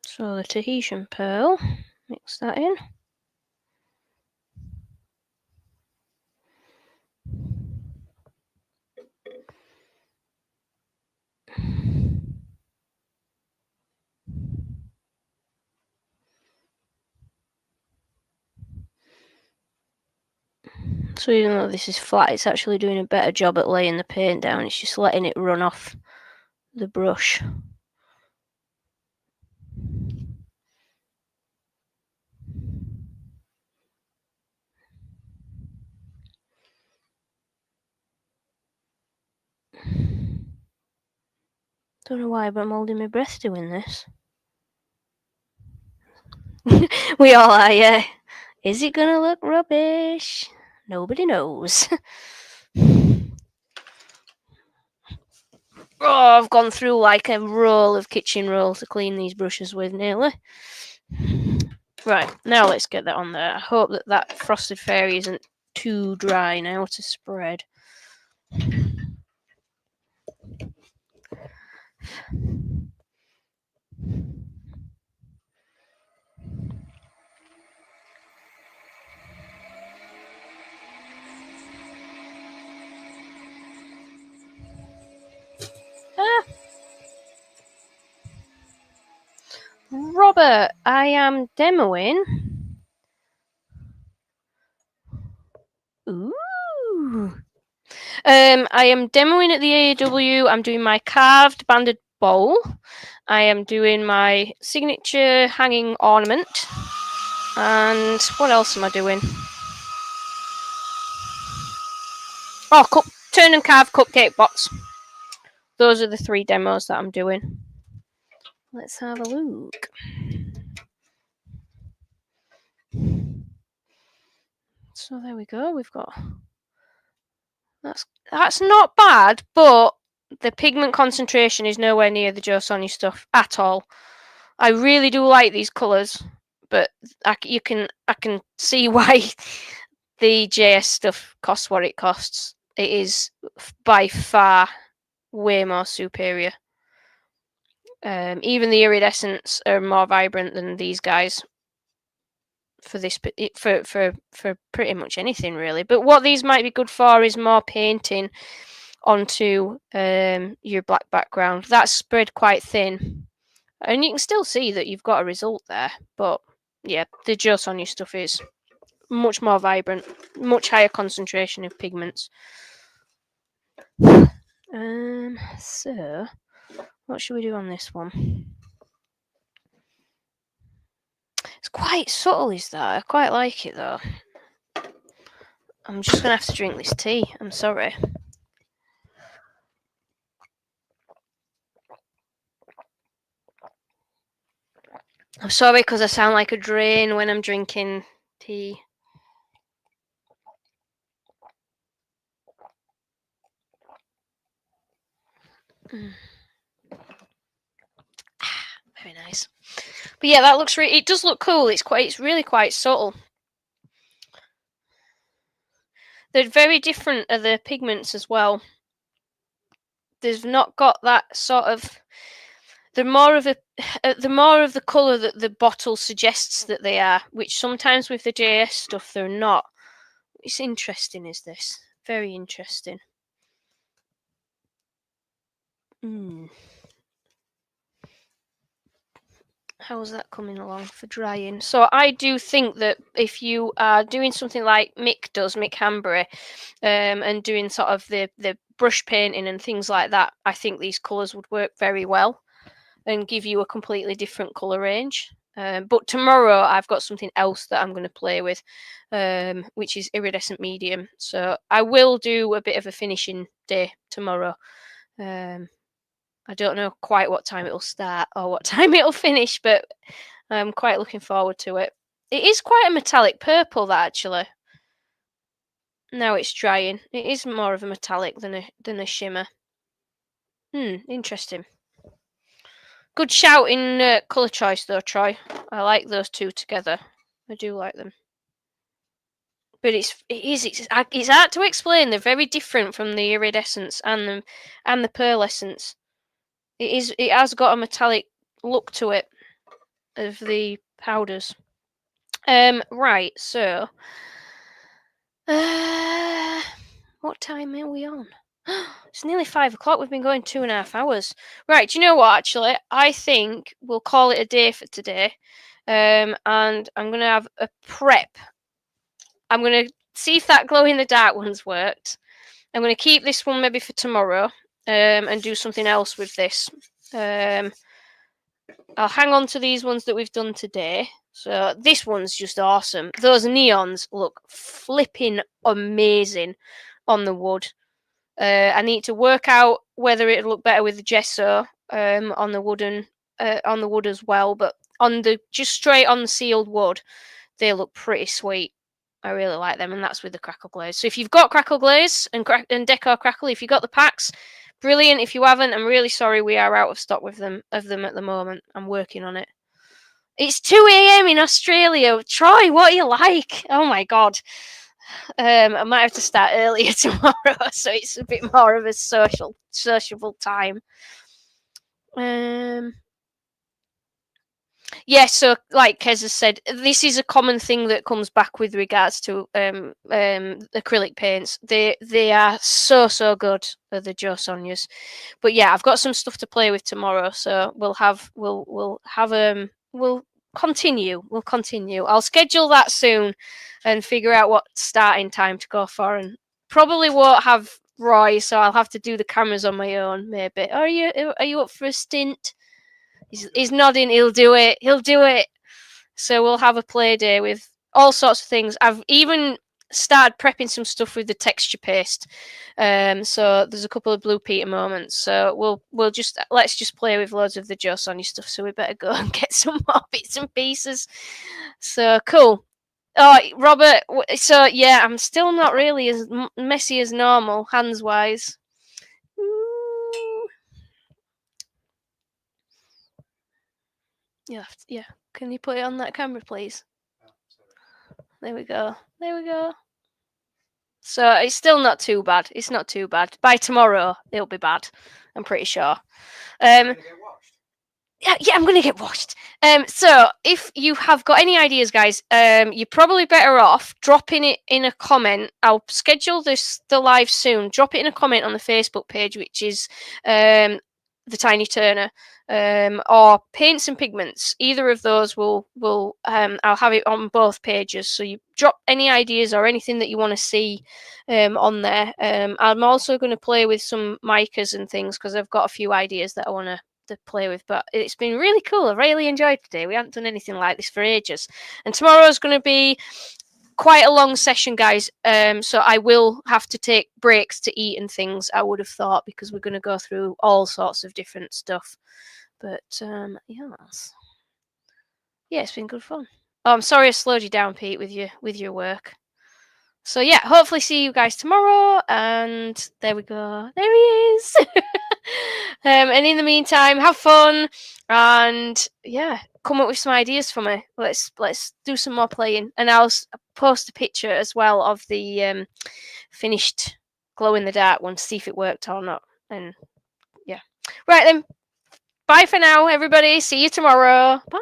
Speaker 1: So the Tahitian pearl, mix that in. So even though this is flat, it's actually doing a better job at laying the paint down. It's just letting it run off the brush. Don't know why, but I'm holding my breath doing this. We all are, yeah. Is it gonna look rubbish? Nobody knows. Oh, I've gone through like a roll of kitchen roll to clean these brushes with nearly. Right, now let's get that on there. I hope that Frosted Fairy isn't too dry now to spread. Robert. I am demoing. Ooh. I am demoing at the AEW. I'm doing my carved banded bowl. I am doing my signature hanging ornament. And what else am I doing? Oh, turn and carve cupcake box. Those are the 3 demos that I'm doing. Let's have a look. So there we go. We've got that's not bad, but the pigment concentration is nowhere near the Joe Sonia stuff at all. I really do like these colours, but I can see why the JS stuff costs what it costs. It is by far way more superior. Even the iridescents are more vibrant than these guys for this for pretty much anything really. But what these might be good for is more painting onto your black background. That's spread quite thin, and you can still see that you've got a result there. But yeah, the Joe Sonia stuff is much more vibrant, much higher concentration of pigments. So what should we do on this one? It's quite subtle, is that? I quite like it though. I'm just gonna have to drink this tea. I'm sorry. I'm sorry because I sound like a drain when I'm drinking tea. Very nice. But yeah, that looks it does look cool. It's really quite subtle. They're very different are the pigments as well. They've not got that sort of. They're more of the colour that the bottle suggests that they are, which sometimes with the JS stuff they're not. It's interesting, is this? Very interesting. How's that coming along for drying? So I do think that if you are doing something like Mick Hanbury, and doing sort of the brush painting and things like that, I think these colours would work very well and give you a completely different colour range. But tomorrow I've got something else that I'm going to play with, which is iridescent medium. So I will do a bit of a finishing day tomorrow. I don't know quite what time it'll start or what time it'll finish, but I'm quite looking forward to it. It is quite a metallic purple, that actually. Now it's drying. It is more of a metallic than a shimmer. Interesting. Good shout in colour choice though, Troy. I like those two together. I do like them. But it's hard to explain. They're very different from the iridescence and the pearlescence. It has got a metallic look to it of the powders. Right, so what time are we on? It's nearly 5 o'clock. We've been going 2.5 hours. Right, do you know what? Actually, I think we'll call it a day for today. And I'm gonna have a prep. I'm gonna see if that glow in the dark one's worked. I'm gonna keep this one maybe for tomorrow. And do something else with this. I'll hang on to these ones that we've done today. So this one's just awesome. Those neons look flipping amazing on the wood. I need to work out whether it'll look better with the gesso on the wood as well. But on the just straight on the sealed wood, they look pretty sweet. I really like them, and that's with the Crackle glaze. So if you've got Crackle glaze and Decor Crackle, if you've got the packs, brilliant. If you haven't, I'm really sorry. We are out of stock of them at the moment. I'm working on it. It's 2 a.m. in Australia. Troy, what are you like? Oh my god. I might have to start earlier tomorrow, so it's a bit more of a sociable time. Yeah, so like Kez has said, this is a common thing that comes back with regards to acrylic paints. They are so good, the Joe Sonias. But yeah, I've got some stuff to play with tomorrow, so we'll have continue. We'll continue. I'll schedule that soon and figure out what starting time to go for, and probably won't have Roy, so I'll have to do the cameras on my own. Maybe. Are you up for a stint? He's nodding. He'll do it. He'll do it. So we'll have a play day with all sorts of things. I've even started prepping some stuff with the texture paste. So there's a couple of Blue Peter moments. So let's just play with loads of the Joe Sonia stuff. So we better go and get some more bits and pieces. So cool. Oh, Robert. So yeah, I'm still not really as messy as normal, hands wise. Yeah. Can you put it on that camera, please? There we go. There we go. So it's still not too bad. It's not too bad. By tomorrow, it'll be bad. I'm pretty sure. Yeah, I'm gonna get washed. So if you have got any ideas, guys, you're probably better off dropping it in a comment. I'll schedule the live soon. Drop it in a comment on the Facebook page, which is the Tiny Turner, or Paints and Pigments. Either of those will I'll have it on both pages. So you drop any ideas or anything that you want to see on there. I'm also going to play with some micas and things because I've got a few ideas that I want to play with, but it's been really cool. I really enjoyed today. We haven't done anything like this for ages, and tomorrow's going to be quite a long session, guys. So I will have to take breaks to eat and things, I would have thought, because we're going to go through all sorts of different stuff. But yeah, it's been good fun. Oh, I'm sorry I slowed you down, Pete, with your work. So yeah, hopefully see you guys tomorrow. And there we go. There he is. And in the meantime, have fun and yeah, come up with some ideas for me. Let's do some more playing, and I'll post a picture as well of the finished glow in the dark one to see if it worked or not. And yeah, right then. Bye for now, everybody. See you tomorrow. Bye.